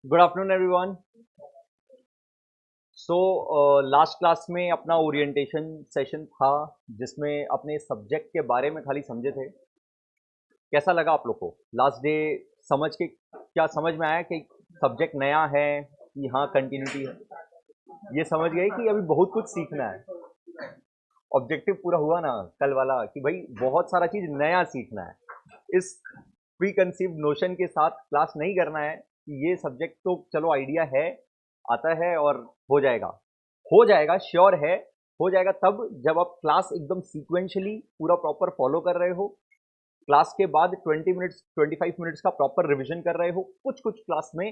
Good afternoon everyone. So last class में अपना orientation session था जिसमें अपने सब्जेक्ट के बारे में खाली समझे थे। कैसा लगा आप लोग को लास्ट डे? समझ के क्या समझ में आया कि सब्जेक्ट नया है कि हाँ कंटिन्यूटी है? ये समझ गए कि अभी बहुत कुछ सीखना है? ऑब्जेक्टिव पूरा हुआ ना कल वाला कि भाई बहुत सारा चीज़ नया सीखना है। इस प्री कंसीव्ड नोशन के साथ क्लास नहीं करना है कि ये सब्जेक्ट तो चलो आइडिया है, आता है और हो जाएगा। हो जाएगा, श्योर है। हो जाएगा तब जब आप क्लास एकदम सीक्वेंशियली पूरा प्रॉपर फॉलो कर रहे हो। क्लास के बाद 20 मिनट्स 25 मिनट्स का प्रॉपर रिविजन कर रहे हो। कुछ कुछ क्लास में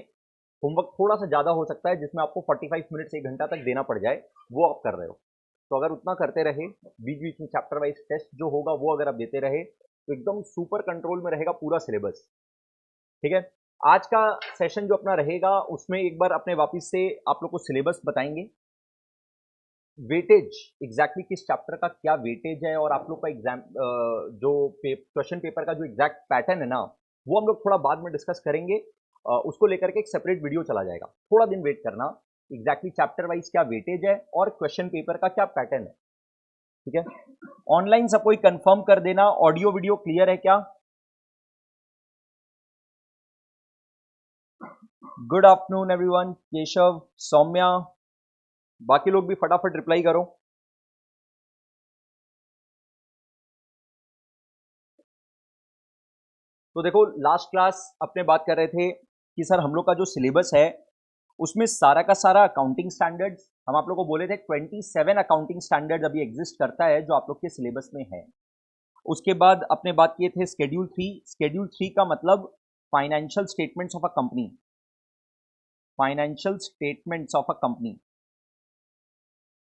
होमवर्क थोड़ा सा ज़्यादा हो सकता है जिसमें आपको 45 मिनट्स 1 घंटा तक देना पड़ जाए, वो आप कर रहे हो। तो अगर उतना करते रहे, बीच बीच में चैप्टर वाइज टेस्ट जो होगा वो अगर आप देते रहे तो एकदम सुपर कंट्रोल में रहेगा पूरा सिलेबस। ठीक है। आज का सेशन जो अपना रहेगा उसमें एक बार अपने वापस से आप लोग को सिलेबस बताएंगे। वेटेज एग्जैक्टली किस चैप्टर का क्या वेटेज है और आप लोग का एग्जाम जो क्वेश्चन पेपर का जो एग्जैक्ट पैटर्न है ना, वो हम लोग थोड़ा बाद में डिस्कस करेंगे। उसको लेकर के एक सेपरेट वीडियो चला जाएगा। थोड़ा दिन वेट करना। एग्जैक्टली चैप्टर वाइज क्या वेटेज है और क्वेश्चन पेपर का क्या पैटर्न है। ठीक है। ऑनलाइन सब कोई कंफर्म कर देना, ऑडियो वीडियो क्लियर है क्या? Good afternoon everyone. Keshav, Saumya, बाकी लोग भी फटाफट रिप्लाई करो। तो देखो लास्ट क्लास अपने बात कर रहे थे कि सर हम लोग का जो सिलेबस है उसमें सारा का सारा अकाउंटिंग स्टैंडर्ड्स हम आप लोग को बोले थे 27 अकाउंटिंग स्टैंडर्ड अभी एग्जिस्ट करता है जो आप लोग के सिलेबस में है। उसके बाद अपने बात किए थे शेड्यूल 3। शेड्यूल 3 का मतलब financial statements of a company. Financial statements of a company.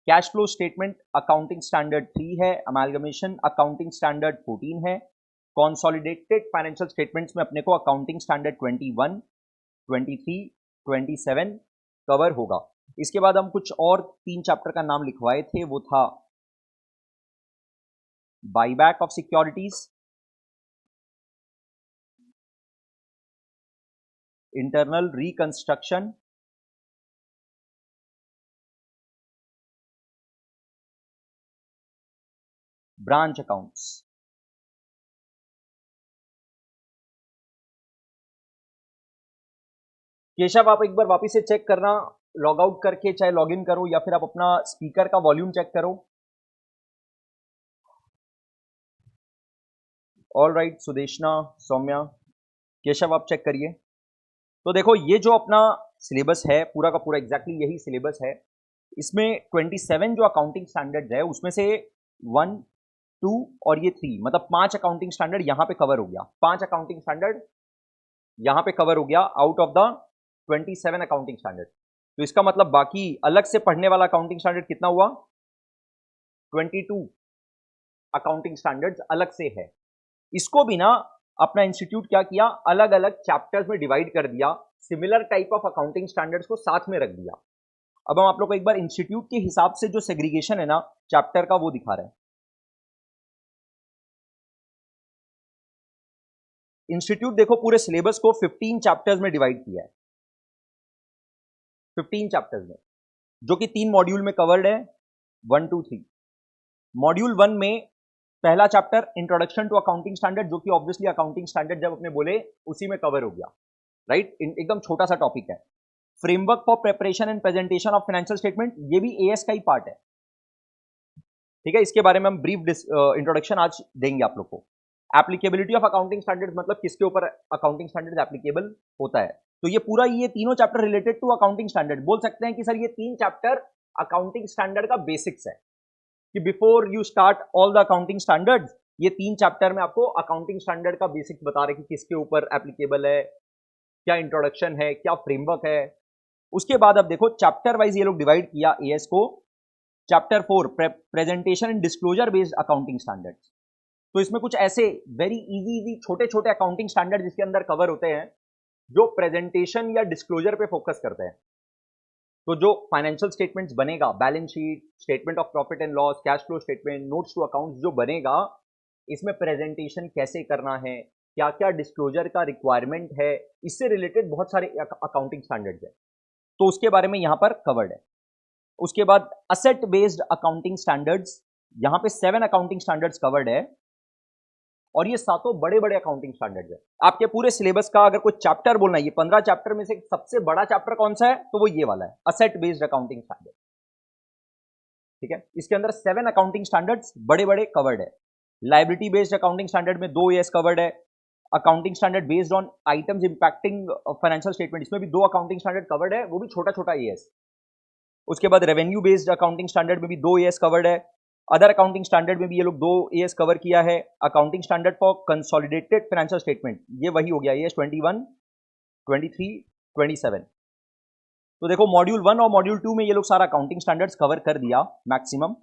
Cash flow statement accounting standard 3 है। अमालगमेशन अकाउंटिंग स्टैंडर्ड 14 है। कॉन्सोलिडेटेड फाइनेंशियल स्टेटमेंट्स में अपने को अकाउंटिंग स्टैंडर्ड 21, 23, 27 कवर होगा। इसके बाद हम कुछ और 3 चैप्टर का नाम लिखवाए थे, वो था buyback of securities, internal reconstruction, branch accounts. Keshav आप एक बार वापस से चेक करना, लॉग आउट करके चाहे लॉग इन करो या फिर आप अपना स्पीकर का वॉल्यूम चेक करो। ऑल राइट, सुदेशना, सौम्या, केशव आप चेक करिए। तो देखो ये जो अपना सिलेबस है पूरा का पूरा एग्जैक्टली यही सिलेबस है। इसमें 27 जो अकाउंटिंग स्टैंडर्ड्स है उसमें से 1, 2 और ये 3 मतलब 5 अकाउंटिंग स्टैंडर्ड यहाँ पे कवर हो गया। 5 अकाउंटिंग स्टैंडर्ड यहाँ पे कवर हो गया out of the 27 accounting standard. तो इसका मतलब बाकी अलग से पढ़ने वाला अकाउंटिंग स्टैंडर्ड कितना हुआ? 22 अकाउंटिंग स्टैंडर्ड्स अलग से है। इसको भी ना अपना इंस्टीट्यूट क्या किया, अलग अलग चैप्टर्स में डिवाइड कर दिया। Similar type of accounting standards को साथ में रख दिया। अब हम आप लोग को एक बार इंस्टीट्यूट के हिसाब से जो सेग्रीगेशन है ना चैप्टर का वो दिखा रहे हैं। इंस्टीट्यूट देखो पूरे सिलेबस को 15 चैप्टर्स में डिवाइड किया है। 15 चैप्टर्स में जो कि 3 मॉड्यूल में कवर्ड है, 1, 2, 3। मॉड्यूल 1 में पहला chapter introduction to accounting standard, जो कि ऑब्वियसली अकाउंटिंग स्टैंडर्ड जब अपने बोले उसी में कवर हो गया। राइट, एकदम छोटा सा टॉपिक है। Framework for preparation and presentation of financial statement, ये भी एएस का ही पार्ट है। ठीक है, इसके बारे में हम ब्रीफ इंट्रोडक्शन आज देंगे आप लोग को। एप्लीकेबिलिटी ऑफ अकाउंटिंग स्टैंडर्ड्स मतलब किसके ऊपर अकाउंटिंग स्टैंडर्ड्स एप्लीकेबल होता है। तो ये पूरा ये तीनों chapter related to accounting standard. बोल सकते हैं कि सर ये 3 चैप्टर अकाउंटिंग स्टैंडर्ड का बेसिक्स है कि before you start all the accounting standards, ये 3 चैप्टर में आपको अकाउंटिंग स्टैंडर्ड का बेसिक्स बता रहे कि किसके ऊपर एप्लीकेबल है, क्या इंट्रोडक्शन है, क्या फ्रेमवर्क है। उसके बाद अब देखो चैप्टर वाइज ये लोग डिवाइड किया एएस को। Chapter 4 presentation and disclosure based accounting standards. तो इसमें कुछ ऐसे वेरी इजी इजी छोटे छोटे अकाउंटिंग स्टैंडर्ड जिसके अंदर कवर होते हैं जो प्रेजेंटेशन या डिस्क्लोजर पे फोकस करते हैं। तो जो फाइनेंशियल स्टेटमेंट्स बनेगा, balance sheet, statement of profit and loss, cash flow statement, notes to accounts जो बनेगा, इसमें प्रेजेंटेशन कैसे करना है, क्या क्या डिस्क्लोजर का रिक्वायरमेंट है, इससे रिलेटेड बहुत सारे अकाउंटिंग स्टैंडर्ड्स है, तो उसके बारे में यहां पर कवर्ड है। उसके बाद असेट बेस्ड अकाउंटिंग स्टैंडर्ड्स, यहां पे 7 अकाउंटिंग स्टैंडर्ड्स कवर्ड है, और ये सातों बड़े बड़े अकाउंटिंग स्टैंडर्ड्स है। आपके पूरे सिलेबस का अगर कोई चैप्टर बोलना है, ये 15 चैप्टर में से सबसे बड़ा चैप्टर कौन सा है, तो वो ये वाला है, असेट बेस्ड अकाउंटिंग स्टैंडर्ड। ठीक है, इसके अंदर 7 अकाउंटिंग स्टैंडर्ड्स बड़े बड़े कवर्ड है। लायबिलिटी बेस्ड अकाउंटिंग स्टैंडर्ड में 2 एएस कवर्ड है। Accounting standard based on items impacting financial statement, इसमें भी 2 अकाउंटिंग स्टैंडर्ड कवर्ड है, वो भी छोटा छोटा एएस। उसके बाद रेवेन्यू बेस्ड अकाउंटिंग स्टैंडर्ड में भी 2 एएस कवर्ड है। अदर अकाउंटिंग स्टैंडर्ड में भी ये लोग 2 एएस कवर किया है। Accounting standard for consolidated financial statement, ये वही हो गया एएस 21, 23, 27। तो देखो मॉड्यूल 1 और मॉड्यूल 2 में ये लोग सारा अकाउंटिंग स्टैंडर्ड्स कवर कर दिया मैक्सिमम।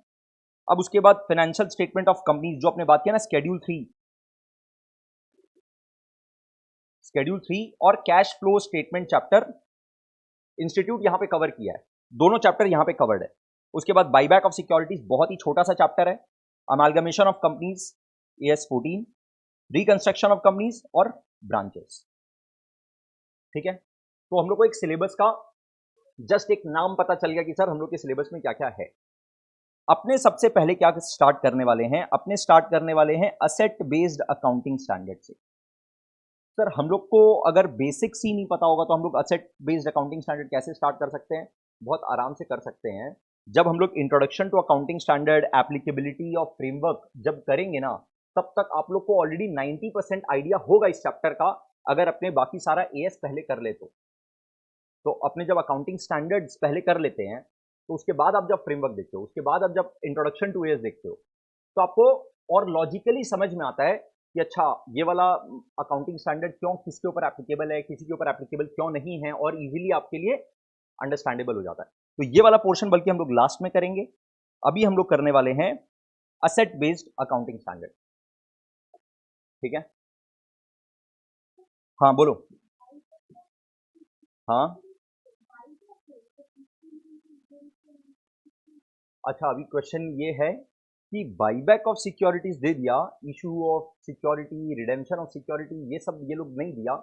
अब उसके बाद फाइनेंशियल स्टेटमेंट ऑफ कंपनीज, जो आपने बात किया ना, शेड्यूल 3 और cash flow statement chapter institute यहां पे कवर किया है, दोनों चैप्टर यहां पे कवर्ड है। उसके बाद बाईबैक ऑफ सिक्योरिटीज, बहुत ही छोटा सा चैप्टर है। Amalgamation of companies, as 14, reconstruction of companies और ब्रांचेस। ठीक है, तो हम लोग को एक सिलेबस का जस्ट एक नाम पता चल गया कि सर हम लोग के सिलेबस में क्या क्या है। अपने सबसे पहले क्या स्टार्ट करने वाले हैं, अपने स्टार्ट करने वाले हैं असेट बेस्ड अकाउंटिंग स्टैंडर्ड से। सर हम लोग को अगर बेसिक्स ही नहीं पता होगा तो हम लोग असेट बेस्ड अकाउंटिंग स्टैंडर्ड कैसे स्टार्ट कर सकते हैं? बहुत आराम से कर सकते हैं। जब हम लोग introduction to accounting standard, applicability of framework जब करेंगे ना, तब तक आप लोग को ऑलरेडी 90% आइडिया होगा इस चैप्टर का, अगर अपने बाकी सारा एएस पहले कर ले तो अपने जब अकाउंटिंग स्टैंडर्ड्स पहले कर लेते हैं, तो उसके बाद आप जब फ्रेमवर्क देखते हो, उसके बाद आप जब इंट्रोडक्शन टू एएस देखते हो, तो आपको और लॉजिकली समझ में आता है कि अच्छा ये वाला अकाउंटिंग स्टैंडर्ड क्यों किसके ऊपर एप्लीकेबल है, किसी के ऊपर एप्लीकेबल क्यों नहीं है, और इजीली आपके लिए अंडरस्टैंडेबल हो जाता है। तो ये वाला पोर्शन बल्कि हम लोग लास्ट में करेंगे। अभी हम लोग करने वाले हैं असेट बेस्ड अकाउंटिंग स्टैंडर्ड। ठीक है, हाँ बोलो। हाँ अच्छा, अभी क्वेश्चन ये है कि बाईबैक ऑफ सिक्योरिटीज दे दिया, issue of security, redemption of security, ये सब ये लोग नहीं दिया,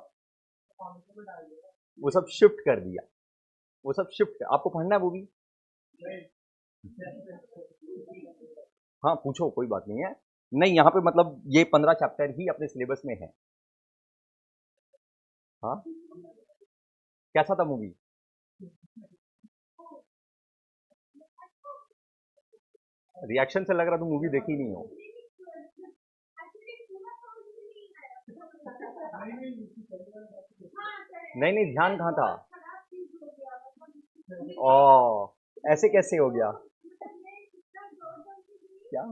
वो सब शिफ्ट कर दिया, वो सब शिफ्ट। आपको पढ़ना है वो भी? हाँ पूछो, कोई बात नहीं है। नहीं यहाँ पे मतलब ये 15 चैप्टर ही अपने सिलेबस में है। हाँ कैसा था मूवी? रिएक्शन से लग रहा तुम मूवी देखी नहीं हो। नहीं नहीं, ध्यान कहाँ था? ओ, ऐसे कैसे हो गया? क्या?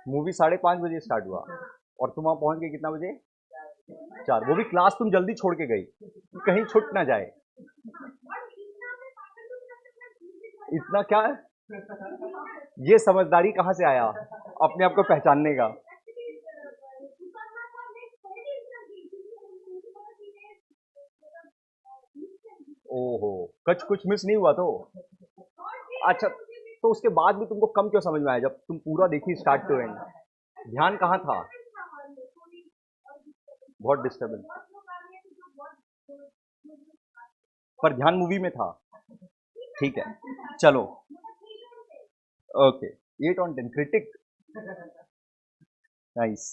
मूवी 5:30 बजे स्टार्ट हुआ और तुम वहां पहुंच गए कितना बजे? 4। वो भी क्लास तुम जल्दी छोड़ के गई, कहीं छूट ना जाए। इतना क्या है? ये समझदारी कहाँ से आया अपने आप को पहचानने का? ओहो, कुछ मिस नहीं हुआ तो? अच्छा, तो उसके बाद भी तुमको कम क्यों समझ में आया जब तुम पूरा देखी स्टार्ट टू एंड? ध्यान कहाँ था? बहुत डिस्टर्बेंस, पर ध्यान मूवी में था। ठीक है चलो, ओके, 8 on 10 क्रिटिक, नाइस।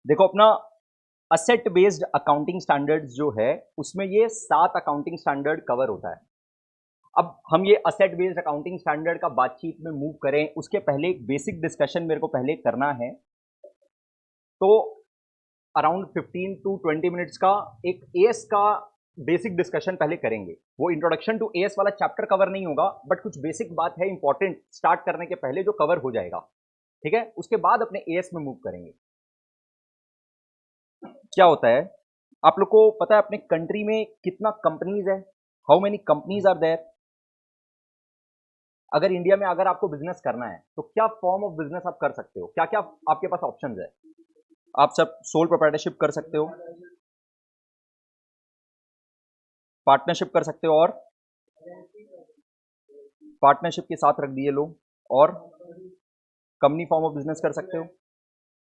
देखो अपना असेट बेस्ड अकाउंटिंग स्टैंडर्ड जो है उसमें ये 7 अकाउंटिंग स्टैंडर्ड कवर होता है। अब हम ये असेट बेस्ड अकाउंटिंग स्टैंडर्ड का बातचीत में मूव करें, उसके पहले एक बेसिक डिस्कशन मेरे को पहले करना है। तो अराउंड 15 to 20 मिनट्स का एक एएस का बेसिक डिस्कशन पहले करेंगे। वो इंट्रोडक्शन टू एएस वाला चैप्टर कवर नहीं होगा, बट कुछ बेसिक बात है इंपॉर्टेंट स्टार्ट करने के पहले जो कवर हो जाएगा। ठीक है, उसके बाद अपने एएस में मूव करेंगे। क्या होता है, आप लोग को पता है अपने कंट्री में कितना कंपनीज है? How many companies are there? अगर इंडिया में अगर आपको बिजनेस करना है तो क्या फॉर्म ऑफ बिजनेस आप कर सकते हो, क्या क्या आपके पास ऑप्शंस है? आप सब सोल प्रोप्राइटरशिप कर सकते हो, पार्टनरशिप कर सकते हो, और पार्टनरशिप के साथ रख दिए लोग, और कंपनी फॉर्म ऑफ बिजनेस कर सकते हो,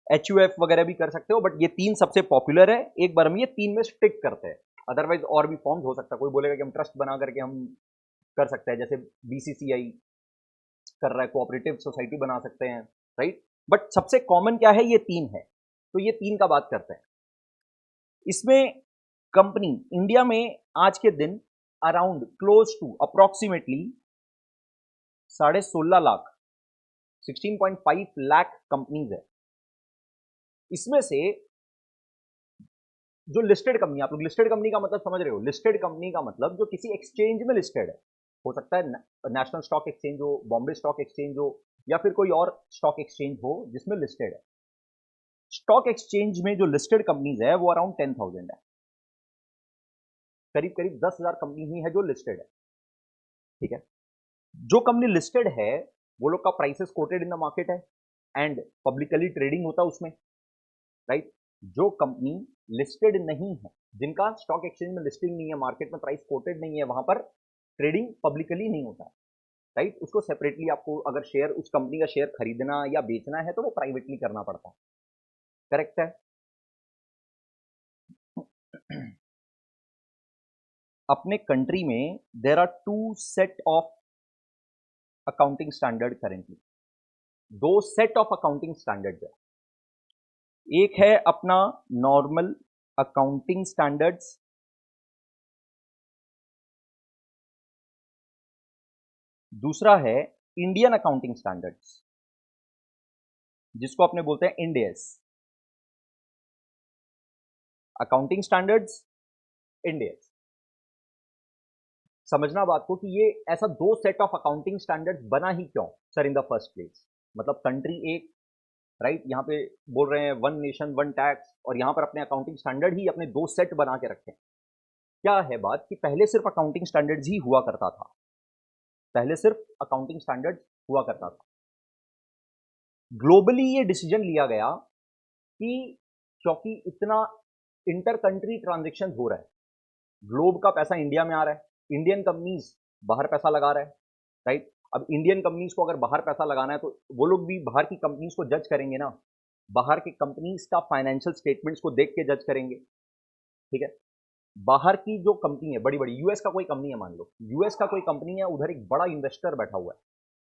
HUF वगैरह भी कर सकते हो, बट ये तीन सबसे पॉपुलर है। एक बार हम ये तीन में स्टिक करते हैं, अदरवाइज और भी फॉर्म्स हो सकता है। कोई बोलेगा कि हम ट्रस्ट बना करके हम कर सकते हैं, जैसे BCCI कर रहा है, कोऑपरेटिव सोसाइटी बना सकते हैं, राइट। बट सबसे कॉमन क्या है, ये तीन है। तो ये तीन का बात करते हैं। इसमें कंपनी इंडिया में आज के दिन around close to approximately 16.5 lakh 16.5 lakh companies है। इसमें से जो लिस्टेड कंपनी, आप लोग लिस्टेड कंपनी का मतलब समझ रहे हो, लिस्टेड कंपनी का मतलब जो किसी एक्सचेंज में लिस्टेड है, हो सकता है नेशनल स्टॉक एक्सचेंज हो, बॉम्बे स्टॉक एक्सचेंज हो, या फिर कोई और स्टॉक एक्सचेंज हो जिसमें लिस्टेड है। स्टॉक एक्सचेंज में जो लिस्टेड कंपनीज है वो अराउंड 10,000 है, करीब करीब 10,000 कंपनी ही है जो लिस्टेड है, ठीक है। जो कंपनी लिस्टेड है वो लोग का prices quoted in the market है एंड पब्लिकली ट्रेडिंग होता है उसमें, राइट। जो कंपनी लिस्टेड नहीं है, जिनका स्टॉक एक्सचेंज में लिस्टिंग नहीं है, मार्केट में प्राइस कोटेड नहीं है, वहां पर ट्रेडिंग पब्लिकली नहीं होता है, राइट। उसको सेपरेटली आपको अगर शेयर, उस कंपनी का शेयर खरीदना या बेचना है तो वो प्राइवेटली करना पड़ता है, करेक्ट है। अपने कंट्री में there are two set of accounting standard currently, दो सेट ऑफ अकाउंटिंग स्टैंडर्ड्स है। एक है अपना नॉर्मल अकाउंटिंग स्टैंडर्ड्स, दूसरा है इंडियन अकाउंटिंग स्टैंडर्ड्स, जिसको अपने बोलते हैं end S. Accounting standards, end S. समझना बात को कि ये ऐसा दो सेट ऑफ अकाउंटिंग स्टैंडर्ड्स बना ही क्यों sir in the first place. मतलब कंट्री एक, राइट, यहाँ पे बोल रहे हैं वन नेशन वन टैक्स, और यहाँ पर अपने अकाउंटिंग स्टैंडर्ड ही अपने दो सेट बना के रखे हैं। क्या है बात कि पहले सिर्फ अकाउंटिंग स्टैंडर्ड्स ही हुआ करता था, पहले सिर्फ अकाउंटिंग स्टैंडर्ड हुआ करता था। ग्लोबली ये डिसीजन लिया गया कि क्योंकि इतना इंटर कंट्री ट्रांजेक्शन हो रहा है, ग्लोब का पैसा इंडिया में आ रहा है, इंडियन कंपनीज बाहर पैसा लगा रहा है, राइट। अब इंडियन कंपनीज को अगर बाहर पैसा लगाना है तो वो लोग भी बाहर की कंपनीज को जज करेंगे ना, बाहर की कंपनीज का फाइनेंशियल स्टेटमेंट्स को देख के जज करेंगे, ठीक है। बाहर की जो कंपनी है, बड़ी बड़ी, यूएस का कोई कंपनी है, मान लो यूएस का कोई कंपनी है, उधर एक बड़ा इन्वेस्टर बैठा हुआ है,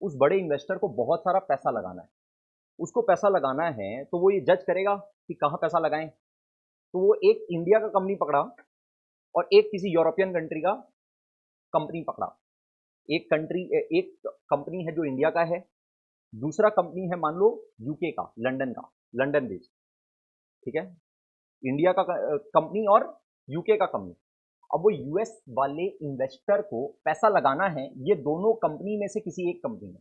उस बड़े इन्वेस्टर को बहुत सारा पैसा लगाना है, उसको पैसा लगाना है तो वो ये जज करेगा कि कहाँ पैसा लगाएं। तो वो एक इंडिया का कंपनी पकड़ा और एक किसी यूरोपियन कंट्री का कंपनी पकड़ा। एक कंपनी है जो इंडिया का है, दूसरा कंपनी है मान लो यूके का, लंदन का, लंदन बेस्ड, ठीक है। इंडिया का कंपनी और यूके का कंपनी। अब वो यूएस वाले इन्वेस्टर को पैसा लगाना है ये दोनों कंपनी में से किसी एक कंपनी में,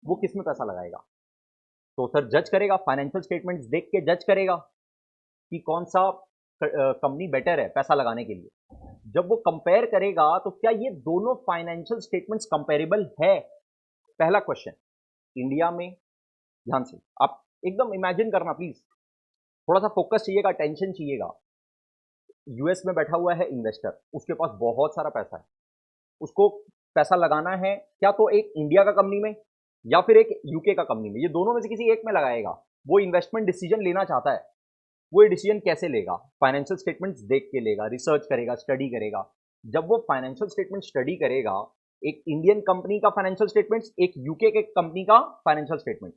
वो किस में पैसा लगाएगा? तो सर जज करेगा, फाइनेंशियल स्टेटमेंट्स देख के जज करेगा कि कौन सा कंपनी बेटर है पैसा लगाने के लिए। जब वो कंपेयर करेगा तो क्या ये दोनों फाइनेंशियल स्टेटमेंट्स कंपेरेबल है? पहला क्वेश्चन। इंडिया में, ध्यान से आप एकदम इमेजिन करना प्लीज, थोड़ा सा फोकस चाहिएगा, टेंशन चाहिएगा। यूएस में बैठा हुआ है इन्वेस्टर, उसके पास बहुत सारा पैसा है, उसको पैसा लगाना है क्या तो एक इंडिया का कंपनी में या फिर एक यूके का कंपनी में, ये दोनों में से किसी एक में लगाएगा। वो इन्वेस्टमेंट डिसीजन लेना चाहता है, वो ये डिसीजन कैसे लेगा? फाइनेंशियल स्टेटमेंट्स देख के लेगा, रिसर्च करेगा, स्टडी करेगा। जब वो फाइनेंशियल स्टेटमेंट स्टडी करेगा, एक इंडियन कंपनी का फाइनेंशियल स्टेटमेंट्स, एक यूके के कंपनी का फाइनेंशियल स्टेटमेंट,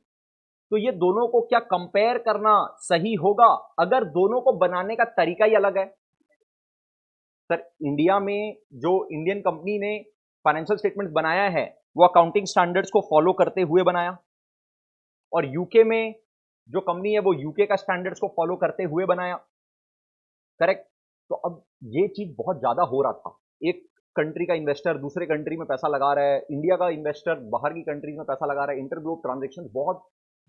तो ये दोनों को क्या कंपेयर करना सही होगा अगर दोनों को बनाने का तरीका ही अलग है? सर इंडिया में जो इंडियन कंपनी ने फाइनेंशियल स्टेटमेंट बनाया है वो अकाउंटिंग स्टैंडर्ड्स को फॉलो करते हुए बनाया, और यूके में जो कंपनी है वो यूके का स्टैंडर्ड्स को फॉलो करते हुए बनाया, करेक्ट। तो अब ये चीज बहुत ज्यादा हो रहा था, एक कंट्री का इन्वेस्टर दूसरे कंट्री में पैसा लगा रहा है, इंडिया का इन्वेस्टर बाहर की कंट्री में पैसा लगा रहा है, इंटरग्लोब ट्रांजेक्शन बहुत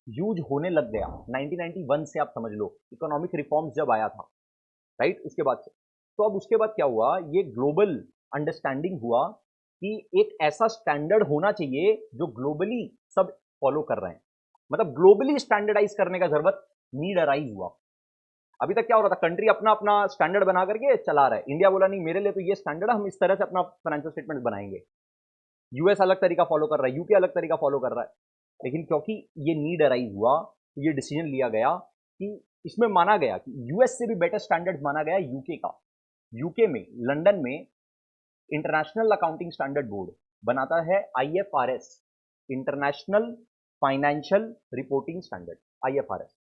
ह्यूज होने लग गया 1991 से। आप समझ लो इकोनॉमिक रिफॉर्म्स जब आया था, राइट, उसके बाद से। तो अब उसके बाद क्या हुआ, ये ग्लोबल अंडरस्टैंडिंग हुआ कि एक ऐसा स्टैंडर्ड होना चाहिए जो ग्लोबली सब फॉलो कर रहे हैं। मतलब ग्लोबली स्टैंडर्डाइज करने का जरूरत नीड अराइज हुआ। अभी तक क्या हो रहा था, कंट्री अपना अपना स्टैंडर्ड बना करके चला रहा है, इंडिया बोला नहीं मेरे लिए तो ये स्टैंडर्ड है, हम इस तरह से अपना फाइनेंशियल स्टेटमेंट बनाएंगे। यूएस अलग तरीका फॉलो कर रहा है, यूके अलग तरीका फॉलो कर रहा है। लेकिन क्योंकि ये नीड अराइज हुआ तो ये डिसीजन लिया गया कि इसमें माना गया कि यूएस से भी बेटर स्टैंडर्ड माना गया यूके का। यूके में लंदन में इंटरनेशनल अकाउंटिंग स्टैंडर्ड बोर्ड बनाता है IFRS, international financial reporting standard, IFRS.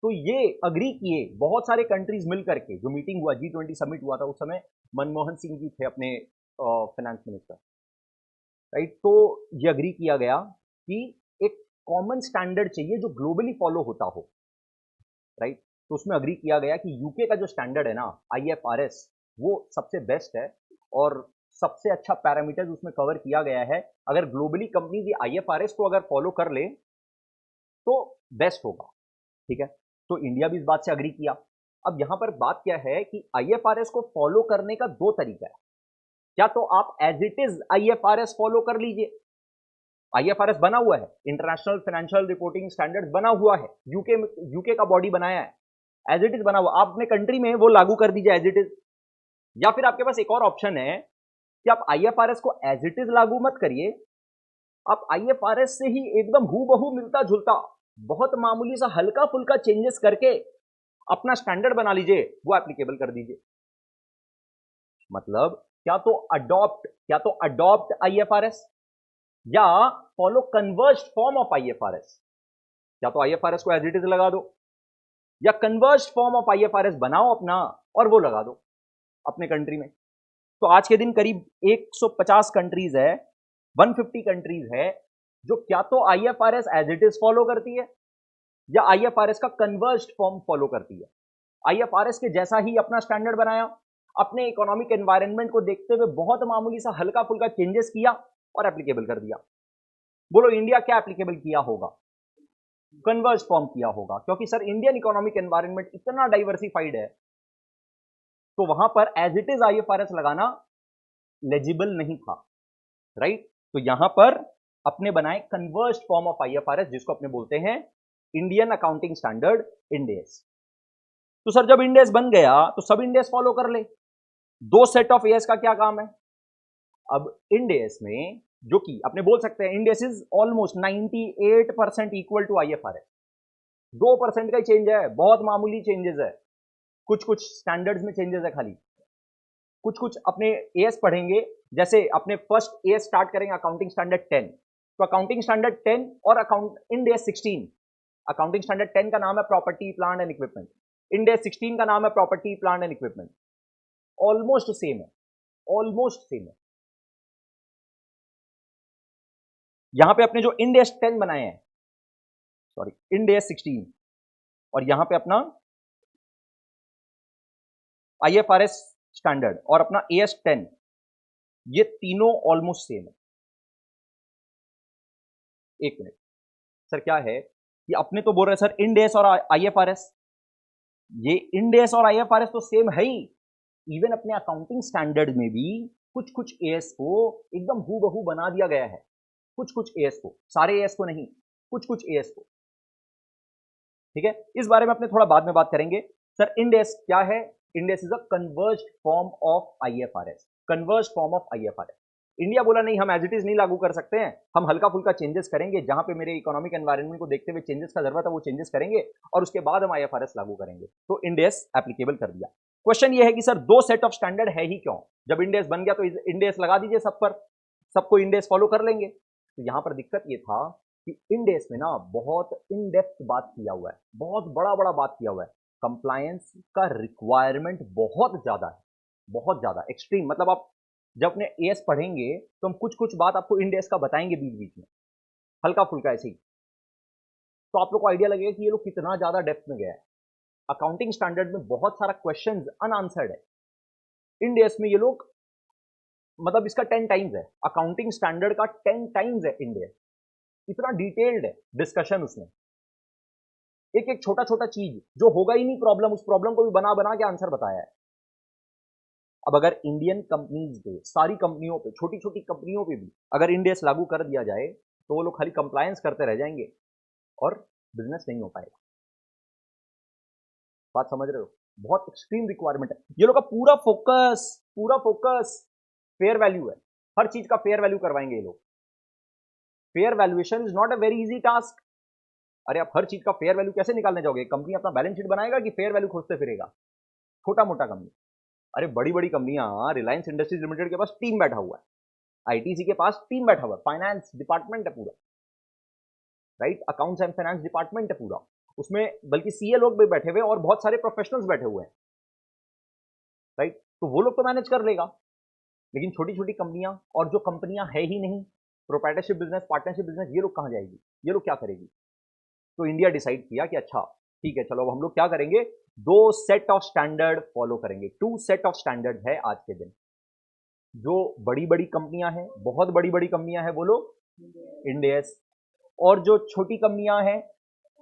तो ये अग्री किए बहुत सारे कंट्रीज मिल करके, जो मीटिंग हुआ G20 समिट हुआ था, उस समय मनमोहन सिंह जी थे अपने फाइनेंस मिनिस्टर, राइट। तो ये अग्री किया गया कि एक कॉमन स्टैंडर्ड चाहिए जो ग्लोबली फॉलो होता हो, राइट। तो उसमें अग्री किया गया कि यूके का जो स्टैंडर्ड है ना आईएफआरएस, वो सबसे बेस्ट है और सबसे अच्छा पैरामीटर्स उसमें कवर किया गया है। अगर ग्लोबली कंपनीज आईएफआरएस को अगर फॉलो कर ले तो बेस्ट होगा, ठीक है। तो इंडिया भी इस बात से अग्री किया। अब यहां पर बात क्या है कि आईएफआरएस को फॉलो करने का दो तरीका है। क्या तो आप as it is IFRS follow कर लीजिए, आईएफआरएस बना हुआ है, इंटरनेशनल फाइनेंशियल रिपोर्टिंग स्टैंडर्ड बना हुआ है, यूके का बॉडी बनाया है, एज इट इज बना हुआ, आप अपने कंट्री में वो लागू कर दीजिए एज इट इज। या फिर आपके पास एक और ऑप्शन है कि आप आईएफआरएस को एज इट इज लागू मत करिए, आप आईएफआरएस से ही एकदम हूबहू मिलता जुलता बहुत मामूली सा हल्का फुल्का चेंजेस करके अपना स्टैंडर्ड बना लीजिए, वो एप्लीकेबल कर दीजिए। मतलब क्या तो अडॉप्ट आईएफआरएस या फॉलो कन्वर्ज्ड फॉर्म ऑफ आईएफआरएस। या तो आईएफआरएस को एज इट इज लगा दो या कन्वर्ज्ड फॉर्म ऑफ आईएफआरएस बनाओ अपना और वो लगा दो अपने कंट्री में। तो आज के दिन करीब 150 कंट्रीज है, 150 कंट्रीज है जो क्या तो IFRS as it is follow करती है या आईएफआरएस का कन्वर्ज्ड फॉर्म फॉलो करती है। आईएफआरएस के जैसा ही अपना स्टैंडर्ड बनाया, अपने इकोनॉमिक एनवायरनमेंट को देखते हुए बहुत मामूली सा हल्का फुल्का चेंजेस किया और एप्लीकेबल कर दिया। बोलो इंडिया क्या एप्लीकेबल किया होगा? कन्वर्ज फॉर्म किया होगा, क्योंकि सर इंडियन इकोनॉमिक एनवायरनमेंट इतना डाइवर्सिफाइड है तो वहां पर एज इट इज आईएफआरएस लगाना लेजिबल नहीं था, राइट। तो यहां पर अपने बनाए कन्वर्ज्ड फॉर्म ऑफ आईएफआरएस, जिसको अपने बोलते हैं इंडियन अकाउंटिंग स्टैंडर्ड, इंडेस। तो सर जब इंडेस बन गया तो सब इंडेस फॉलो कर ले, दो सेट ऑफ एएस का क्या काम है? अब इंडेस में जो कि अपने बोल सकते हैं Ind AS is almost 98% equal to IFRS, 2% का ही चेंज है, बहुत मामूली चेंजेस है, कुछ कुछ स्टैंडर्ड्स में चेंजेस है, खाली कुछ कुछ अपने एएस पढ़ेंगे। जैसे अपने फर्स्ट एएस स्टार्ट करेंगे अकाउंटिंग स्टैंडर्ड 10, तो अकाउंटिंग स्टैंडर्ड 10 और अकाउंट इंडेस 16। अकाउंटिंग स्टैंडर्ड 10 का नाम है प्रॉपर्टी प्लांट एंड इक्विपमेंट, इंडेस 16 का नाम है property plant and equipment. Almost same है, ऑलमोस्ट सेम है। यहां पे अपने जो इंडेस 10 बनाए हैं, सॉरी इंडेस 16, और यहां पे अपना आईएफआरएस स्टैंडर्ड और अपना एएस 10, ये तीनों ऑलमोस्ट सेम है। एक मिनट सर, क्या है कि अपने तो बोल रहे सर इंडेस और आईएफआरएस, ये इंडेस और आईएफआरएस तो सेम है ही, इवन अपने अकाउंटिंग स्टैंडर्ड में भी कुछ कुछ एएस को एकदम हूबहू बना दिया गया है, कुछ कुछ एएस को, सारे एएस को नहीं, कुछ कुछ एएस को, ठीक है। इस बारे में अपने थोड़ा बाद में बात करेंगे। सर इंडेस क्या है? Ind AS is a converged form of IFRS, converged form of IFRS. India बोला नहीं हम एज इट इज नहीं लागू कर सकते हैं, हम हल्का फुल्का चेंजेस करेंगे, जहां पे मेरे इकोनॉमिक एनवायरनमेंट को देखते हुए चेंजेस का जरूरत है वो चेंजेस करेंगे और उसके बाद हम आईएफआरएस लागू करेंगे। तो इंडेस एप्लीकेबल कर दिया। क्वेश्चन ये है कि सर दो सेट ऑफ स्टैंडर्ड है ही क्यों? जब इंडेस बन गया तो इंडेस लगा दीजिए सब पर, सबको इंडेस फॉलो कर लेंगे। तो यहां पर दिक्कत ये था कि इंडेस में ना बहुत इन डेप्थ बात किया हुआ है, बहुत बड़ा बड़ा बात किया हुआ है, कंप्लायंस का रिक्वायरमेंट बहुत ज्यादा है, बहुत ज्यादा एक्सट्रीम। मतलब आप जब अपने एएस पढ़ेंगे तो हम कुछ कुछ बात आपको इंडेस का बताएंगे बीच बीच में, हल्का फुल्का ऐसे ही, तो आप लोग को आइडिया लगेगा कि ये लोग कितना ज्यादा डेप्थ में गया है। अकाउंटिंग स्टैंडर्ड में बहुत सारा क्वेश्चन अनआंसर्ड है, इंडेस में ये लोग मतलब इसका 10 टाइम्स है, अकाउंटिंग स्टैंडर्ड का 10 टाइम्स है इंडेस, इतना डिटेल्ड है डिस्कशन उसमें, एक एक छोटा छोटा चीज जो होगा ही नहीं प्रॉब्लम, उस प्रॉब्लम को भी बना बना के आंसर बताया है। अब अगर इंडियन कंपनीज पे, सारी कंपनियों पे, छोटी छोटी कंपनियों पे भी अगर इंडेस लागू कर दिया जाए तो वो लोग खाली कंप्लायंस करते रह जाएंगे और बिजनेस नहीं हो पाएगा। बात समझ रहे हो? बहुत एक्सट्रीम रिक्वायरमेंट है। ये लोग का पूरा फोकस फेयर वैल्यू है। हर चीज का फेयर वैल्यू करवाएंगे ये लोग। Fair valuation is not a very easy task. अरे आप हर चीज का फेयर वैल्यू कैसे निकालने जाओगे? कंपनी अपना बैलेंस शीट बनाएगा कि फेयर वैल्यू खोजते फिरेगा? छोटा मोटा कंपनी। अरे बड़ी बड़ी कंपनियां, रिलायंस इंडस्ट्रीज लिमिटेड के पास टीम बैठा हुआ है, आईटीसी के पास टीम बैठा हुआ है, फाइनेंस डिपार्टमेंट है पूरा, right, accounts and finance department है पूरा, उसमें बल्कि सीए लोग भी बैठे हुए और बहुत सारे प्रोफेशनल्स बैठे हुए हैं, राइट। तो वो लोग तो मैनेज कर लेगा। लेकिन छोटी छोटी कंपनियां, और जो कंपनियां है ही नहीं, प्रोप्राइटरशिप बिजनेस, पार्टनरशिप बिजनेस, ये लोग कहां जाएगी? ये लोग क्या करेगी? तो इंडिया डिसाइड किया कि अच्छा ठीक है, चलो अब हम लोग क्या करेंगे, दो सेट ऑफ स्टैंडर्ड फॉलो करेंगे। टू सेट ऑफ स्टैंडर्ड है आज के दिन। जो बड़ी बड़ी कंपनियां हैं, बहुत बड़ी बड़ी कंपनियां हैं, वो लोग इंड एएस, और जो छोटी कंपनियां हैं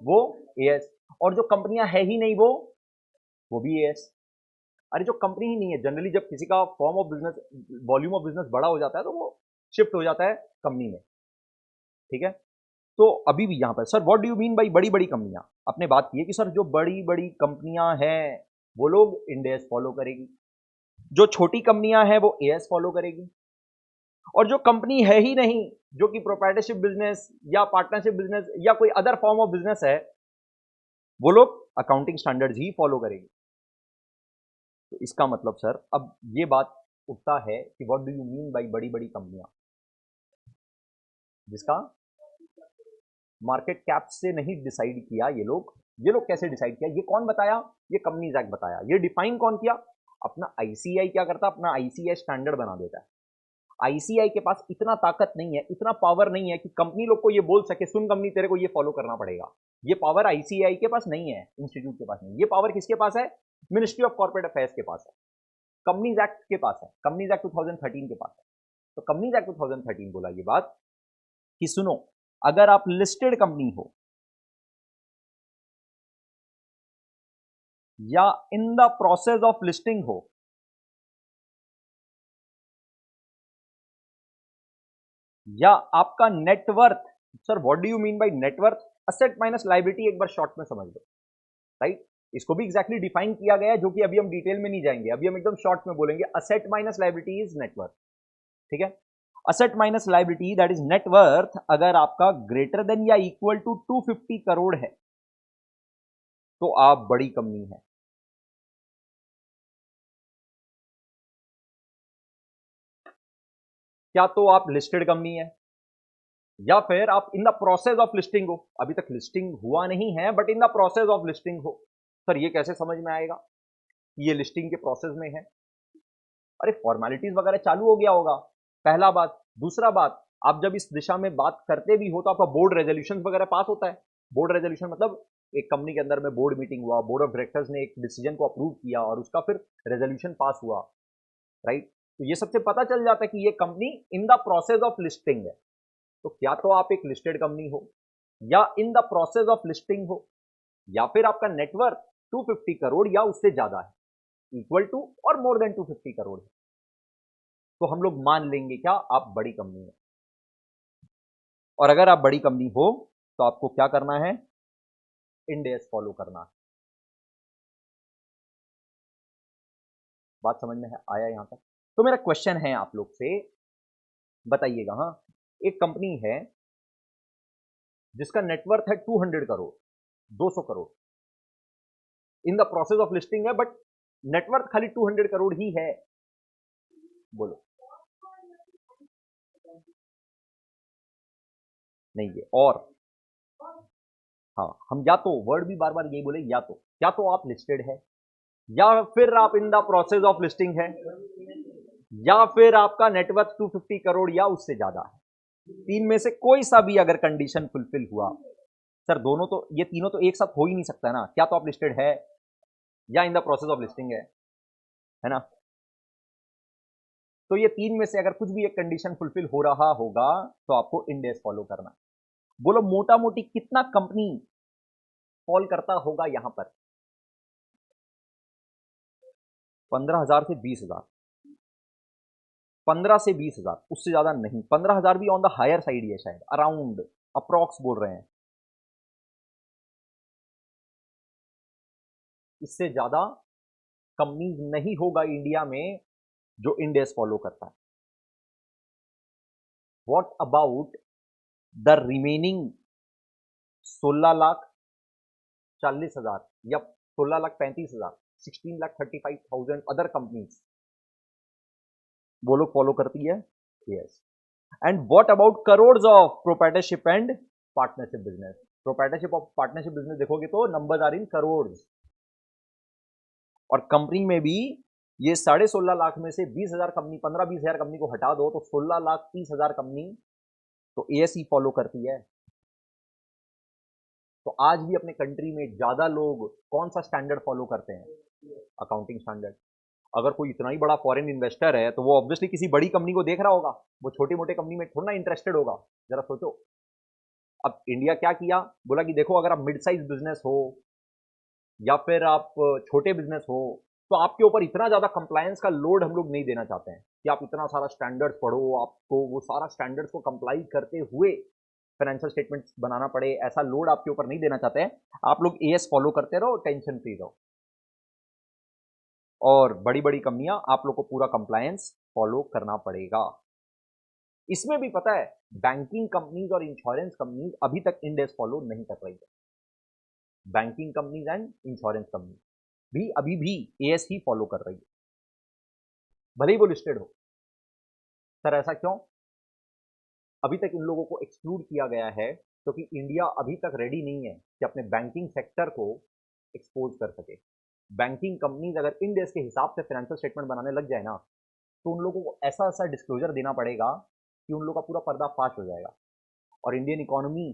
वो एएस, और जो कंपनियां है ही नहीं वो भी एएस। अरे जो कंपनी ही नहीं है, जनरली जब किसी का form of business, volume of business बड़ा हो जाता है तो वो शिफ्ट हो जाता है कंपनी में, ठीक है। तो अभी भी यहां पर sir what do you mean by बड़ी बड़ी कंपनियां, आपने बात की है कि सर जो बड़ी बड़ी कंपनियां हैं वो लोग इंड एएस फॉलो करेगी, जो छोटी कंपनियां हैं वो एएस फॉलो करेगी, और जो कंपनी है ही नहीं, जो कि प्रोप्राइटरशिप बिजनेस या पार्टनरशिप बिजनेस या कोई अदर फॉर्म ऑफ बिजनेस है, वो लोग अकाउंटिंग स्टैंडर्ड्स ही फॉलो करेगी। तो इसका मतलब सर अब ये बात उठता है कि what do you mean by बड़ी बड़ी कंपनियां, जिसका मार्केट कैप से नहीं डिसाइड किया ये लोग। ये लोग कैसे डिसाइड किया? ये कौन बताया? ये कंपनीज एक्ट बताया। ये डिफाइन कौन किया? अपना आईसीआई क्या करता है? अपना आईसीआई स्टैंडर्ड बना देता है। आईसीआई के पास इतना ताकत नहीं है, इतना पावर नहीं है कि कंपनी लोग को ये बोल सके सुन कंपनी तेरे को ये फॉलो करना पड़ेगा। ये पावर आईसीआई के पास नहीं है, इंस्टीट्यूट के पास नहीं। ये पावर किसके पास है? मिनिस्ट्री ऑफ कॉर्पोरेट अफेयर्स के पास है, कंपनीज एक्ट के पास है, कंपनीज एक्ट 2013 के पास है। तो कंपनीज एक्ट 2013 बोला ये बात कि सुनो, अगर आप लिस्टेड कंपनी हो या in the process of listing हो, या आपका net worth, sir what do you mean bye net worth? Asset minus liability, एक बार शॉर्ट में समझ लो, राइट। इसको भी एग्जैक्टली डिफाइन किया गया है, जो कि अभी हम डिटेल में नहीं जाएंगे, अभी हम एकदम शॉर्ट में बोलेंगे। Asset minus liability is net worth, ठीक है। Asset minus liability that is net worth, अगर आपका ग्रेटर देन या इक्वल टू 250 करोड़ है तो आप बड़ी कंपनी है। क्या तो आप लिस्टेड कंपनी है, या फिर आप in the process of listing हो, अभी तक लिस्टिंग हुआ नहीं है but in the process of listing हो। सर ये कैसे समझ में आएगा कि ये लिस्टिंग के प्रोसेस में है? अरे फॉर्मेलिटीज वगैरह चालू हो गया होगा, पहला बात। दूसरा बात, आप जब इस दिशा में बात करते भी हो तो आपका बोर्ड रेजोल्यूशन वगैरह पास होता है। बोर्ड रेजोल्यूशन मतलब एक कंपनी के अंदर में बोर्ड मीटिंग हुआ, बोर्ड ऑफ डायरेक्टर्स ने एक डिसीजन को अप्रूव किया और उसका फिर रेजोल्यूशन पास हुआ, राइट। तो ये सबसे पता चल जाता है कि ये company in the process of listing है। तो क्या तो आप एक लिस्टेड कंपनी हो, या in the process of listing हो, या फिर आपका नेटवर्थ 250 करोड़ या उससे ज्यादा है, इक्वल टू और मोर देन 250 करोड़ है, तो हम लोग मान लेंगे क्या, आप बड़ी कंपनी है। और अगर आप बड़ी कंपनी हो तो आपको क्या करना है? इंड एएस फॉलो करना है। बात समझ में आया यहां तक? तो मेरा क्वेश्चन है आप लोग से, बताइएगा। हाँ, एक कंपनी है जिसका नेटवर्थ है 200 crore, 200 crore, in the process of listing है, बट नेटवर्थ खाली 200 करोड़ ही है। बोलो। नहीं है और, हाँ, हम या तो वर्ड भी बार बार यही बोले, या तो आप लिस्टेड है, या फिर आप in the process of listing है, या फिर आपका नेटवर्थ 250 करोड़ या उससे ज्यादा है। तीन में से कोई सा भी अगर कंडीशन फुलफिल हुआ, सर दोनों तो, ये तीनों तो एक साथ हो ही नहीं सकता ना, क्या तो आप लिस्टेड है या in the process of listing है ना। तो ये तीन में से अगर कुछ भी एक कंडीशन फुलफिल हो रहा होगा तो आपको इंड एएस फॉलो करना। बोलो मोटा मोटी कितना कंपनी फॉल करता होगा यहां पर? 15,000 से 20,000, 15 से 20,000, उससे ज्यादा नहीं। 15,000 भी ऑन द हायर साइड ही है, शायद अराउंड अप्रॉक्स बोल रहे हैं। इससे ज्यादा कंपनीज नहीं होगा इंडिया में जो इंड एस फॉलो करता है। व्हाट अबाउट द रिमेनिंग 16,40,000 या 16,35,000, 16,35,000 अदर कंपनीज, वो लोग फॉलो करती है? Yes. And what about crore of proprietorship and partnership business? Proprietorship और पार्टनरशिप बिजनेस देखोगे तो नंबर्स आर इन करोड़, और कंपनी में भी ये 16.5 लाख में से 20,000 कंपनी, 15-20,000 कंपनी को हटा दो तो 16,30,000 कंपनी तो एएसई फॉलो करती है। तो आज भी अपने कंट्री में ज्यादा लोग कौन सा स्टैंडर्ड फॉलो करते हैं? Accounting standard. अगर कोई इतना ही बड़ा फॉरेन इन्वेस्टर है तो वो ऑब्वियसली किसी बड़ी कंपनी को देख रहा होगा, वो छोटी मोटे कंपनी में थोड़ा ना इंटरेस्टेड होगा। जरा सोचो, अब इंडिया क्या किया, बोला कि देखो अगर आप मिड साइज बिजनेस हो या फिर आप छोटे बिजनेस हो तो आपके ऊपर इतना ज्यादा कंप्लायंस का लोड हम लोग नहीं देना चाहते हैं कि आप इतना सारा स्टैंडर्ड्स पढ़ो, आपको वो सारा स्टैंडर्ड्स को कंप्लाई करते हुए फाइनेंशियल स्टेटमेंट्स बनाना पड़े, ऐसा लोड आपके ऊपर नहीं देना चाहते हैं। आप लोग एएस फॉलो करते रहो, टेंशन फ्री रहो, और बड़ी बड़ी कंपनियां आप लोग को पूरा कंप्लायंस फॉलो करना पड़ेगा। इसमें भी पता है बैंकिंग कंपनीज और इंश्योरेंस कंपनीज अभी तक इंड एस फॉलो नहीं कर रही है। Banking companies and insurance company भी अभी भी एएस ही फॉलो कर रही है, भले ही वो लिस्टेड हो। सर ऐसा क्यों? अभी तक इन लोगों को एक्सक्लूड किया गया है क्योंकि इंडिया अभी तक रेडी नहीं है कि अपने बैंकिंग सेक्टर को एक्सपोज कर सके। बैंकिंग कंपनीज अगर इंड एस के हिसाब से फाइनेंशियल स्टेटमेंट बनाने लग जाए ना तो उन लोगों को ऐसा ऐसा डिस्क्लोजर देना पड़ेगा कि उन लोगों का पूरा पर्दाफाश हो जाएगा और इंडियन इकोनॉमी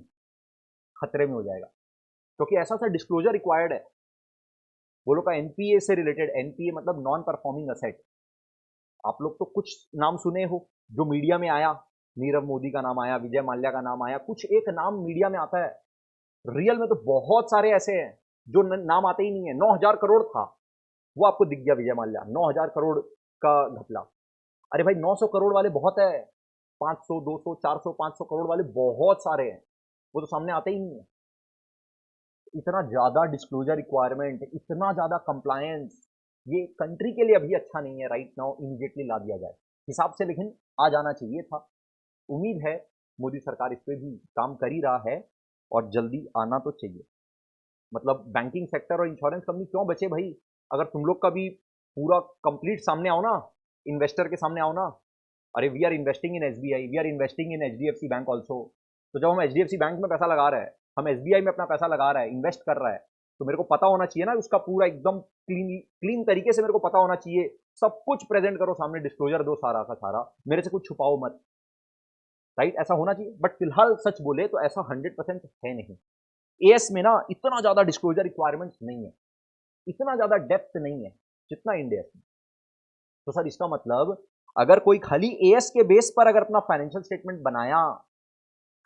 खतरे में हो जाएगा, क्योंकि ऐसा ऐसा डिस्क्लोजर रिक्वायर्ड है। वो लोग का एनपीए से रिलेटेड, एनपीए मतलब नॉन परफॉर्मिंग असेट। आप लोग तो कुछ नाम सुने हो जो मीडिया में आया, नीरव मोदी का नाम आया, विजय माल्या का नाम आया, कुछ एक नाम मीडिया में आता है। रियल में तो बहुत सारे ऐसे हैं जो नाम आते ही नहीं है। 9,000 करोड़ था, वो आपको दिख गया विजय माल्या, 9,000 करोड़ का घपला। अरे भाई 900 करोड़ वाले बहुत है, 500, 200, 400, 500 करोड़ वाले बहुत सारे हैं, वो तो सामने आते ही नहीं है। इतना ज्यादा डिस्क्लोजर रिक्वायरमेंट, इतना ज्यादा कंप्लायंस, ये कंट्री के लिए अभी अच्छा नहीं है। राइट नाउ इमीडिएटली ला दिया जाए हिसाब से, लेकिन आ जाना चाहिए था। उम्मीद है मोदी सरकार इस पे भी काम कर ही रहा है और जल्दी आना तो चाहिए। मतलब बैंकिंग सेक्टर और इंश्योरेंस कंपनी क्यों बचे भाई? अगर तुम लोग का भी पूरा कंप्लीट सामने आओ ना, इन्वेस्टर के सामने आओ ना, अरे we are investing in SBI, we are investing in HDFC bank also. तो जब हम एचडीएफसी बैंक में पैसा लगा रहे हैं, हम एसबीआई में अपना पैसा लगा रहा है, इन्वेस्ट कर रहा है, तो मेरे को पता होना चाहिए ना उसका पूरा एकदम क्लीन क्लीन तरीके से मेरे को पता होना चाहिए। सब कुछ प्रेजेंट करो सामने, डिस्क्लोजर दो सारा का सारा, मेरे से कुछ छुपाओ मत। राइट, ऐसा होना चाहिए। बट फिलहाल सच बोले तो ऐसा 100% है नहीं। एएस में ना इतना ज्यादा डिस्क्लोजर रिक्वायरमेंट्स नहीं है, इतना ज्यादा डेप्थ नहीं है जितना इंडिया में। तो सर इसका मतलब अगर कोई खाली एएस के बेस पर अगर अपना फाइनेंशियल स्टेटमेंट बनाया,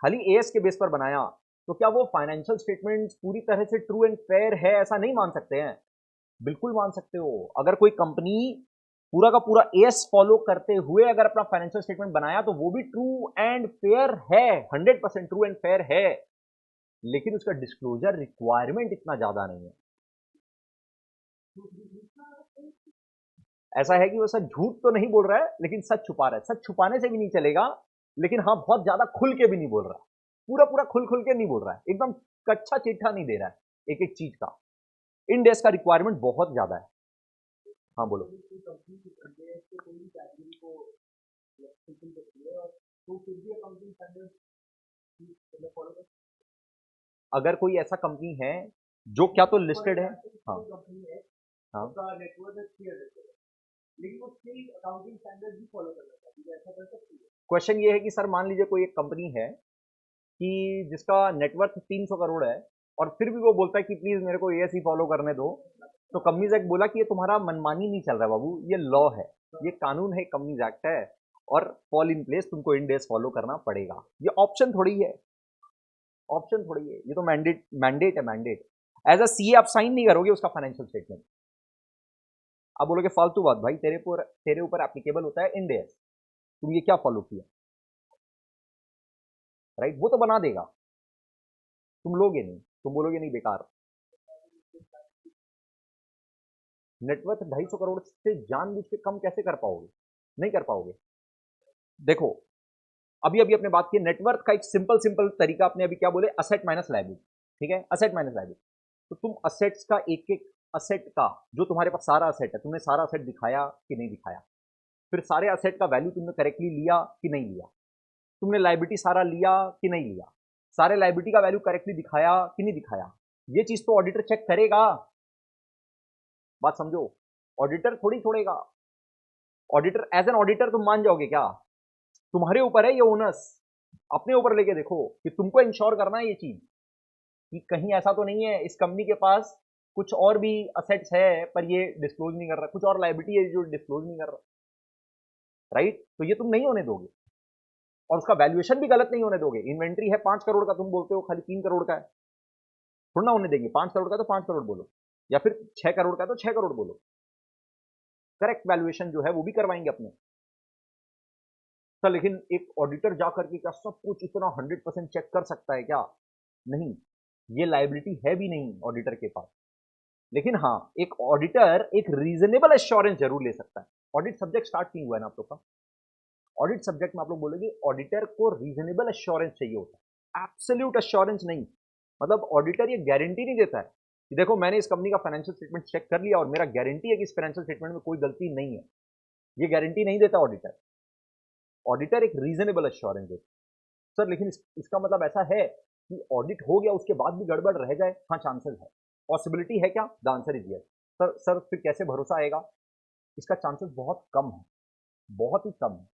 खाली एएस के बेस पर बनाया, तो क्या वो फाइनेंशियल स्टेटमेंट पूरी तरह से ट्रू एंड फेयर है? ऐसा नहीं मान सकते हैं, बिल्कुल मान सकते हो। अगर कोई कंपनी पूरा का पूरा एएस फॉलो करते हुए अगर अपना फाइनेंशियल स्टेटमेंट बनाया तो वो भी ट्रू एंड फेयर है, 100% ट्रू एंड फेयर है, लेकिन उसका डिस्क्लोजर रिक्वायरमेंट इतना ज्यादा नहीं है। ऐसा है कि वो सच झूठ तो नहीं बोल रहा है लेकिन सच छुपा रहा है। सच छुपाने से भी नहीं चलेगा, लेकिन हाँ बहुत ज्यादा खुल के भी नहीं बोल रहा, पूरा पूरा खुल खुल के नहीं बोल रहा है, एकदम कच्चा चिट्ठा नहीं दे रहा है एक एक चीज का। इन डेज का रिक्वायरमेंट बहुत ज्यादा है। हाँ बोलो। अगर कोई ऐसा कंपनी है जो क्या तो लिस्टेड है, हाँ हाँ, क्वेश्चन ये है कि सर मान लीजिए कोई एक कंपनी है कि जिसका नेटवर्थ 300 करोड़ है और फिर भी वो बोलता है कि प्लीज मेरे को एएसई फॉलो करने दो, तो कंपनीज एक्ट बोला कि ये तुम्हारा मनमानी नहीं चल रहा बाबू, ये लॉ है, ये कानून है, कंपनीज एक्ट है, और फॉल इन प्लेस, तुमको इन डेज फॉलो करना पड़ेगा। ये ऑप्शन थोड़ी है, ऑप्शन थोड़ी है, ये तो मैंडेट मैंडेट है, मैंडेट। एज अ सीए आप साइन नहीं करोगे उसका फाइनेंशियल स्टेटमेंट। आप बोलोगे फालतू बात भाई, तेरे ऊपर एप्लीकेबल होता है इन डेज, तुम ये क्या फॉलो किया? राइट, वो तो बना देगा, तुम लोगे नहीं, तुम बोलोगे नहीं बेकार। नेटवर्थ 250 करोड़ से जानबूझ के कम कैसे कर पाओगे? नहीं कर पाओगे। देखो, अभी अभी अपने बात की नेटवर्थ का एक सिंपल सिंपल तरीका अपने अभी क्या बोले, असेट माइनस लायबिलिटी। ठीक है, असेट माइनस लायबिलिटी। तो तुम असेट्स का एक एक असेट का, जो तुम्हारे पास सारा असेट है, तुमने सारा असेट दिखाया कि नहीं दिखाया, फिर सारे असेट का वैल्यू तुमने करेक्टली लिया कि नहीं लिया, तुमने लायबिलिटी सारा लिया कि नहीं लिया, सारे लायबिलिटी का वैल्यू करेक्टली दिखाया कि नहीं दिखाया, ये चीज तो ऑडिटर चेक करेगा। बात समझो, ऑडिटर थोड़ी छोड़ेगा। ऑडिटर एज एन ऑडिटर तुम मान जाओगे क्या? तुम्हारे ऊपर है ये ओनस, अपने ऊपर लेके देखो कि तुमको इंश्योर करना है ये चीज कि कहीं ऐसा तो नहीं है इस कंपनी के पास कुछ और भी असेट्स है पर ये डिस्क्लोज नहीं कर रहा, कुछ और लायबिलिटी है जो डिस्क्लोज नहीं कर रहा, राइट? तो ये तुम नहीं होने दोगे और उसका वैल्यूएशन भी गलत नहीं होने दोगे। इन्वेंट्री है 5 करोड़ का, तुम बोलते हो खाली 3 करोड़ का है, थोड़ा ना होने देंगे। 5 करोड़ का तो 5 करोड़ बोलो, या फिर 6 करोड़ का तो 6 करोड़ बोलो। करेक्ट वैल्यूएशन जो है वो भी करवाएंगे अपने। सर लेकिन एक ऑडिटर जाकर के क्या सब कुछ इतना 100% चेक कर सकता है क्या? नहीं, ये लायबिलिटी है भी नहीं ऑडिटर के पास। लेकिन हाँ, एक ऑडिटर एक रीजनेबल एश्योरेंस जरूर ले सकता है। ऑडिट सब्जेक्ट स्टार्ट नहीं हुआ है ना आप लोग का? ऑडिट सब्जेक्ट में आप लोग बोलेंगे ऑडिटर को रीजनेबल एश्योरेंस चाहिए होता है, एब्सोल्यूट एश्योरेंस नहीं। मतलब ऑडिटर ये गारंटी नहीं देता है कि देखो मैंने इस कंपनी का फाइनेंशियल स्टेटमेंट चेक कर लिया और मेरा गारंटी है कि इस फाइनेंशियल स्टेटमेंट में कोई गलती नहीं है। ये गारंटी नहीं देता ऑडिटर। ऑडिटर एक रीजनेबल एश्योरेंस देता है। सर लेकिन इसका मतलब ऐसा है कि ऑडिट हो गया उसके बाद भी गड़बड़ रह जाए? हाँ, चांसेस है, पॉसिबिलिटी है क्या? The answer is yes. Sir फिर कैसे भरोसा आएगा? इसका चांसेस बहुत कम है, बहुत ही कम है।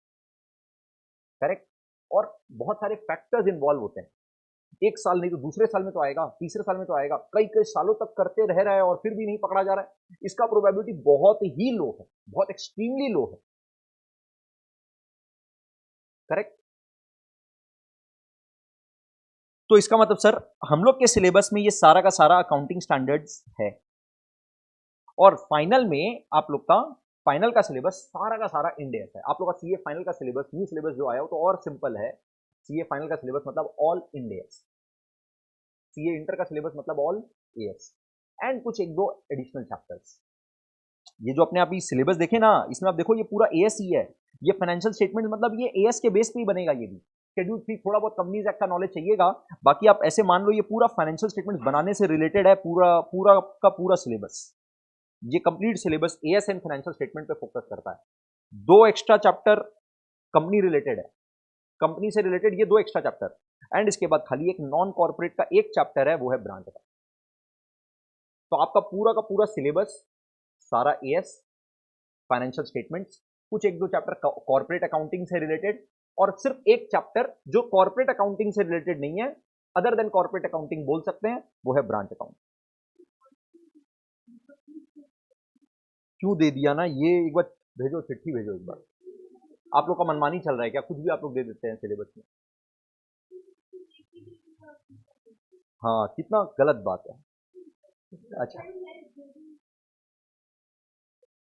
करेक्ट। और बहुत सारे फैक्टर्स इन्वॉल्व होते हैं। एक साल नहीं तो दूसरे साल में तो आएगा, तीसरे साल में तो आएगा, कई कई सालों तक करते रह रहा है और फिर भी नहीं पकड़ा जा रहा है। इसका प्रोबेबिलिटी बहुत ही लो है, बहुत एक्सट्रीमली लो है। करेक्ट। तो इसका मतलब सर हम लोग के सिलेबस में ये सारा का सारा अकाउंटिंग स्टैंडर्ड्स है और फाइनल में आप लोग का फाइनल का सिलेबस सारा का सारा इंडेस है। आप लोग का सीए फाइनल का सिलेबस, न्यू सिलेबस जो आया हो तो और सिंपल है। सीए फाइनल का सिलेबस मतलब ऑल इंडेस, सीए इंटर का सिलेबस मतलब ऑल एएस एंड कुछ एक दो एडिशनल चैप्टर्स। ये जो अपने आप ही सिलेबस देखे ना, इसमें आप देखो ये पूरा एएस ही है। ये फाइनेंशियल स्टेटमेंट मतलब ये एएस के बेस पे ही बनेगा। ये भी शेड्यूल 3 थोड़ा बहुत कंपनीज एक्ट का नॉलेज चाहिएगा, बाकी आप ऐसे मान लो ये पूरा फाइनेंशियल स्टेटमेंट बनाने से रिलेटेड है, पूरा पूरा का पूरा सिलेबस। ये complete syllabus as and financial statement पे फोकस करता है। 2 एक्स्ट्रा चैप्टर कंपनी रिलेटेड है, कंपनी से रिलेटेड ये 2 एक्स्ट्रा चैप्टर एंड इसके बाद खाली एक नॉन कॉर्पोरेट का एक चैप्टर है, वो है ब्रांच का। तो आपका पूरा का पूरा सिलेबस सारा एएस, फाइनेंशियल स्टेटमेंट्स, कुछ एक दो चैप्टर कॉर्पोरेट अकाउंटिंग से रिलेटेड और सिर्फ एक चैप्टर जो कॉर्पोरेट अकाउंटिंग से रिलेटेड नहीं है, अदर देन कॉर्पोरेट अकाउंटिंग बोल सकते हैं, वो है ब्रांच अकाउंट। क्यों दे दिया ना ये, एक बार भेजो, चिट्ठी भेजो एक बार। आप लोग का मनमानी चल रहा है क्या? कुछ भी आप लोग दे देते हैं सिलेबस में। हाँ, कितना गलत बात है। अच्छा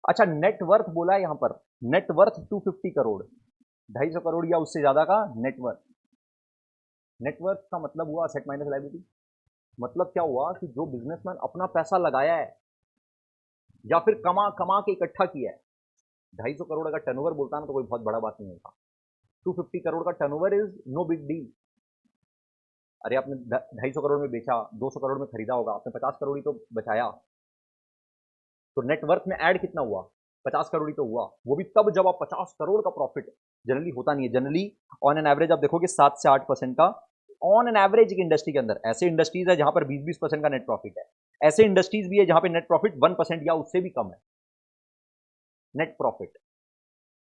अच्छा, नेटवर्थ बोला है यहां पर, नेटवर्थ 250 करोड़, 250 करोड़ या उससे ज्यादा का नेटवर्थ। नेटवर्थ का मतलब हुआ असेट माइनस लायबिलिटी। मतलब क्या हुआ कि जो बिजनेसमैन अपना पैसा लगाया है या फिर कमा कमा के इकट्ठा किया है, 250 करोड़ अगर टर्नओवर बोलता ना तो कोई बहुत बड़ा बात नहीं होता। 250 करोड़ का turnover is no big deal. अरे आपने 250 करोड़ में बेचा, 200 करोड़ में खरीदा होगा, आपने 50 करोड़ ही तो बचाया। तो नेटवर्थ में ऐड कितना हुआ? 50 करोड़ ही तो हुआ, वो भी तब जब आप 50 करोड़ का प्रॉफिट, जनरली होता नहीं है। जनरली ऑन एन एवरेज आप देखोगे 7 से 8% का ऑन एन एवरेज एक इंडस्ट्री के अंदर। ऐसे इंडस्ट्रीज है जहां पर 20-20% का नेट प्रॉफिट है, ऐसे इंडस्ट्रीज भी है जहां पे नेट प्रॉफिट 1% या उससे भी कम है। नेट प्रॉफिट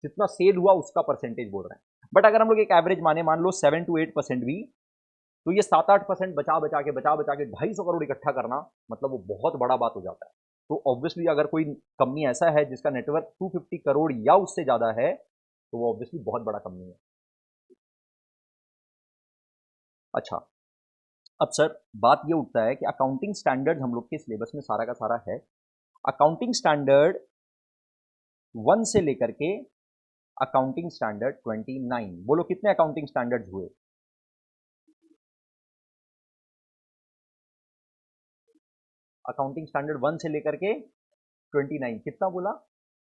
जितना सेल हुआ उसका परसेंटेज बोल रहे हैं। बट अगर हम लोग एक एवरेज माने, मान लो 7 to 8% भी, तो ये 7-8% बचा बचा के 250 करोड़ इकट्ठा करना मतलब वो बहुत बड़ा बात हो जाता है। तो ऑब्वियसली अगर कोई कंपनी ऐसा है जिसका नेटवर्क 250 करोड़ या उससे ज्यादा है तो वो ऑब्वियसली बहुत बड़ा कंपनी है। अच्छा, अब सर बात ये उठता है कि अकाउंटिंग स्टैंडर्ड हम लोग के सिलेबस में सारा का सारा है। अकाउंटिंग स्टैंडर्ड 1 से लेकर के अकाउंटिंग स्टैंडर्ड 29, बोलो कितने अकाउंटिंग स्टैंडर्ड्स हुए? अकाउंटिंग स्टैंडर्ड 1 से लेकर के 29 कितना बोला?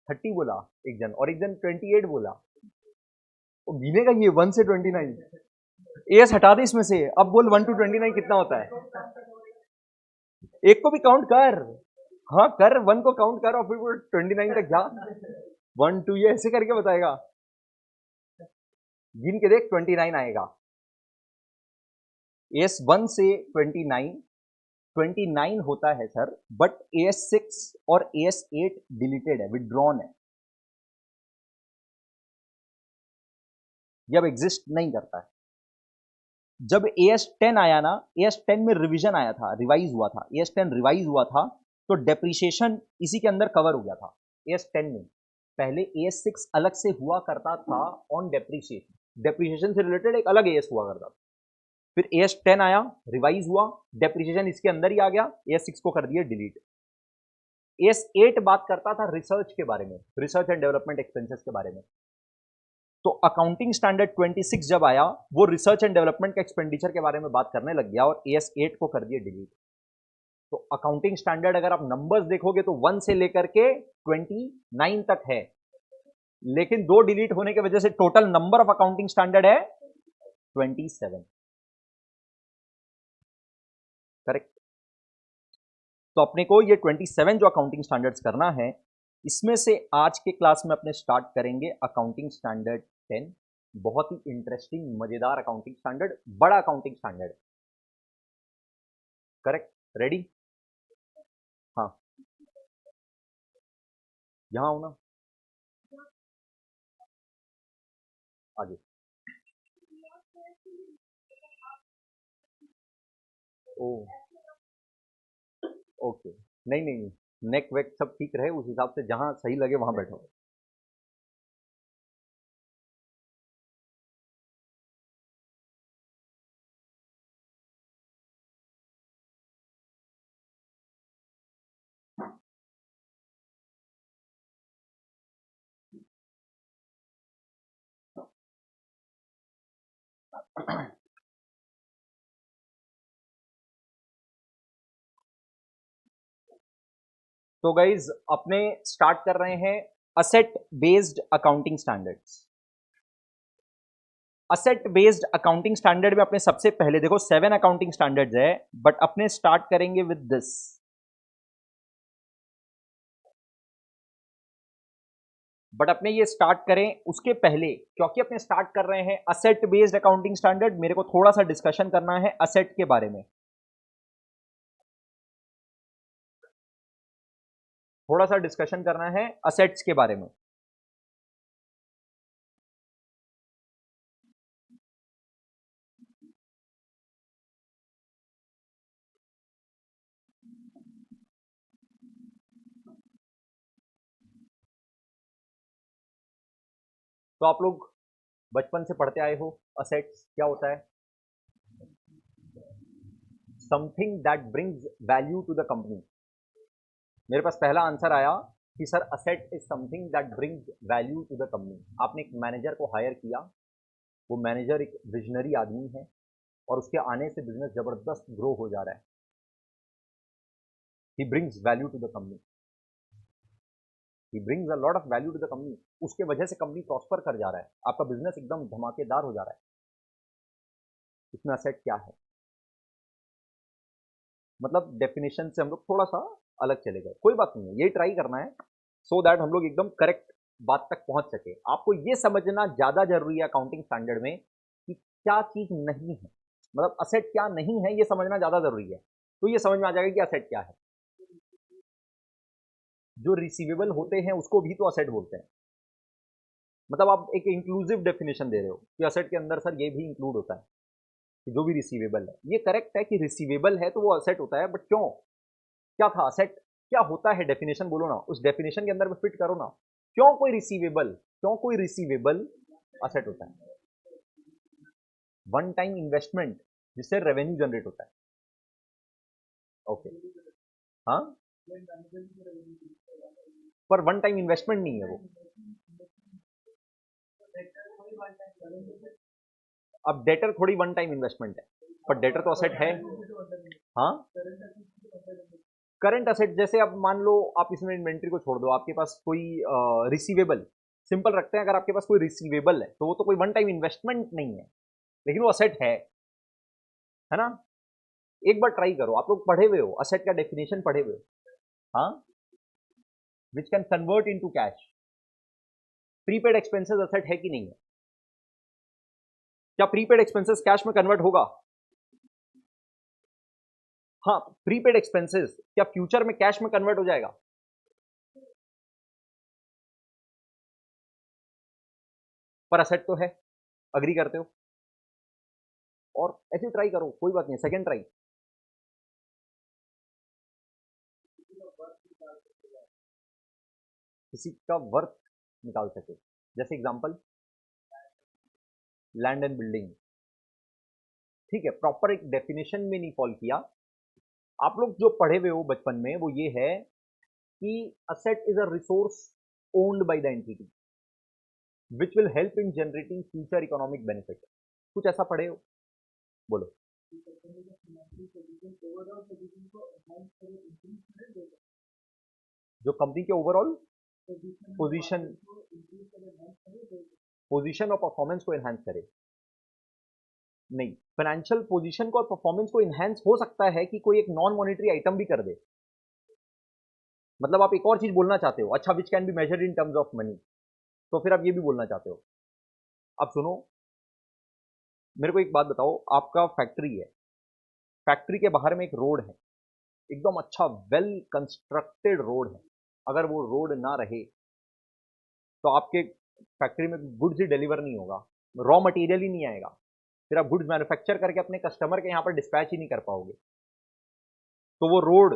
30 बोला एक जन, और एक जन 28 बोला। वो गिनेगा ये 1 से 29। एएस हटा दे इसमें से, अब बोल 1 to 29 कितना होता है? एक को भी काउंट कर, हाँ कर, 1 को काउंट कर और फिर वो 29 तक जा। 1 2 ये ऐसे करके बताएगा, गिन के देख 29 आएगा। एएस 1 से 29 होता है सर, बट एएस 6 और एएस 8 डिलीटेड है, विड्रॉन है, ये अब एग्जिस्ट नहीं करता है। जब एएस 10 आया ना, एएस 10 में रिवीजन आया था, रिवाइज हुआ था, एएस 10 रिवाइज हुआ था, तो डेप्रिसिएशन इसी के अंदर कवर हो गया था एएस 10 में। पहले एएस 6 अलग से हुआ करता था ऑन डेप्रिसिएशन, डेप्रिसिएशन से रिलेटेड एक अलग एएस हुआ करता था। फिर एएस 10 आया, रिवाइज हुआ, डेप्रिसिएशन इसके अंदर ही आ गया, एएस 6 को कर दिया डिलीट। एएस 8 बात करता था रिसर्च के बारे में, रिसर्च एंड डेवलपमेंट एक्सपेंसेस के बारे में। तो अकाउंटिंग स्टैंडर्ड 26 जब आया, वो रिसर्च एंड डेवलपमेंट के एक्सपेंडिचर के बारे में बात करने लग गया और एएस 8 को कर दिया डिलीट। तो अकाउंटिंग स्टैंडर्ड अगर आप नंबर्स देखोगे तो 1 से लेकर के 29 तक है, लेकिन 2 डिलीट होने की वजह से total number of accounting standard है 27। करेक्ट। तो अपने को ये 27 जो अकाउंटिंग स्टैंडर्ड्स करना है, इसमें से आज के क्लास में अपने स्टार्ट करेंगे अकाउंटिंग स्टैंडर्ड 10। बहुत ही इंटरेस्टिंग मजेदार अकाउंटिंग स्टैंडर्ड, बड़ा अकाउंटिंग स्टैंडर्ड। Correct, ready? हाँ, यहां हो ना, आगे। ओ ओके, नहीं नहीं, नेक वेक सब ठीक रहे, उस हिसाब से जहां सही लगे वहां बैठो। तो गाइज अपने स्टार्ट कर रहे हैं asset based accounting standards. Asset based accounting standard में अपने सबसे पहले देखो 7 अकाउंटिंग स्टैंडर्ड्स है, बट अपने स्टार्ट करेंगे विद दिस। बट अपने ये स्टार्ट करें उसके पहले, क्योंकि अपने स्टार्ट कर रहे हैं असेट बेस्ड अकाउंटिंग स्टैंडर्ड, मेरे को थोड़ा सा डिस्कशन करना है असेट के बारे में, थोड़ा सा डिस्कशन करना है असेट्स के बारे में। तो आप लोग बचपन से पढ़ते आए हो, असेट्स क्या होता है? Something that brings value to the company. मेरे पास पहला आंसर आया कि sir asset is something that brings value to the company. आपने एक मैनेजर को हायर किया, वो मैनेजर एक विजनरी आदमी है और उसके आने से बिजनेस जबरदस्त ग्रो हो जा रहा है। He brings value to the company, he brings a lot of value to the company. उसके वजह से कंपनी प्रॉस्पर कर जा रहा है, आपका बिजनेस एकदम धमाकेदार हो जा रहा है। इसमें असेट क्या है? मतलब डेफिनेशन से हम लोग थोड़ा सा अलग चले गए, कोई बात नहीं है, यही ट्राई करना है सो दैट हम लोग एकदम करेक्ट बात तक पहुंच सके। आपको ये समझना ज्यादा जरूरी है अकाउंटिंग स्टैंडर्ड में कि क्या चीज नहीं है, मतलब असेट क्या नहीं है, ये समझना ज्यादा जरूरी है। तो ये समझ में आ जाएगा कि असेट क्या है। जो रिसीवेबल होते हैं उसको भी तो असेट बोलते हैं। मतलब आप एक इंक्लूसिव डेफिनेशन दे रहे हो कि असेट के अंदर सर ये भी इंक्लूड होता है कि जो भी रिसीवेबल है। ये करेक्ट है कि रिसीवेबल है तो वो असेट होता है, बट क्यों, क्या था असेट, क्या होता है, डेफिनेशन बोलो ना, उस डेफिनेशन के अंदर में फिट करो ना। क्यों कोई रिसीवेबल, क्यों कोई रिसीवेबल असेट होता है? वन टाइम इन्वेस्टमेंट जिससे रेवेन्यू जनरेट होता है। ओके, हाँ, पर वन टाइम इन्वेस्टमेंट नहीं है वो। अब डेटर थोड़ी वन टाइम इन्वेस्टमेंट है, पर डेटर तो असेट है। हाँ, करंट असेट जैसे अब मान लो आप इसमें इन्वेंट्री को छोड़ दो, आपके पास कोई रिसीवेबल, सिंपल रखते हैं, अगर आपके पास कोई रिसीवेबल है तो वो तो कोई वन टाइम इन्वेस्टमेंट नहीं है, लेकिन वो असेट है ना। एक बार ट्राई करो, आप लोग पढ़े हुए हो, असेट का डेफिनेशन पढ़े हुए हो, हाँ, which can convert into cash. Prepaid expenses asset है कि नहीं है? क्या प्रीपेड एक्सपेंसेस कैश में कन्वर्ट होगा? हाँ, प्रीपेड एक्सपेंसेस क्या फ्यूचर में कैश में कन्वर्ट हो जाएगा? पर असेट तो है, अग्री करते हो? और ऐसे ट्राई करो, कोई बात नहीं, सेकंड ट्राई। किसी का वर्थ निकाल सके, जैसे एग्जांपल लैंड एंड बिल्डिंग, ठीक है, प्रॉपर एक डेफिनेशन में नहीं फॉल किया। आप लोग जो पढ़े हुए हो बचपन में वो ये है कि asset is a resource owned by the entity which will help in generating future economic benefit. कुछ ऐसा पढ़े हो? बोलो। जो कंपनी के ओवरऑल पोजीशन पोजीशन और परफॉर्मेंस को एनहांस करे। नहीं, फाइनेंशियल पोजीशन को और परफॉर्मेंस को एनहांस हो सकता है कि कोई एक नॉन मॉनेटरी आइटम भी कर दे। मतलब आप एक और चीज बोलना चाहते हो, अच्छा, which can be measured in terms of money, तो फिर आप ये भी बोलना चाहते हो। अब सुनो, मेरे को एक बात बताओ, आपका फैक्ट्री है, फैक्ट्री के बाहर में एक रोड है, एकदम अच्छा वेल कंस्ट्रक्टेड रोड है, अगर वो रोड ना रहे तो आपके फैक्ट्री में गुड्स ही डिलीवर नहीं होगा, रॉ मटेरियल ही नहीं आएगा, फिर आप गुड्स मैन्युफैक्चर करके अपने कस्टमर के यहाँ पर डिस्पैच ही नहीं कर पाओगे। तो वो रोड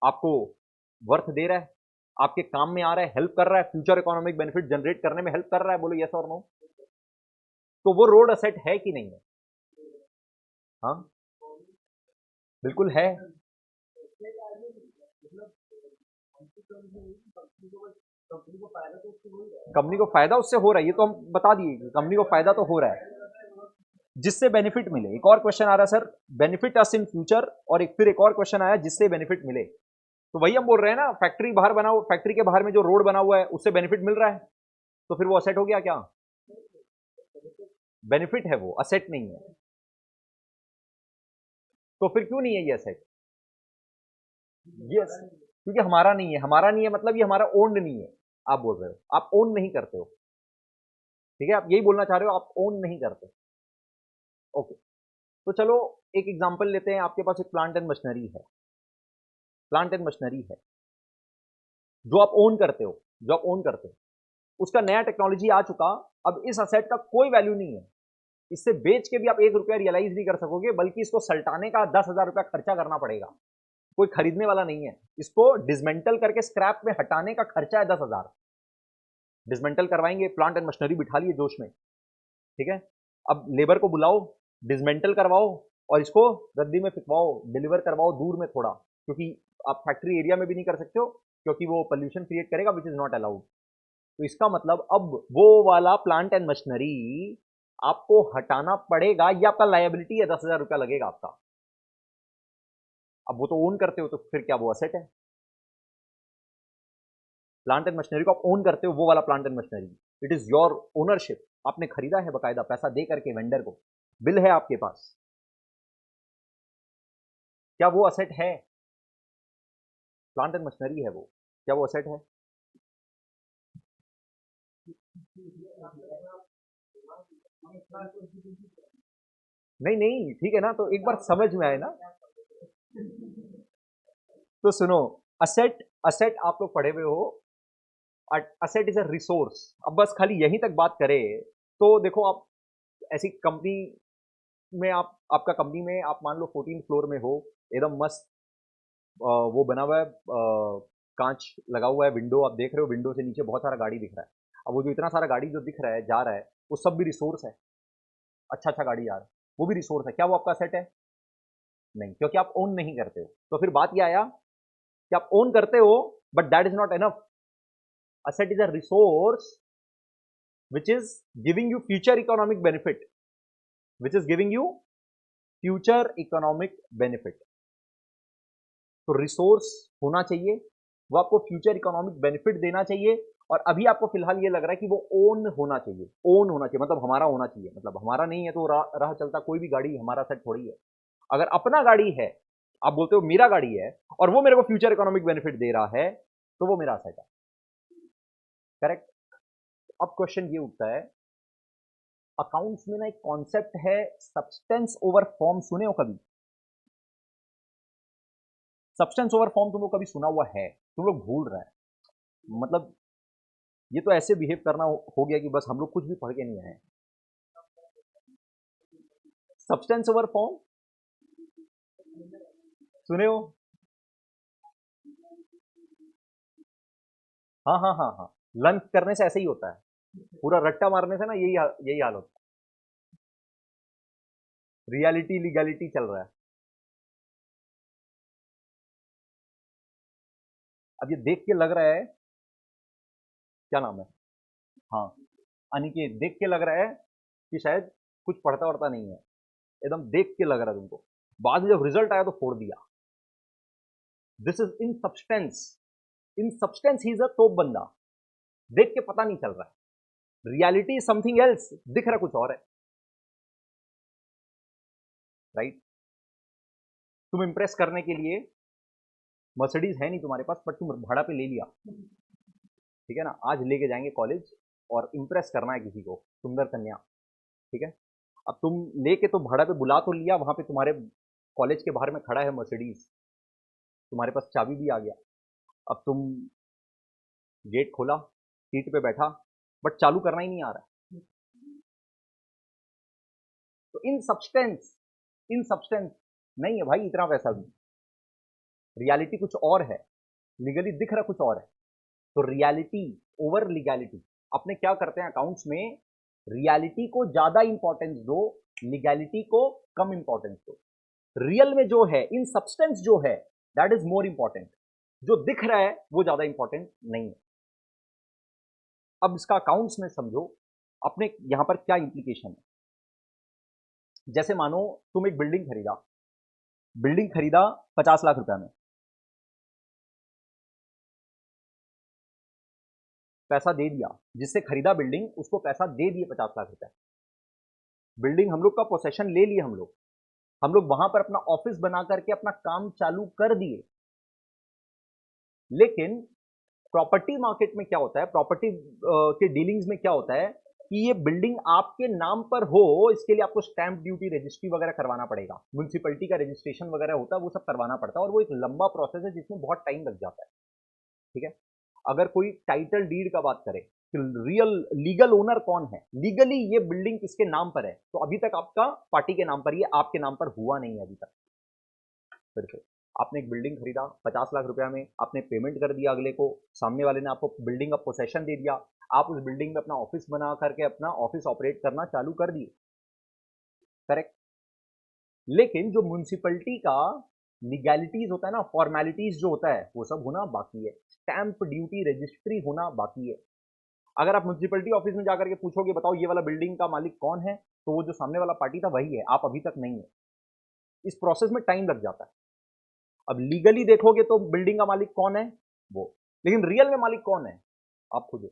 आपको वर्थ दे रहा है, आपके काम में आ रहा है, हेल्प कर रहा है, फ्यूचर इकोनॉमिक बेनिफिट जनरेट करने में हेल्प कर रहा है, बोलो यस और नो। तो वो रोड असेट है कि नहीं है? हाँ, बिल्कुल है। कंपनी को फायदा उससे हो रहा है, ये तो हम बता दिए, कंपनी को फायदा तो हो रहा है, जिससे बेनिफिट मिले। एक और क्वेश्चन आ रहा है sir, benefit us in future, और फिर एक और क्वेश्चन आया जिससे बेनिफिट मिले। तो वही हम बोल रहे हैं ना, फैक्ट्री बाहर बना, फैक्ट्री के बाहर में जो रोड बना हुआ है उससे बेनिफिट मिल रहा है, तो फिर वो असेट हो गया क्या? बेनिफिट है, वो असेट नहीं है। तो फिर क्यों नहीं है ये असेट? यस, क्योंकि हमारा नहीं है। हमारा नहीं है मतलब ये हमारा ओन्ड नहीं है, आप बोल रहे हो, आप ओन नहीं करते हो, ठीक है, आप यही बोलना चाह रहे हो, आप ओन नहीं करते। ओके, तो चलो एक एग्जांपल लेते हैं, आपके पास एक प्लांट एंड मशीनरी है, प्लांट एंड मशीनरी है जो आप ओन करते हो, जो आप ओन करते हो, उसका नया टेक्नोलॉजी आ चुका, अब इस असेट का कोई वैल्यू नहीं है, इससे बेच के भी आप 1 रुपया रियलाइज नहीं कर सकोगे, बल्कि इसको सल्टाने का 10,000 रुपया खर्चा करना पड़ेगा, कोई खरीदने वाला नहीं है, इसको डिसमेंटल करके स्क्रैप में हटाने का खर्चा है 10,000। डिसमेंटल करवाएंगे, प्लांट एंड मशीनरी बिठा लिए जोश में, ठीक है, अब लेबर को बुलाओ, डिसमेंटल करवाओ और इसको गद्दी में फिकवाओ, डिलीवर करवाओ दूर में थोड़ा, क्योंकि आप फैक्ट्री एरिया में भी नहीं कर सकते हो, क्योंकि वो पोल्यूशन क्रिएट करेगा विच इज नॉट अलाउड। तो इसका मतलब अब वो वाला प्लांट एंड मशीनरी आपको हटाना पड़ेगा, ये आपका लायबिलिटी है, 10,000 रुपया लगेगा आपका। अब वो तो ओन करते हो, तो फिर क्या वो असेट है? प्लांट एंड मशीनरी को आप ओन करते हो, वो वाला plant and machinery, it is your ownership, आपने खरीदा है बकायदा पैसा दे करके वेंडर को, बिल है आपके पास, क्या वो असेट है? प्लांट एंड मशीनरी है वो, क्या वो असेट है? नहीं नहीं, ठीक है ना, तो एक बार समझ में आए ना, तो सुनो, असेट, असेट आप लोग पढ़े हुए हो, असेट इज अ रिसोर्स। अब बस खाली यहीं तक बात करें तो देखो, आप ऐसी कंपनी में, आप आपका कंपनी में आप मान लो 14 फ्लोर में हो, एकदम मस्त, वो बना हुआ है, कांच लगा हुआ है, विंडो आप देख रहे हो, विंडो से नीचे बहुत सारा गाड़ी दिख रहा है। अब वो जो इतना सारा गाड़ी जो दिख रहा है, जा रहा है, वो सब भी रिसोर्स है, अच्छा अच्छा गाड़ी आ रहा है, वो भी रिसोर्स है, क्या वो आपका सेट है? नहीं, क्योंकि आप ओन नहीं करते हो। तो फिर बात ये आया कि आप ओन करते हो, but that is not enough. Asset is a resource which is giving you future economic benefit, which is giving you future economic benefit. तो रिसोर्स होना चाहिए, वो आपको फ्यूचर इकोनॉमिक बेनिफिट देना चाहिए, और अभी आपको फिलहाल ये लग रहा है कि वो ओन होना चाहिए, ओन होना चाहिए मतलब हमारा होना चाहिए, मतलब हमारा नहीं है तो राह चलता कोई भी गाड़ी हमारा सेट थोड़ी है। अगर अपना गाड़ी है, आप बोलते हो मेरा गाड़ी है और वो मेरे को फ्यूचर इकोनॉमिक बेनिफिट दे रहा है, तो वो मेरा सेट है। करेक्ट। अब क्वेश्चन ये उठता है, अकाउंट्स में ना एक कॉन्सेप्ट है सब्सटेंस ओवर फॉर्म, सुने हो कभी? सब्सटेंस ओवर फॉर्म तुम लोग कभी सुना हुआ है? तुम लोग भूल रहे हैं, मतलब ये तो ऐसे बिहेव करना हो गया कि बस हम लोग कुछ भी पढ़ के नहीं आए। सब्सटेंस ओवर फॉर्म सुने हो? हाँ हाँ हाँ हाँ, लंच करने से ऐसे ही होता है, पूरा रट्टा मारने से ना यही हाल होता है। रियलिटी लीगलिटी चल रहा है। अब ये देख के लग रहा है, क्या नाम है, हाँ, अनिकेत, देख के लग रहा है कि शायद कुछ पढ़ता वढ़ता नहीं है, एकदम देख के लग रहा है तुमको, बाद में जब रिजल्ट आया तो फोड़ दिया। This is in substance, in substance he is a तोप बंदा, देख के पता नहीं चल रहा है, रियलिटी इज समथिंग एल्स, दिख रहा कुछ और है। राइट। तुम इंप्रेस करने के लिए मर्सिडीज है नहीं तुम्हारे पास, बट तुम भाड़ा पे ले लिया, ठीक है ना, आज लेके जाएंगे कॉलेज और इंप्रेस करना है किसी को, सुंदर कन्या, ठीक है। अब तुम लेके तो भाड़ा पे बुला तो लिया, वहां पे तुम्हारे कॉलेज के बाहर में खड़ा है मर्सिडीज, तुम्हारे पास चाबी भी आ गया, अब तुम गेट खोला, सीट पे बैठा, बट चालू करना ही नहीं आ रहा है। तो इन सब्सटेंस नहीं है भाई इतना पैसा भी, रियलिटी कुछ और है, लीगली दिख रहा कुछ और है। तो रियलिटी ओवर लीगैलिटी, अपने क्या करते हैं अकाउंट्स में, रियलिटी को ज्यादा इंपॉर्टेंस दो, लीगैलिटी को कम इंपॉर्टेंस दो। रियल में जो है, इन सब्सटेंस जो है, दैट इज मोर इंपॉर्टेंट, जो दिख रहा है वो ज्यादा इंपॉर्टेंट नहीं है। अब इसका अकाउंट्स में समझो, अपने यहां पर क्या इंप्लीकेशन है। जैसे मानो तुम एक बिल्डिंग खरीदा 50 लाख रुपए में, पैसा दे दिया, जिससे खरीदा बिल्डिंग उसको पैसा दे दिए 50 लाख रुपए, बिल्डिंग हम लोग का पोसेशन ले लिए, हम लोग वहां पर अपना ऑफिस बना करके अपना काम चालू कर दिए। लेकिन प्रॉपर्टी मार्केट में क्या होता है, प्रॉपर्टी के डीलिंग्स में क्या होता है कि ये बिल्डिंग आपके नाम पर हो, इसके लिए आपको स्टैंप ड्यूटी रजिस्ट्री वगैरह करवाना पड़ेगा, म्युनिसिपैलिटी का रजिस्ट्रेशन वगैरह होता है, वो सब करवाना पड़ता है, और वो एक लंबा प्रोसेस है जिसमें बहुत टाइम लग जाता है, ठीक है। अगर कोई टाइटल डीड का बात करे कि रियल लीगल ओनर कौन है, लीगली ये बिल्डिंग किसके नाम पर है, तो अभी तक आपका पार्टी के नाम पर ही है, आपके नाम पर हुआ नहीं है अभी तक। फिर से आपने एक बिल्डिंग खरीदा 50 लाख रुपया में, आपने पेमेंट कर दिया अगले को, सामने वाले ने आपको बिल्डिंग का पोसेशन दे दिया, आप उस बिल्डिंग में अपना ऑफिस बना करके अपना ऑफिस ऑपरेट करना चालू कर दिए, करेक्ट। लेकिन जो म्युनिसिपैलिटी का लीगैलिटीज होता है ना, फॉर्मेलिटीज जो होता है, वो सब होना बाकी है, स्टैंप ड्यूटी रजिस्ट्री होना बाकी है। अगर आप म्युनिसिपैलिटी ऑफिस में जाकर के पूछोगे बताओ ये वाला बिल्डिंग का मालिक कौन है, तो वो जो सामने वाला पार्टी था वही है, आप अभी तक नहीं है। इस प्रोसेस में टाइम लग जाता है। अब लीगली देखोगे तो बिल्डिंग का मालिक कौन है वो, लेकिन रियल में मालिक कौन है आप खुद।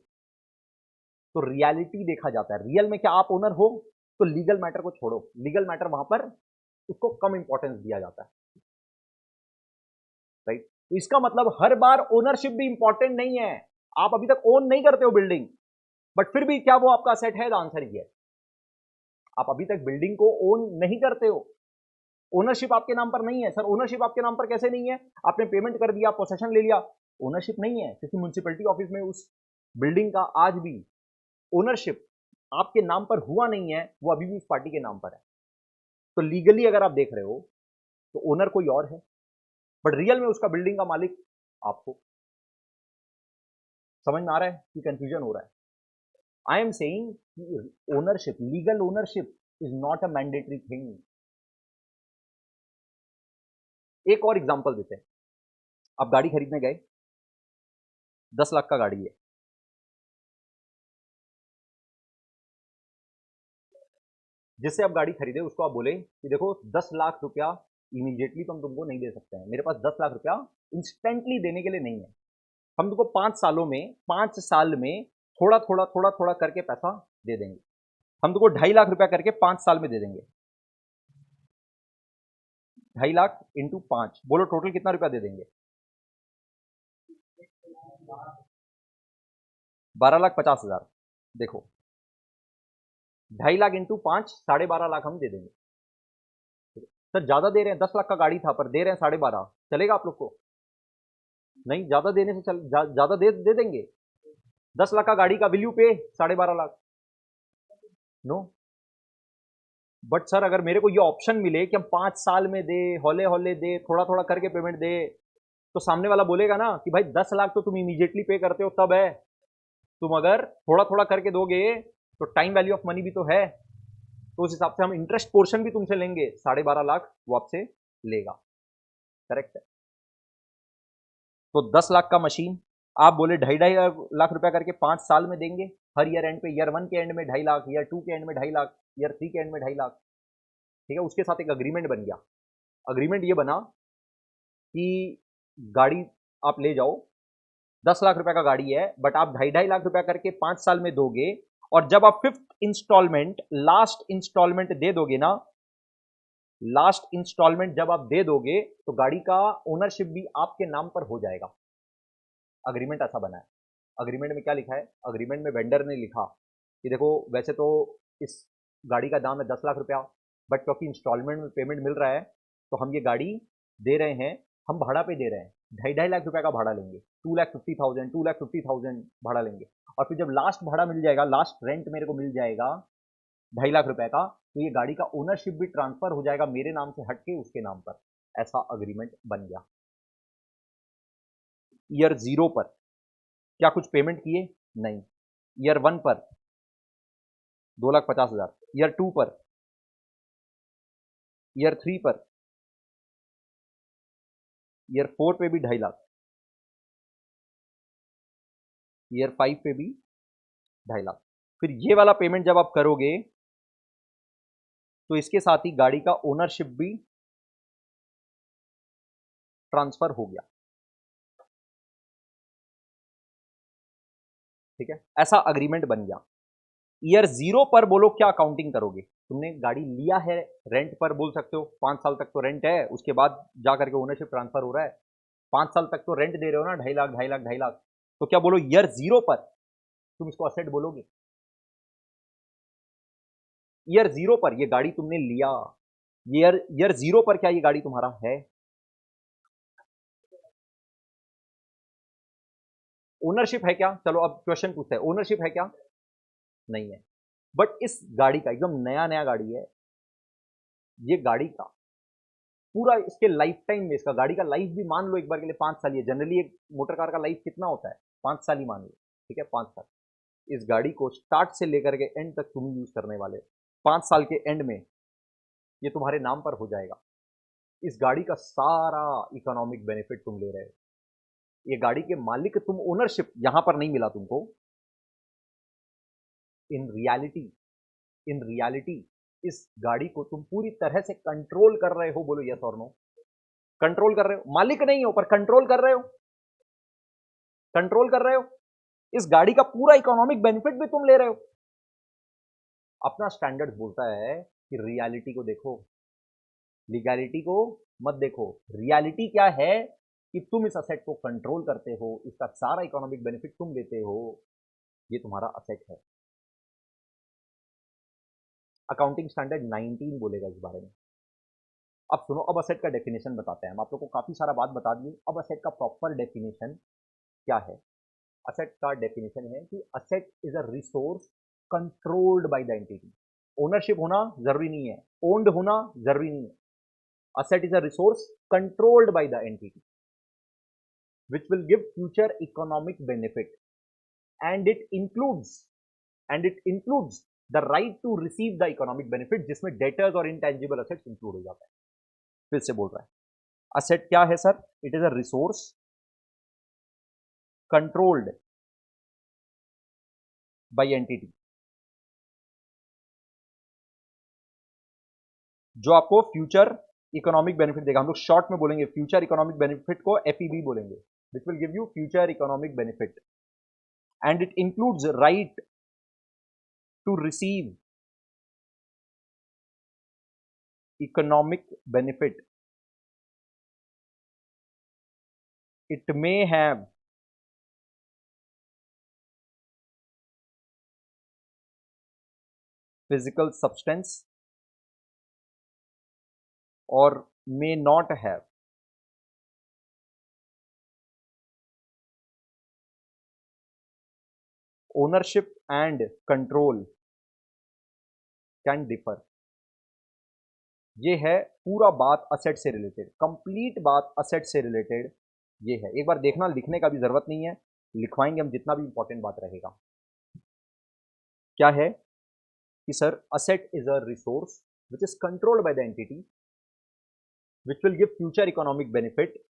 तो रियलिटी देखा जाता है, रियल में क्या आप ओनर हो, तो लीगल मैटर को छोड़ो, लीगल मैटर वहां पर उसको कम इंपॉर्टेंस दिया जाता है, राइट। तो इसका मतलब हर बार ओनरशिप भी इंपॉर्टेंट नहीं है, आप अभी तक ओन नहीं करते हो बिल्डिंग, बट फिर भी क्या वो आपका सेट है, द आंसर ये है, आप अभी तक बिल्डिंग को ओन नहीं करते हो, ओनरशिप आपके नाम पर नहीं है। सर ओनरशिप आपके नाम पर कैसे नहीं है, आपने पेमेंट कर दिया, पोसेशन ले लिया, ओनरशिप नहीं है, क्योंकि म्युनिसिपैलिटी ऑफिस में उस बिल्डिंग का आज भी ओनरशिप आपके नाम पर हुआ नहीं है, वो अभी भी उस पार्टी के नाम पर है। तो लीगली अगर आप देख रहे हो तो ओनर कोई और है, बट रियल में उसका बिल्डिंग का मालिक आपको। समझ में आ रहा है कि कंफ्यूजन हो रहा है? I am saying ownership, legal ownership is not a mandatory thing. एक और एग्जांपल देते हैं, आप गाड़ी खरीदने गए, 10 लाख का गाड़ी है, जिससे आप गाड़ी खरीदे उसको आप बोले कि देखो 10 लाख रुपया इमीडिएटली तो हम तुमको नहीं दे सकते हैं, मेरे पास 10 लाख रुपया इंस्टेंटली देने के लिए नहीं है। हम तुमको 5 साल में थोड़ा थोड़ा थोड़ा थोड़ा करके पैसा दे देंगे। हम तुमको 2.5 लाख रुपया करके 5 साल में दे देंगे। 2.5 लाख इंटू 5, बोलो टोटल कितना रुपया दे देंगे? 12,50,000। देखो 2.5 लाख इंटू 5, 12.5 लाख हम दे देंगे। सर ज्यादा दे रहे हैं, 10 लाख का गाड़ी था पर दे रहे हैं 12.5, चलेगा आप लोग को? नहीं, ज्यादा देने से ज्यादा दे देंगे। 10 लाख का गाड़ी का वैल्यू पे 12.5 लाख। नो, बट सर अगर मेरे को ये ऑप्शन मिले कि हम 5 साल में दे, हौले हौले दे, थोड़ा थोड़ा करके पेमेंट दे, तो सामने वाला बोलेगा ना कि भाई 10 लाख तो तुम इमीडिएटली पे करते हो तब है, तुम अगर थोड़ा थोड़ा करके दोगे तो टाइम वैल्यू ऑफ मनी भी तो है, तो उस हिसाब से हम इंटरेस्ट पोर्शन भी तुमसे लेंगे, 12.5 लाख वो आपसे लेगा। करेक्ट है। तो 10 लाख का मशीन आप बोले 2.5 लाख रुपया करके 5 साल में देंगे, हर ईयर एंड पे, ईयर 1 के एंड में 2.5 लाख, ईयर 2 के एंड में 2.5 लाख, ईयर 3 के एंड में 2.5 लाख। ठीक है, उसके साथ एक अग्रीमेंट बन गया। अग्रीमेंट ये बना कि गाड़ी आप ले जाओ, 10 लाख रुपए का गाड़ी है, बट आप 2.5 लाख रुपया करके 5 साल में दोगे, और जब आप 5th इंस्टॉलमेंट, लास्ट इंस्टॉलमेंट दे दोगे ना, लास्ट इंस्टॉलमेंट जब आप दे दोगे तो गाड़ी का ओनरशिप भी आपके नाम पर हो जाएगा। अग्रीमेंट ऐसा बना है। अग्रीमेंट में क्या लिखा है? अग्रीमेंट में वेंडर ने लिखा कि देखो वैसे तो इस गाड़ी का दाम है 10 लाख रुपया, बट क्योंकि इंस्टॉलमेंट में पेमेंट मिल रहा है तो हम ये गाड़ी दे रहे हैं, हम भाड़ा पे दे रहे हैं, 2.5 लाख रुपया का भाड़ा लेंगे, 2,50,000 2,50,000 भाड़ा लेंगे, और फिर जब लास्ट भाड़ा मिल जाएगा, लास्ट रेंट मेरे को मिल जाएगा 2.5 लाख रुपए का, तो ये गाड़ी का ओनरशिप भी ट्रांसफर हो जाएगा मेरे नाम से हटके उसके नाम पर। ऐसा अग्रीमेंट बन गया। ईयर 0 पर क्या कुछ पेमेंट किए? नहीं। ईयर 1 पर 2,50,000, ईयर 2 पर, ईयर 3 पर, ईयर 4 पे भी 2.5 लाख, ईयर 5 पे भी 2.5 लाख। फिर ये वाला पेमेंट जब आप करोगे तो इसके साथ ही गाड़ी का ओनरशिप भी ट्रांसफर हो गया। ठीक है, ऐसा अग्रीमेंट बन गया। ईयर 0 पर बोलो क्या अकाउंटिंग करोगे? तुमने गाड़ी लिया है रेंट पर, बोल सकते हो 5 साल तक तो रेंट है, उसके बाद जा करके ओनरशिप ट्रांसफर हो रहा है, 5 साल तक तो रेंट दे रहे हो ना, 2.5 लाख 2.5 लाख 2.5 लाख, तो क्या बोलो ईयर 0 पर तुम इसको असेट बोलोगे? ईयर 0 पर ये गाड़ी तुमने लिया, ईयर 0 पर क्या ये गाड़ी तुम्हारा है? ओनरशिप है क्या? चलो अब क्वेश्चन पूछते हैं, ओनरशिप है क्या? नहीं है। बट इस गाड़ी का एकदम नया नया गाड़ी है, ये गाड़ी का पूरा इसके लाइफ टाइम में, इसका गाड़ी का लाइफ भी मान लो एक बार के लिए 5 साल ही है। जनरली एक मोटर कार का लाइफ कितना होता है? 5 साल ही मान लो। ठीक है, 5 साल। इस गाड़ी को स्टार्ट से लेकर के एंड तक तुम यूज करने वाले, 5 साल के एंड में ये तुम्हारे नाम पर हो जाएगा। इस गाड़ी का सारा इकोनॉमिक बेनिफिट तुम ले रहे हो। ये गाड़ी के मालिक तुम, ओनरशिप यहां पर नहीं मिला तुमको। इन रियलिटी, इन रियलिटी इस गाड़ी को तुम पूरी तरह से कंट्रोल कर रहे हो। बोलो यस और नो? कंट्रोल कर रहे हो, मालिक नहीं हो पर कंट्रोल कर रहे हो, कंट्रोल कर रहे हो। इस गाड़ी का पूरा इकोनॉमिक बेनिफिट भी तुम ले रहे हो। अपना स्टैंडर्ड बोलता है कि रियलिटी को देखो, लीगैलिटी को मत देखो। रियलिटी क्या है कि तुम इस असेट को कंट्रोल करते हो, इसका सारा इकोनॉमिक बेनिफिट तुम लेते हो, ये तुम्हारा असेट है। अकाउंटिंग स्टैंडर्ड 19 बोलेगा इस बारे में। अब सुनो, अब असेट का डेफिनेशन बताते हैं। हम आप लोग को काफी सारा बात बता दिए, अब असेट का प्रॉपर डेफिनेशन क्या है? असेट का डेफिनेशन है कि asset is a resource controlled by the entity. Ownership होना जरूरी नहीं है, ओन्ड होना जरूरी नहीं है। Asset is a resource controlled by the entity which will give future economic benefit, and it includes the right to receive the economic benefit, जिसमें debtors और इंटेंजिबल असेट्स इंक्लूड हो जाता है। फिर से बोल रहा है, असेट क्या है sir? It is a resource controlled by entity, जो आपको फ्यूचर इकोनॉमिक बेनिफिट देगा। हम लोग शॉर्ट में बोलेंगे फ्यूचर इकोनॉमिक बेनिफिट को FEB बोलेंगे, which will give you future economic benefit, and it includes right to receive economic benefit. It may have physical substance or may not have. Ownership and control can differ. ये है पूरा बात asset से related, complete बात asset से related ये है। एक बार देखना, लिखने का भी जरूरत नहीं है, लिखवाएंगे हम जितना भी इंपॉर्टेंट बात रहेगा। क्या है कि sir asset is a resource which is controlled by the entity which will give future economic benefit.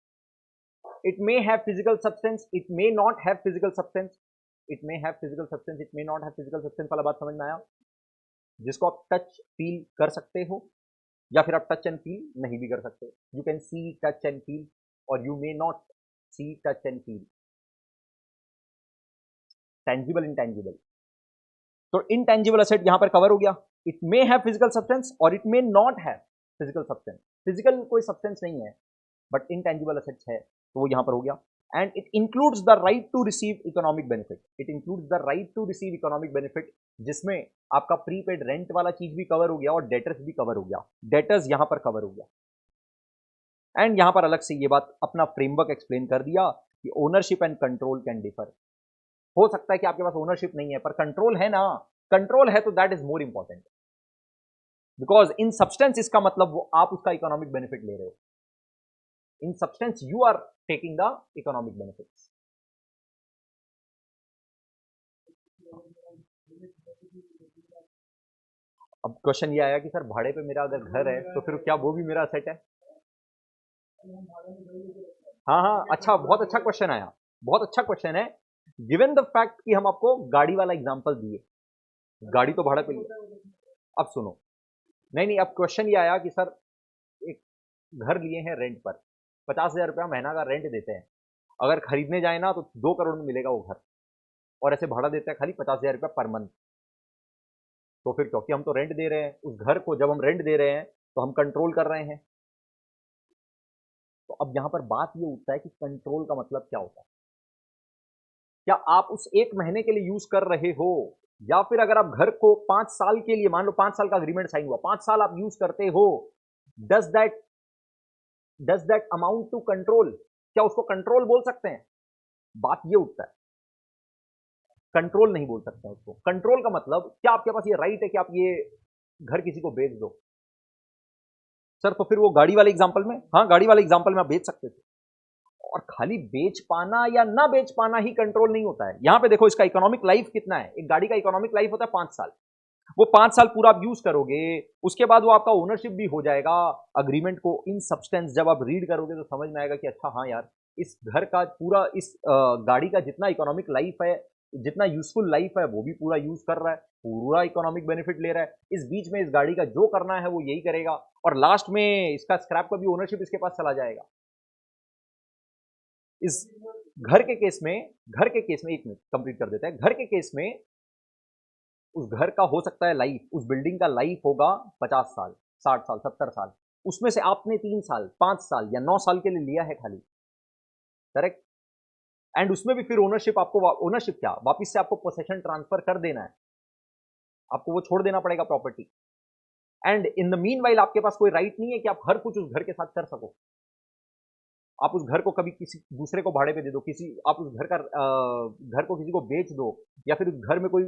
It may have physical substance, it may not have physical substance, it may have physical substance, it may not have physical substance वाला बात समझ में आया? जिसको आप touch feel कर सकते हो या फिर आप टच एंड फील नहीं भी कर सकते। You can see touch and feel और you may not see touch and feel. Tangible intangible, तो इनटेंजिबल एसेट यहां पर कवर हो गया। It may have physical substance और it may not have physical substance. Physical कोई सब्सटेंस नहीं है बट इनटेंजिबल एसेट्स है, तो वो यहां पर हो गया। And it includes the right to receive economic benefit. It includes the right to receive economic benefit, जिसमें आपका प्रीपेड रेंट वाला चीज भी कवर हो गया और डेटर्स भी कवर हो गया। डेटर्स यहां पर कवर हो गया। एंड यहां पर अलग से ये बात अपना फ्रेमवर्क एक्सप्लेन कर दिया कि ownership and control can differ. हो सकता है कि आपके पास ओनरशिप नहीं है पर कंट्रोल है ना, कंट्रोल है तो that is more important, because in substance इसका मतलब वो आप उसका इकोनॉमिक बेनिफिट ले रहे हो। In substance you are taking the economic benefits. अब क्वेश्चन ये आया कि सर भाड़े पे मेरा अगर घर है तो फिर क्या वो भी मेरा असेट है? हाँ हाँ, अच्छा, बहुत अच्छा क्वेश्चन आया, बहुत अच्छा क्वेश्चन है। गिवन द फैक्ट कि हम आपको गाड़ी वाला एग्जांपल दिए, गाड़ी तो भाड़ा पे लिए। अब सुनो, नहीं नहीं, अब क्वेश्चन ये आया कि सर एक घर लिए हैं रेंट पर, 50,000 रुपया महीना का रेंट देते हैं, अगर खरीदने जाए ना तो 2 करोड़ में मिलेगा वो घर, और ऐसे भाड़ा देते हैं खाली 50,000 रुपया पर मंथ। तो फिर क्योंकि हम तो रेंट दे रहे हैं उस घर को, जब हम रेंट दे रहे हैं तो हम कंट्रोल कर रहे हैं। तो अब यहां पर बात ये उठता है कि कंट्रोल का मतलब क्या होता है? क्या आप उस 1 महीने के लिए यूज कर रहे हो, या फिर अगर आप घर को 5 साल के लिए, मान लो 5 साल का अग्रीमेंट साइन हुआ, 5 साल आप यूज करते हो, does that amount to control? क्या उसको कंट्रोल बोल सकते हैं? बात ये उठता है, कंट्रोल नहीं बोल सकते हैं उसको। कंट्रोल का मतलब क्या आपके पास ये राइट है कि आप ये घर किसी को बेच दो? सर तो फिर वो गाड़ी वाले एग्जांपल में, हाँ गाड़ी वाले एग्जांपल में आप बेच सकते थे, और खाली बेच पाना या ना बेच पाना ही कंट्रोल नहीं होता है। यहां पे देखो इसका इकोनॉमिक लाइफ कितना है, एक गाड़ी का इकोनॉमिक लाइफ होता है 5 साल। वो 5 साल पूरा आप यूज करोगे, उसके बाद वो आपका ओनरशिप भी हो जाएगा। अग्रीमेंट को इन सब्सटेंस जब आप रीड करोगे तो समझ में आएगा कि अच्छा हाँ यार, इस घर का पूरा, इस गाड़ी का जितना इकोनॉमिक लाइफ है, जितना यूजफुल लाइफ है, वो भी पूरा यूज कर रहा है, पूरा इकोनॉमिक बेनिफिट ले रहा है। इस बीच में इस गाड़ी का जो करना है वो यही करेगा, और लास्ट में इसका स्क्रैप का भी ओनरशिप इसके पास चला जाएगा। इस घर के केस में, एक मिनट कंप्लीट कर देते हैं। घर के केस में उस घर का हो सकता है लाइफ, उस बिल्डिंग का लाइफ होगा 50 साल, 60 साल, 70 साल, उसमें से आपने 3 साल, 5 साल या 9 साल के लिए लिया है खाली, करेक्ट? एंड उसमें भी फिर ओनरशिप आपको, ओनरशिप क्या, वापिस से आपको पोसेशन ट्रांसफर कर देना है, आपको वो छोड़ देना पड़ेगा property. And in the mean while आपके पास कोई राइट नहीं है कि आप हर कुछ उस घर के साथ कर सको। आप उस घर को कभी किसी दूसरे को भाड़े पे दे दो, किसी, आप उस घर का घर को किसी को बेच दो, या फिर उस घर में कोई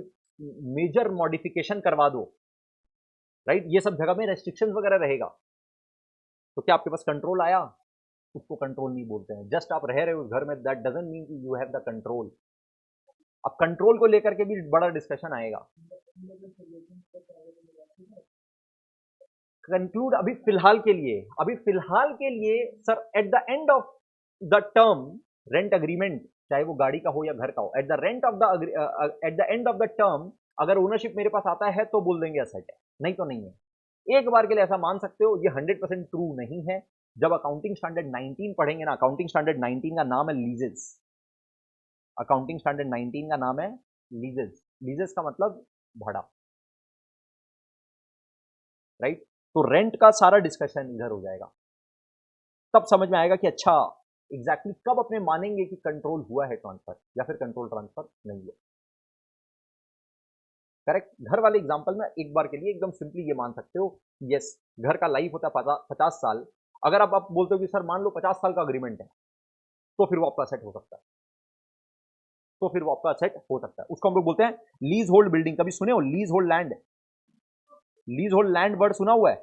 मेजर मॉडिफिकेशन करवा दो, राइट? ये सब जगह में रेस्ट्रिक्शंस वगैरह रहेगा। तो क्या आपके पास कंट्रोल आया? उसको कंट्रोल नहीं बोलते हैं। जस्ट आप रह रहे हो उस घर में, दैट डजंट मीन कि यू हैव द कंट्रोल। अब कंट्रोल को लेकर के भी बड़ा डिस्कशन आएगा। कंक्लूड अभी फिलहाल के लिए sir, at the end of the term rent agreement, चाहे वो गाड़ी का हो या घर का हो, at the end of the term अगर ओनरशिप मेरे पास आता है तो बोल देंगे असेट है, नहीं तो नहीं है। एक बार के लिए ऐसा मान सकते हो, ये 100% ट्रू नहीं है। जब अकाउंटिंग स्टैंडर्ड 19 पढ़ेंगे ना, अकाउंटिंग स्टैंडर्ड 19 का नाम है लीजेस। अकाउंटिंग स्टैंडर्ड 19 का नाम है लीजेस। लीजेस का मतलब भाड़ा, राइट। तो रेंट का सारा डिस्कशन इधर हो जाएगा, तब समझ में आएगा कि अच्छा एग्जैक्टली कब अपने मानेंगे कि कंट्रोल हुआ है ट्रांसफर या फिर कंट्रोल ट्रांसफर नहीं हुआ। करेक्ट। घर वाले एग्जांपल में एक बार के लिए एकदम सिंपली ये मान सकते हो, यस घर का लाइफ होता है 50 साल। अगर आप बोलते हो कि सर मान लो 50 साल का अग्रीमेंट है, तो फिर वो आपका सेट हो सकता है, तो फिर वो आपका सेट हो सकता है। उसको हम लोग बोलते हैं लीज होल्ड बिल्डिंग। कभी सुने हो lease hold land? Lease hold land word सुना हुआ है?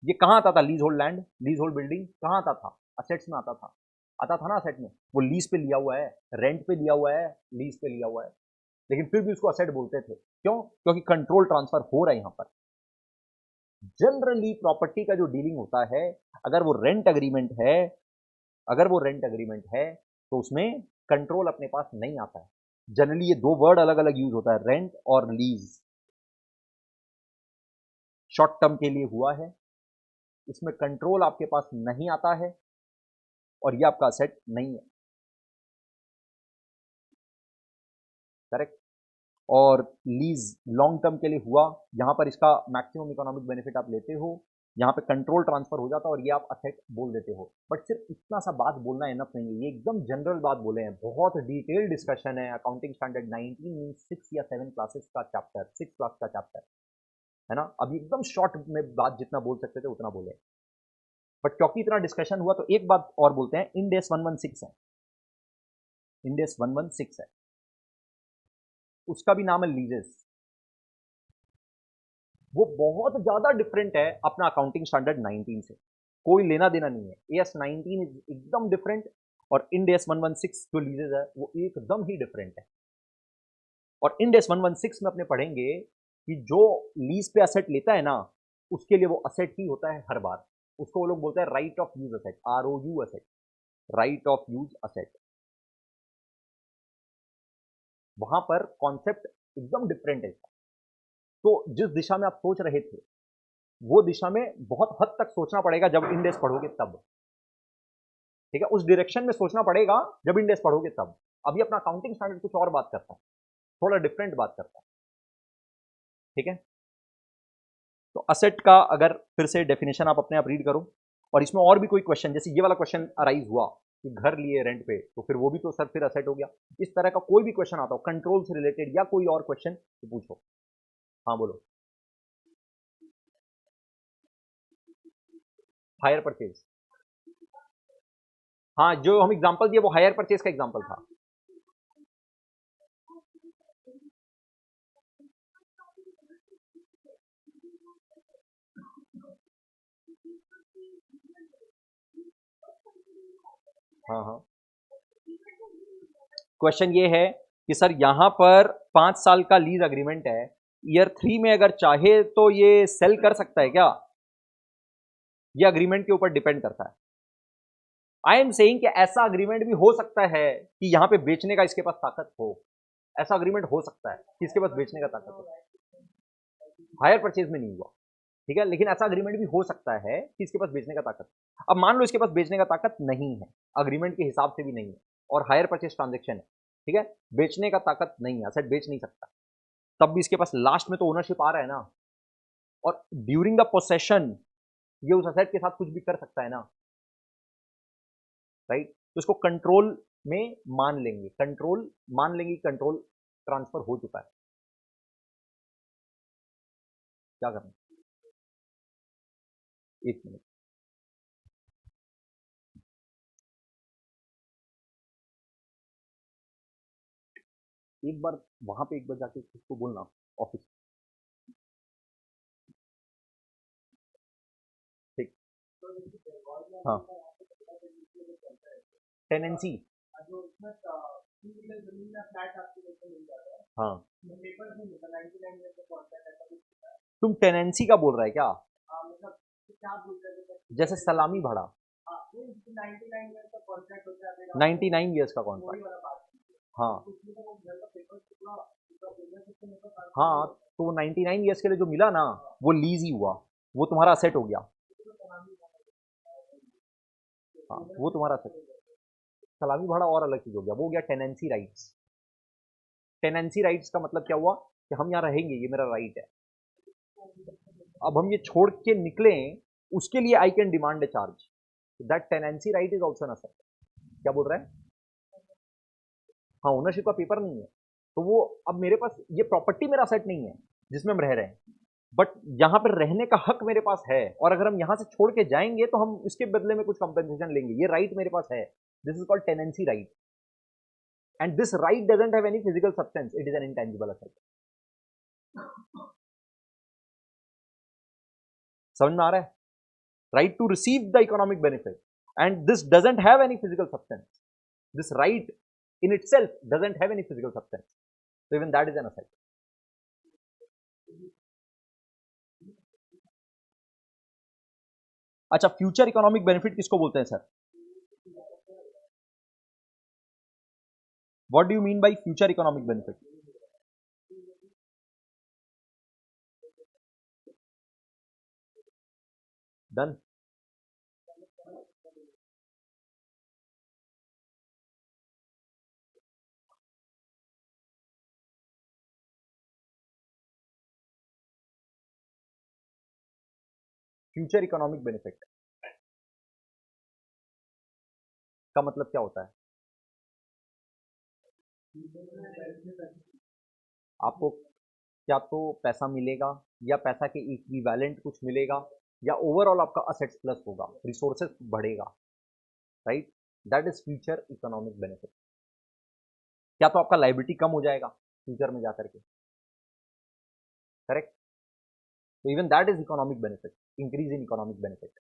ये कहां आता था lease hold land, lease hold building कहां आता था? असेट्स में आता था ना असेट में। वो लीज पे लिया हुआ है, रेंट पे लिया हुआ है, लीज पे लिया हुआ है, लेकिन फिर भी उसको असेट बोलते थे। क्यों? क्योंकि कंट्रोल ट्रांसफर हो रहा है यहां पर। जनरली प्रॉपर्टी का जो डीलिंग होता है, अगर वो रेंट अग्रीमेंट है, अगर वो रेंट अग्रीमेंट है तो उसमें कंट्रोल अपने पास नहीं आता है। जनरली ये दो वर्ड अलग अलग यूज होता है, रेंट और लीज। शॉर्ट टर्म के लिए हुआ है, इसमें कंट्रोल आपके पास नहीं आता है और ये आपका असेट नहीं है। करेक्ट। और लीज लॉन्ग टर्म के लिए हुआ, यहां पर इसका मैक्सिमम इकोनॉमिक बेनिफिट आप लेते हो, यहां पे कंट्रोल ट्रांसफर हो जाता है और ये आप असेट बोल देते हो। बट सिर्फ इतना सा बात बोलना इनफ नहीं है, ये एकदम जनरल बात बोले हैं, बहुत डिटेल डिस्कशन है। अकाउंटिंग स्टैंडर्ड 19 मींस 6 या 7 क्लासेस का चैप्टर, 6 क्लास का चैप्टर है ना। अभी एकदम शॉर्ट में बात जितना बोल सकते थे उतना बोले, बट क्योंकि इतना डिस्कशन हुआ तो एक बात और बोलते हैं। इंड एस 116 है, इंड एस 116 है, उसका भी नाम है लीजेस। वो बहुत ज्यादा डिफरेंट है अपना अकाउंटिंग स्टैंडर्ड 19 से, कोई लेना देना नहीं है। एस 19 एकदम डिफरेंट और इंड एस 116 जो लीजेस है वो एकदम ही डिफरेंट है। और इंड एस 116 में अपने पढ़ेंगे कि जो लीज पे असेट लेता है ना, उसके लिए वो असेट ही होता है हर बार। उसको वो लोग बोलते हैं right of use asset, ROU asset, right of use asset. वहां पर कॉन्सेप्ट एकदम डिफरेंट है। तो जिस दिशा में आप सोच रहे थे वो दिशा में बहुत हद तक सोचना पड़ेगा जब इंडेक्स पढ़ोगे तब। ठीक है, उस डायरेक्शन में सोचना पड़ेगा जब इंडेक्स पढ़ोगे तब। अभी अपना अकाउंटिंग स्टैंडर्ड कुछ और बात करता है, थोड़ा डिफरेंट बात करता है। ठीक है, तो असेट का अगर फिर से डेफिनेशन आप अपने आप रीड करो, और इसमें और भी कोई क्वेश्चन, जैसे ये वाला क्वेश्चन अराइज हुआ कि घर लिए रेंट पे, तो फिर वो भी तो सर फिर असेट हो गया। इस तरह का कोई भी क्वेश्चन आता हो कंट्रोल से रिलेटेड या कोई और क्वेश्चन, तो पूछो। हाँ बोलो। हायर परचेज, हाँ जो हम एग्जांपल दिए वो हायर परचेज का एग्जांपल था। हाँ हाँ, क्वेश्चन ये है कि सर यहां पर 5 साल का लीज अग्रीमेंट है, ईयर 3 में अगर चाहे तो ये सेल कर सकता है क्या? ये अग्रीमेंट के ऊपर डिपेंड करता है। आई एम सेइंग कि ऐसा अग्रीमेंट भी हो सकता है कि यहां पे बेचने का इसके पास ताकत हो। ऐसा अग्रीमेंट हो सकता है कि इसके पास बेचने का ताकत हो, हायर परचेज में नहीं हुआ। ठीक है, लेकिन ऐसा अग्रीमेंट भी हो सकता है कि इसके पास बेचने का ताकत। अब मान लो इसके पास बेचने का ताकत नहीं है, अग्रीमेंट के हिसाब से भी नहीं है, और हायर परचेज ट्रांजेक्शन है। ठीक है, बेचने का ताकत नहीं है, असेट बेच नहीं सकता, तब भी इसके पास लास्ट में तो ओनरशिप आ रहा है ना, और ड्यूरिंग द पोसेशन ये उस असेट के साथ कुछ भी कर सकता है ना, राइट। तो इसको कंट्रोल में मान लेंगे, कंट्रोल मान लेंगे, कंट्रोल ट्रांसफर हो चुका है। क्या करना, एक मिनट, एक बार वहां पे एक बार जाके उसको बोलना ऑफिस। ठीक, हाँ, टेनेंसी, हाँ, तुम टेनेंसी का बोल रहा है क्या? जैसे सलामी भाड़ा, 99 ईयर्स का कॉन्ट्रैक्ट, हाँ, हाँ, तो 99 ईयर्स के लिए जो मिला ना, वो लीज ही हुआ, वो तुम्हारा असेट हो गया। हाँ, वो तुम्हारा असेट। सलामी भाड़ा और अलग चीज हो गया, वो हो गया टेनेंसी राइट्स। टेनेंसी राइट्स का मतलब क्या हुआ कि हम यहाँ रहेंगे, ये मेरा राइट है। अब हम ये छोड़ के निकले, उसके लिए I can demand A charge. That tenancy right is also an asset. क्या बोल रहा है? हाँ, ओनरशिप का पेपर नहीं है, तो वो अब मेरे पास ये प्रॉपर्टी मेरा असेट नहीं है जिसमें हम रह रहे हैं, बट यहाँ पर रहने का हक मेरे पास है, और अगर हम यहाँ से छोड़ के जाएंगे तो हम इसके बदले में कुछ कंपनसेशन लेंगे, ये राइट मेरे पास है। This is called tenancy right, and this right doesn't have any physical substance, it is an intangible asset. समझ में आ रहा है? Right to receive the economic benefit, and this doesn't have any physical substance, this right in itself doesn't have any physical substance, so even that is an asset. अच्छा, future economic benefit किसको बोलते हैं sir? What do you mean bye future economic benefit? Done. Future economic benefit का मतलब क्या होता है? आपको क्या तो पैसा मिलेगा, या पैसा के इक्विवेलेंट कुछ मिलेगा, या ओवरऑल आपका असेट्स प्लस होगा, रिसोर्सेस बढ़ेगा, right? That is future economic benefit. क्या तो आपका लाइबिलिटी कम हो जाएगा फ्यूचर में जाकर के, करेक्ट? तो even that is economic benefit, increase in economic benefit.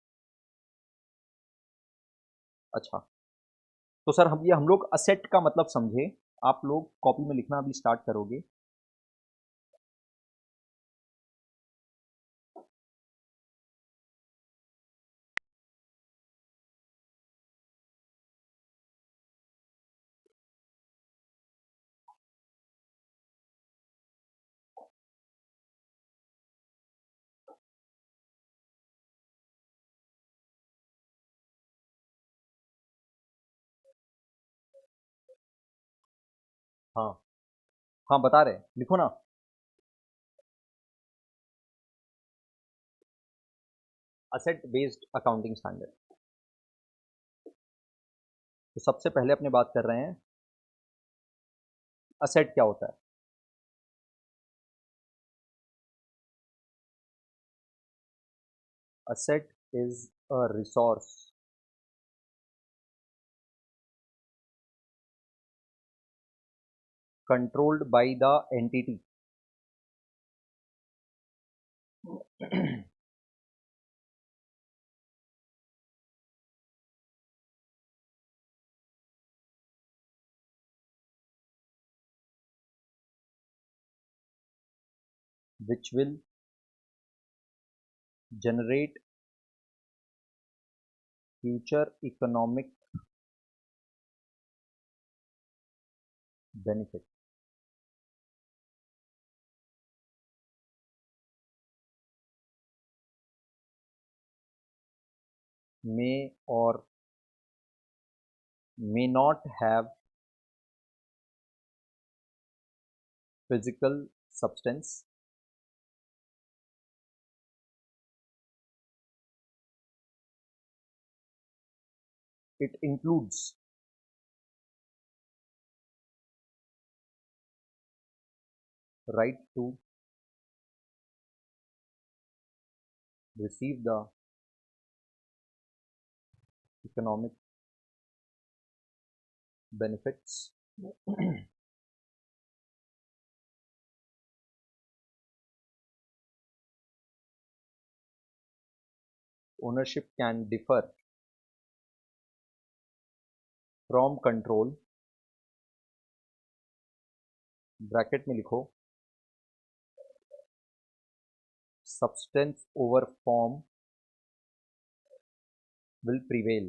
अच्छा, तो सर हम लोग असेट का मतलब समझे, आप लोग कॉपी में लिखना अभी स्टार्ट करोगे। हाँ, हाँ बता रहे, लिखो ना। Asset based accounting standard. तो सबसे पहले अपने बात कर रहे हैं, असेट क्या होता है? Asset is a resource controlled by the entity which will generate future economic benefit। may or may not have physical substance, it includes right to receive the economic benefits ownership can differ from control, bracket में लिखो, substance over form will prevail।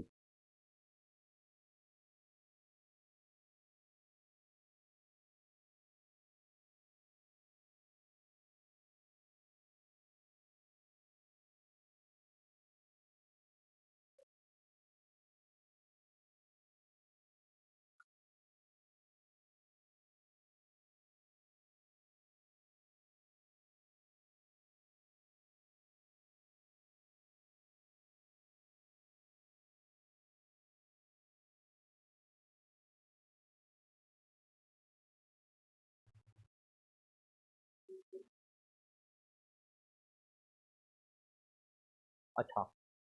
अच्छा,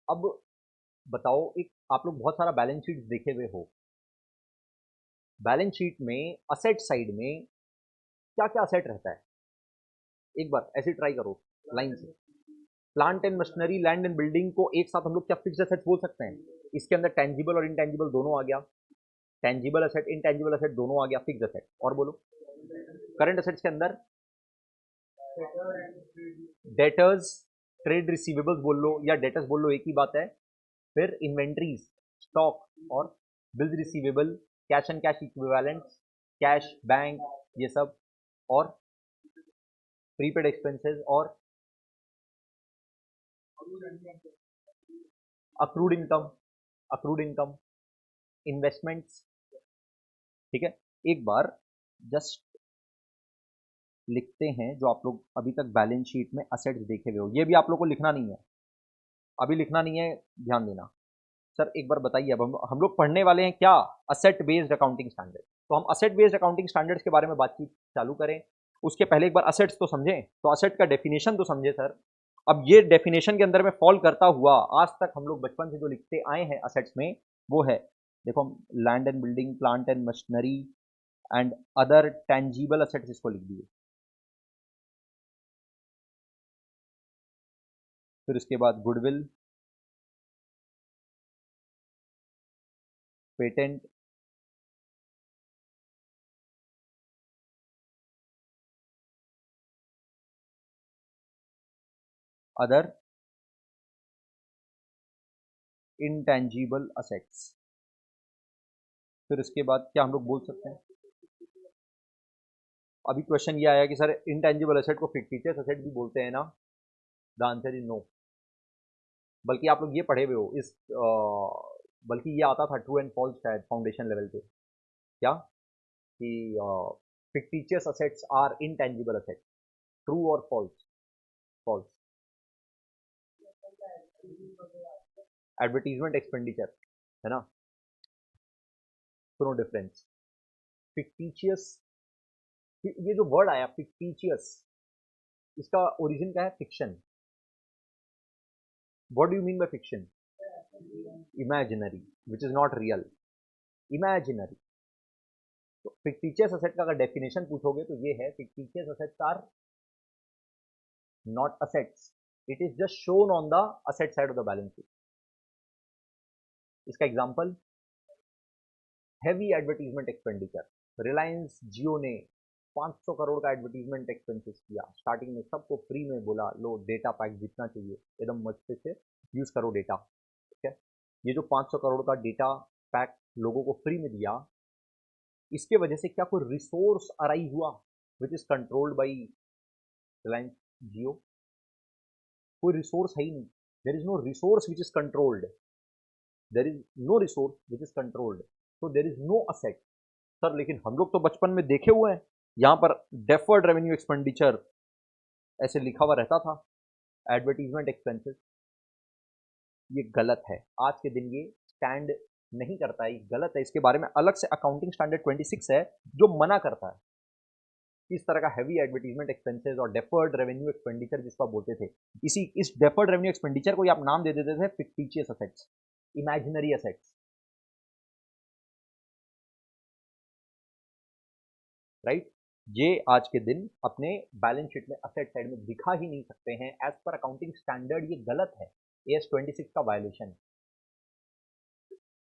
अब बताओ, एक आप लोग बहुत सारा बैलेंस शीट देखे हुए हो, बैलेंस शीट में असेट साइड में क्या क्या असेट रहता है, एक बार ऐसे ट्राई करो लाइन से। Plant and machinery, land and building को एक साथ हम लोग क्या फिक्स्ड एसेट्स बोल सकते हैं? इसके अंदर टेंजिबल और इनटेंजिबल दोनों आ गया, टेंजिबल एसेट इनटेंजिबल एसेट दोनों आ गया, फिक्स्ड एसेट। और बोलो, करंट एसेट्स के अंदर डेटर्स, ट्रेड रिसीवेबल्स बोल लो या डेटर्स बोल लो, एक ही बात है। फिर इन्वेंट्रीज, स्टॉक, और bills receivable, cash and cash equivalents, cash, bank, ये सब, और प्रीपेड एक्सपेंसेस, और accrued income, accrued income, investments. ठीक है, एक बार जस्ट लिखते हैं जो आप लोग अभी तक बैलेंस शीट में असेट्स देखे हुए हो, ये भी आप लोग को लिखना नहीं है, अभी लिखना नहीं है, ध्यान देना। सर एक बार बताइए, अब हम लोग पढ़ने वाले हैं क्या? Asset based accounting standard. तो हम असेट बेस्ड अकाउंटिंग स्टैंडर्ड्स के बारे में बातचीत चालू करें, उसके पहले एक बार असेट्स तो समझें, तो असेट का डेफिनेशन तो समझे सर। अब ये डेफिनेशन के अंदर में फॉल करता हुआ आज तक हम लोग बचपन से जो लिखते आए हैं असेट्स में, वो है, देखो, land and building, plant and machinery and other tangible assets इसको लिख दिए। फिर उसके बाद goodwill, patent, other intangible assets. फिर उसके बाद क्या हम लोग बोल सकते हैं? अभी क्वेश्चन ये आया कि सर इनटेंजिबल एसेट को फिक्टिशियस एसेट भी बोलते हैं ना? The answer is no. बल्कि आप लोग ये पढ़े हुए हो इस बल्कि ये आता था ट्रू एंड फॉल्स शायद फाउंडेशन लेवल पे, क्या कि fictitious assets are intangible assets, true और फॉल्स? फॉल्स। एडवर्टीजमेंट एक्सपेंडिचर है ना, सुनो डिफरेंस। फिक्टिशियस, ये जो वर्ड आया फिक्टिशियस, इसका ओरिजिन क्या है? Fiction. What do you mean by fiction? Imaginary, which is not real, imaginary. तो फिक्टिशियस असेट का अगर डेफिनेशन पूछोगे तो ये है, fictitious assets are not assets, it is just shown on the asset side of the balance sheet. इसका example, heavy advertisement expenditure. Reliance Jio ने 500 करोड़ का एडवर्टीजमेंट एक्सपेंसेस किया, स्टार्टिंग में सबको फ्री में बोला लो डेटा पैक जितना चाहिए एकदम मस्ते से यूज करो डेटा। ठीक है, ये जो 500 करोड़ का डेटा पैक लोगों को फ्री में दिया, इसके वजह से क्या कोई रिसोर्स अराइज हुआ which is controlled by Reliance Jio? कोई रिसोर्स है ही नहीं, there is no resource which is controlled, there is no resource which is controlled, so there is no asset. Sir लेकिन हम लोग तो बचपन में देखे हुए हैं, यहां पर डेफर्ड रेवेन्यू एक्सपेंडिचर ऐसे लिखा हुआ रहता था, एडवर्टीजमेंट एक्सपेंसेस। ये गलत है, आज के दिन ये स्टैंड नहीं करता है, ये गलत है, इसके बारे में अलग से अकाउंटिंग स्टैंडर्ड 26 है जो मना करता है। इस तरह का हैवी एडवर्टीजमेंट एक्सपेंसेस और डेफर्ड रेवेन्यू एक्सपेंडिचर जिसको आप बोलते थे, इस डेफर्ड रेवेन्यू एक्सपेंडिचर को आप नाम दे देते थे fictitious assets, imaginary assets, right? ये आज के दिन अपने बैलेंस शीट में असेट साइड में दिखा ही नहीं सकते हैं, एज पर अकाउंटिंग स्टैंडर्ड ये गलत है, एस 26 का वायलेशन।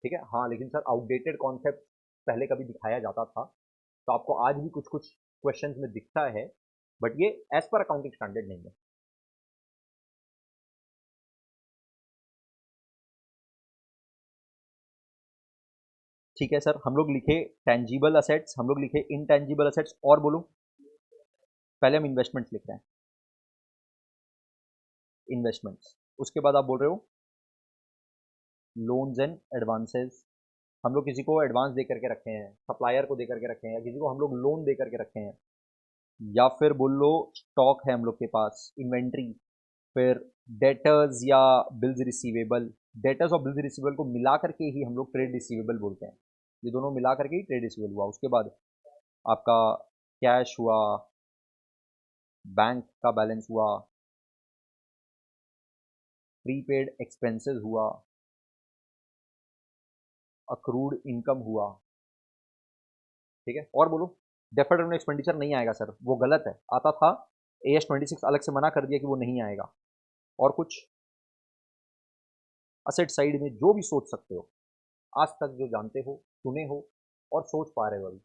ठीक है, हाँ, लेकिन सर आउटडेटेड कॉन्सेप्ट पहले कभी दिखाया जाता था, तो आपको आज भी कुछ कुछ क्वेश्चंस में दिखता है, बट ये एज पर अकाउंटिंग स्टैंडर्ड नहीं है। ठीक है सर, हम लोग लिखे टेंजिबल असेट्स, हम लोग लिखे इनटेंजिबल असेट्स, और बोलो, पहले हम इन्वेस्टमेंट्स लिख रहे हैं, इन्वेस्टमेंट्स। उसके बाद आप बोल रहे हो लोन्स एंड एडवांसेस, हम लोग किसी को एडवांस दे करके रखे हैं, सप्लायर को दे करके रखे हैं, या किसी को हम लोग लोन दे करके रखे हैं, या फिर बोल लो स्टॉक है हम लोग के पास, इन्वेंट्री, फिर डेटर्स या बिल्स रिसीवेबल। डेटर्स और बिल्स रिसीवेबल को मिला करके ही हम लोग ट्रेड रिसीवेबल बोलते हैं, ये दोनों मिला करके ही ट्रेड रिसीवेबल हुआ। उसके बाद आपका कैश हुआ, बैंक का बैलेंस हुआ, प्रीपेड एक्सपेंसेस हुआ, अक्रूड इनकम हुआ, ठीक है। और बोलो, डेफर्ड रेवेन्यू एक्सपेंडिचर नहीं आएगा सर, वो गलत है, आता था, AS 26 अलग से मना कर दिया कि वो नहीं आएगा। और कुछ असेट साइड में जो भी सोच सकते हो, आज तक जो जानते हो, सुने हो और सोच पा रहे हो अभी,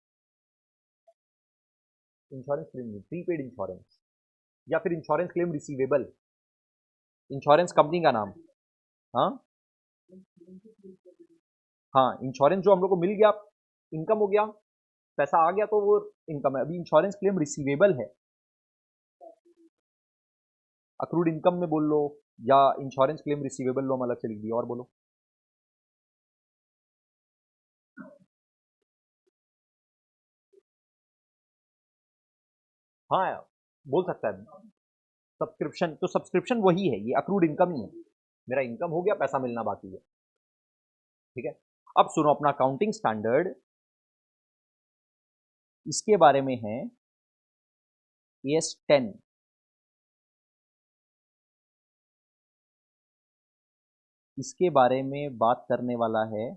इंश्योरेंस क्लेम, प्रीपेड इंश्योरेंस या फिर insurance claim receivable, insurance company का नाम, हाँ हाँ, इंश्योरेंस जो हम लोग को मिल गया, इनकम हो गया, पैसा आ गया तो वो इनकम है। अभी इंश्योरेंस क्लेम रिसीवेबल है, अक्रूड इनकम में बोल लो या इंश्योरेंस क्लेम रिसीवेबल लो, हम अलग से लिख दिया। और बोलो, हाँ बोल सकता है। सब्सक्रिप्शन, तो सब्सक्रिप्शन वही है, ये अक्रूड इनकम ही है, मेरा इनकम हो गया, पैसा मिलना बाकी है, ठीक है। अब सुनो, अपना अकाउंटिंग स्टैंडर्ड इसके बारे में है AS 10, इसके बारे में बात करने वाला है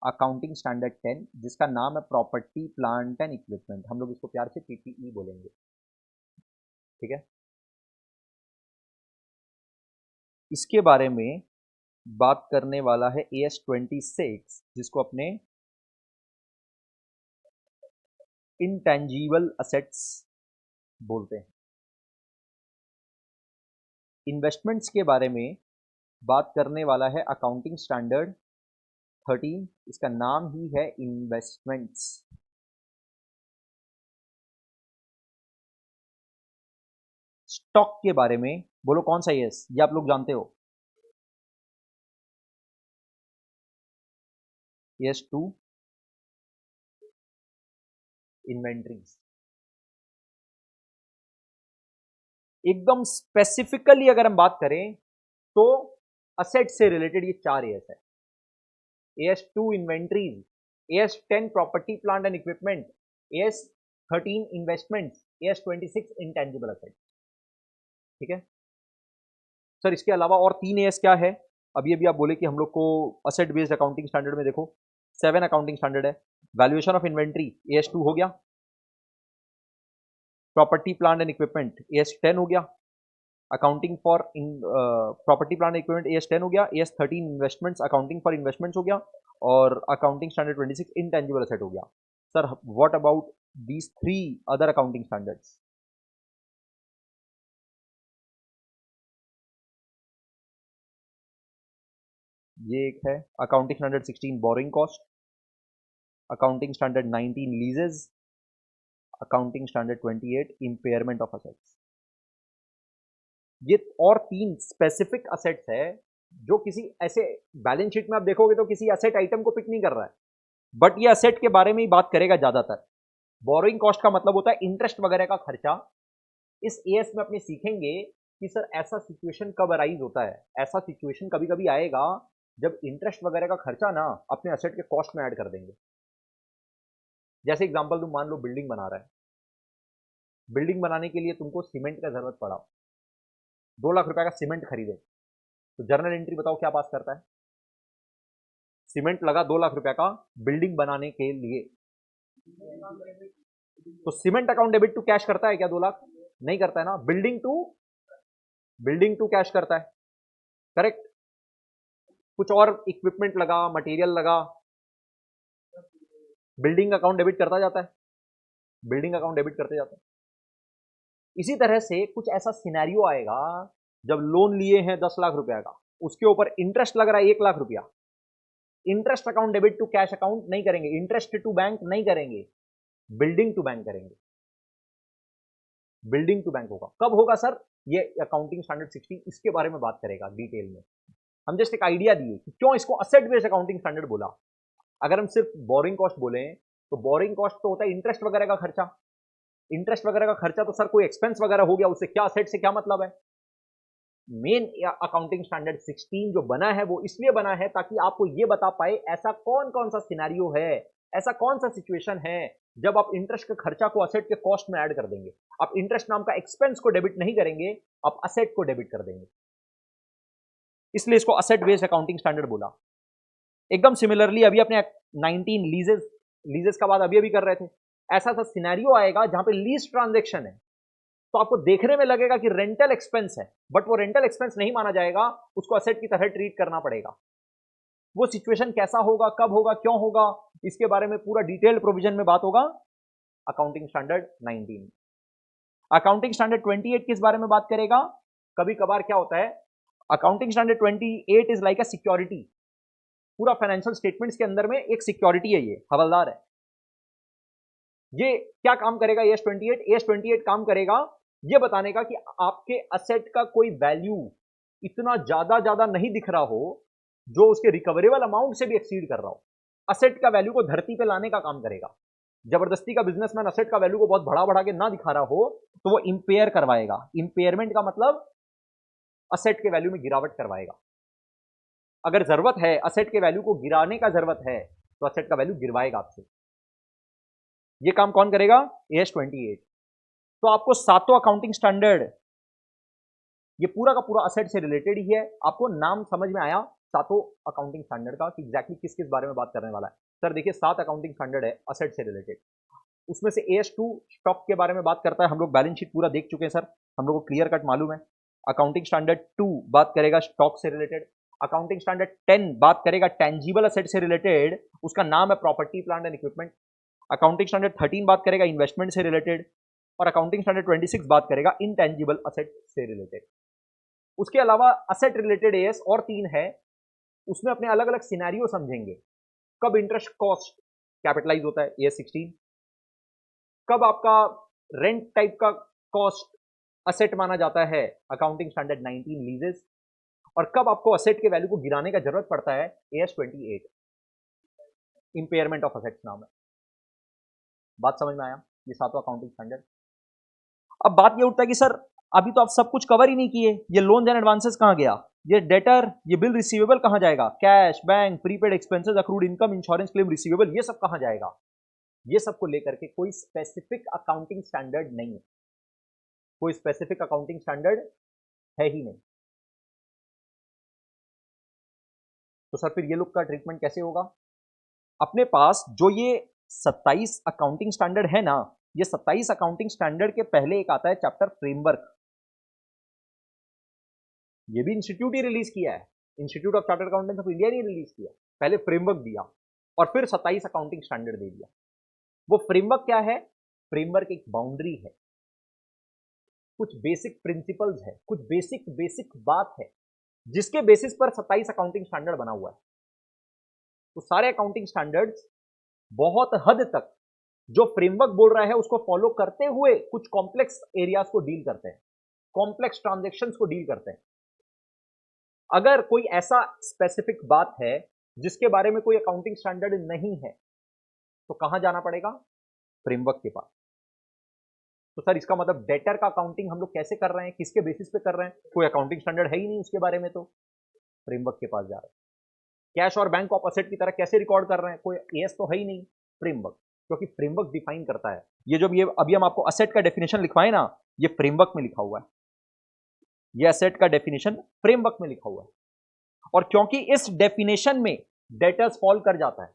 अकाउंटिंग स्टैंडर्ड 10, जिसका नाम है प्रॉपर्टी प्लांट एंड इक्विपमेंट, हम लोग इसको प्यार से PPE बोलेंगे, ठीक है। इसके बारे में बात करने वाला है AS 26, जिसको अपने इंटेंजिबल असेट्स बोलते हैं। इन्वेस्टमेंट्स के बारे में बात करने वाला है अकाउंटिंग स्टैंडर्ड 13, इसका नाम ही है इन्वेस्टमेंट्स। स्टॉक के बारे में बोलो, कौन सा एस, ये आप लोग जानते हो, AS 2 इन्वेंट्रीज। एकदम स्पेसिफिकली अगर हम बात करें तो असेट से रिलेटेड ये 4 एस है, AS 2 inventories, AS 10 property plant and equipment, AS 13 investments, AS 26 intangible asset, ठीक है सर। इसके अलावा और 3 एस क्या है, अभी अभी आप बोले कि हम लोग को असेट बेस्ड अकाउंटिंग स्टैंडर्ड में देखो 7 अकाउंटिंग स्टैंडर्ड है, वैल्यूएशन ऑफ इन्वेंट्री AS 2 हो गया, property plant and equipment AS 10 हो गया, accounting for property plant equipment AS 10 हो गया, AS 13 investments, accounting for investments हो गया, और अकाउंटिंग स्टैंडर्ड 26 इंटेंजिबल असेट हो गया। Sir what about these 3 other accounting standards? ये एक है accounting standard 16 borrowing cost, accounting standard 19 लीजेस, accounting standard 28 impairment of assets. ये और 3 स्पेसिफिक असेट्स है जो किसी ऐसे बैलेंस शीट में आप देखोगे तो किसी असेट आइटम को पिक नहीं कर रहा है, बट ये असेट के बारे में ही बात करेगा ज्यादातर। बोरोइंग कॉस्ट का मतलब होता है इंटरेस्ट वगैरह का खर्चा। इस एएस में अपने सीखेंगे कि सर ऐसा सिचुएशन कब अराइज होता है, ऐसा सिचुएशन कभी कभी आएगा जब इंटरेस्ट वगैरह का खर्चा ना अपने असेट के कॉस्ट में ऐड कर देंगे। जैसे एग्जांपल तुम मान लो बिल्डिंग बना रहा है, बिल्डिंग बनाने के लिए तुमको सीमेंट का जरूरत पड़ा, 2 लाख रुपए का सीमेंट खरीदे, तो जर्नल एंट्री बताओ क्या पास करता है? सीमेंट लगा 2 लाख रुपए का बिल्डिंग बनाने के लिए, तो cement account debit to cash करता है क्या 2 लाख? नहीं करता है ना। बिल्डिंग टू कैश करता है, करेक्ट। कुछ और इक्विपमेंट लगा, मटेरियल लगा, बिल्डिंग अकाउंट डेबिट करता जाता है, बिल्डिंग अकाउंट डेबिट करते जाता है। इसी तरह से कुछ ऐसा सिनेरियो आएगा जब लोन लिए हैं 10 लाख रुपया का, उसके ऊपर इंटरेस्ट लग रहा है 1 लाख रुपया, interest account debit to cash account नहीं करेंगे, इंटरेस्ट टू बैंक नहीं करेंगे, बिल्डिंग टू बैंक करेंगे। बिल्डिंग टू बैंक होगा, कब होगा सर? ये अकाउंटिंग स्टैंडर्ड 16 इसके बारे में बात करेगा डिटेल में। हम जस्ट एक आइडिया दिए कि क्यों इसको असेट बेस्ड अकाउंटिंग स्टैंडर्ड बोला। अगर हम सिर्फ बोरिंग कॉस्ट बोले तो बोरिंग कॉस्ट तो होता है इंटरेस्ट वगैरह का खर्चा, इंटरेस्ट वगैरह का खर्चा तो सर कोई एक्सपेंस वगैरह हो गया, उससे क्या असेट से क्या मतलब है? मेन अकाउंटिंग स्टैंडर्ड 16 जो बना है वो इसलिए बना है ताकि आपको ये बता पाए ऐसा कौन कौन सा सिनेरियो है, ऐसा कौन सा सिचुएशन है जब आप इंटरेस्ट के खर्चा को असेट के कॉस्ट में ऐड कर देंगे? आप इंटरेस्ट नाम का एक्सपेंस को डेबिट नहीं करेंगे, आप असेट को डेबिट कर देंगे। इसलिए इसको असेट बेस्ड अकाउंटिंग स्टैंडर्ड बोला। एकदम सिमिलरली अभी अपने 19 लीजेस का बात अभी कर रहे थे। ऐसा सा सिनेरियो आएगा जहां पे लीज ट्रांजैक्शन है, तो आपको देखने में लगेगा कि रेंटल एक्सपेंस है, बट वो रेंटल एक्सपेंस नहीं माना जाएगा, उसको असेट की तरह ट्रीट करना पड़ेगा। वो सिचुएशन कैसा होगा, कब होगा, क्यों होगा, इसके बारे में पूरा डिटेल्ड प्रोविजन में बात होगा अकाउंटिंग स्टैंडर्ड 19। अकाउंटिंग स्टैंडर्ड 28 किस बारे में बात करेगा? कभी कभार क्या होता है, accounting standard 28 is like a security. पूरा फाइनेंशियल स्टेटमेंट्स के अंदर में एक सिक्योरिटी है, ये हवलदार है। ये क्या काम करेगा? AS28 काम करेगा ये बताने का कि आपके असेट का कोई वैल्यू इतना ज्यादा नहीं दिख रहा हो जो उसके रिकवरेबल अमाउंट से भी एक्सीड कर रहा हो। असेट का वैल्यू को धरती पे लाने का काम करेगा। जबरदस्ती का बिजनेसमैन असेट का वैल्यू को बहुत बढ़ा के ना दिखा रहा हो तो वो इंपेयर करवाएगा। इंपेयरमेंट का मतलब असेट के वैल्यू में गिरावट करवाएगा। अगर जरूरत है असेट के वैल्यू को गिराने का जरूरत है तो असेट का वैल्यू गिरवाएगा आपसे। ये काम कौन करेगा? AS28। तो आपको सातों अकाउंटिंग स्टैंडर्ड, ये पूरा का पूरा असेट से रिलेटेड ही है। आपको नाम समझ में आया सातों अकाउंटिंग स्टैंडर्ड का कि एग्जैक्टली किस किस बारे में बात करने वाला है। सर देखिए 7 अकाउंटिंग स्टैंडर्ड है असेट से रिलेटेड। उसमें से AS2 स्टॉक के बारे में बात करता है। हम लोग बैलेंस शीट पूरा देख चुके हैं सर, हम लोग को क्लियर कट मालूम है। अकाउंटिंग स्टैंडर्ड 2 बात करेगा स्टॉक से रिलेटेड। अकाउंटिंग स्टैंडर्ड 10 बात करेगा टेंजिबल असेट से रिलेटेड, उसका नाम है property plant and equipment. Accounting standard 13 बात करेगा इन्वेस्टमेंट से रिलेटेड, और अकाउंटिंग स्टैंडर्ड 26 बात करेगा इनटेंजिबल असेट से रिलेटेड। उसके अलावा असेट रिलेटेड एएस और 3 है, उसमें अपने अलग अलग सिनेरियो समझेंगे। कब इंटरेस्ट कॉस्ट कैपिटलाइज होता है AS 16, कब आपका रेंट टाइप का कॉस्ट असेट माना जाता है अकाउंटिंग स्टैंडर्ड 19 लीजेस, और कब आपको असेट के वैल्यू को गिराने का जरूरत पड़ता है AS 28 इंपेयरमेंट ऑफ असेट्स नाम है। बात समझ में आया? ये सातों अकाउंटिंग स्टैंडर्ड। अब बात ये उठता है कि सर अभी तो आप सब कुछ कवर ही नहीं किए, ये लोन एंड एडवांसेस कहां गया, ये डेटर, ये बिल रिसीवेबल कहां जाएगा, cash, bank, prepaid expenses, accrued income, insurance claim receivable, ये सब कहां जाएगा? ये सब को लेकर के कोई स्पेसिफिक अकाउंटिंग स्टैंडर्ड नहीं है, कोई स्पेसिफिक अकाउंटिंग स्टैंडर्ड है ही नहीं। तो सर फिर ये लोग का ट्रीटमेंट कैसे होगा? अपने पास जो ये 27 अकाउंटिंग स्टैंडर्ड है ना, ये 27 अकाउंटिंग स्टैंडर्ड के पहले एक आता है चैप्टर फ्रेमवर्क। ये भी इंस्टीट्यूट ही रिलीज किया है, institute of chartered accountants of India ने रिलीज किया। पहले फ्रेमवर्क दिया और फिर 27 अकाउंटिंग स्टैंडर्ड दे दिया। वो फ्रेमवर्क क्या है? फ्रेमवर्क एक बाउंड्री है, कुछ बेसिक प्रिंसिपल्स है, कुछ बेसिक बात है जिसके बेसिस पर 27 अकाउंटिंग स्टैंडर्ड बना हुआ है। तो सारे अकाउंटिंग स्टैंडर्ड्स बहुत हद तक जो फ्रेमवर्क बोल रहा है उसको फॉलो करते हुए कुछ कॉम्प्लेक्स एरियाज को डील करते हैं, कॉम्प्लेक्स ट्रांजैक्शंस को डील करते हैं। अगर कोई ऐसा स्पेसिफिक बात है जिसके बारे में कोई अकाउंटिंग स्टैंडर्ड नहीं है तो कहां जाना पड़ेगा? फ्रेमवर्क के पास। तो सर इसका मतलब डेटर का अकाउंटिंग हम लोग कैसे कर रहे हैं, किसके बेसिस पे कर रहे हैं? कोई अकाउंटिंग स्टैंडर्ड है ही नहीं उसके बारे में, तो फ्रेमवर्क के पास जा रहे हैं। कैश और बैंक ऑफ असेट की तरह कैसे रिकॉर्ड कर रहे हैं? कोई एएस तो है ही नहीं, फ्रेमवर्क, क्योंकि फ्रेमवर्क डिफाइन करता है। ये जो ये अभी हम आपको असेट का डेफिनेशन लिखवाए ना, ये फ्रेमवर्क में लिखा हुआ है, ये असेट का डेफिनेशन फ्रेमवर्क में लिखा हुआ है। और क्योंकि इस डेफिनेशन में डेटर्स फॉल कर जाता है,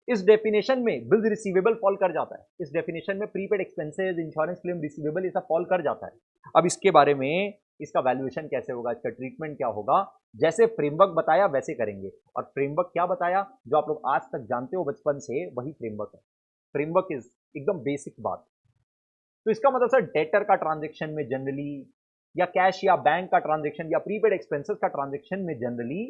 इस डेफिनेशन में बिल्स रिसीवेबल फॉल कर जाता है, इस डेफिनेशन में prepaid expenses, insurance claim receivable, ये सब फॉल कर जाता है। अब इसके बारे में इसका वैल्यूएशन कैसे होगा, इसका ट्रीटमेंट क्या होगा, जैसे फ्रेमवर्क बताया वैसे करेंगे। और फ्रेमवर्क क्या बताया जो आप लोग आज तक जानते हो बचपन से, वही फ्रेमवर्क है। फ्रेमवर्क इज एकदम बेसिक बात। तो इसका मतलब सर डेटर का ट्रांजेक्शन में जनरली, या कैश या बैंक का ट्रांजेक्शन या प्रीपेड एक्सपेंसेस का ट्रांजेक्शन में जनरली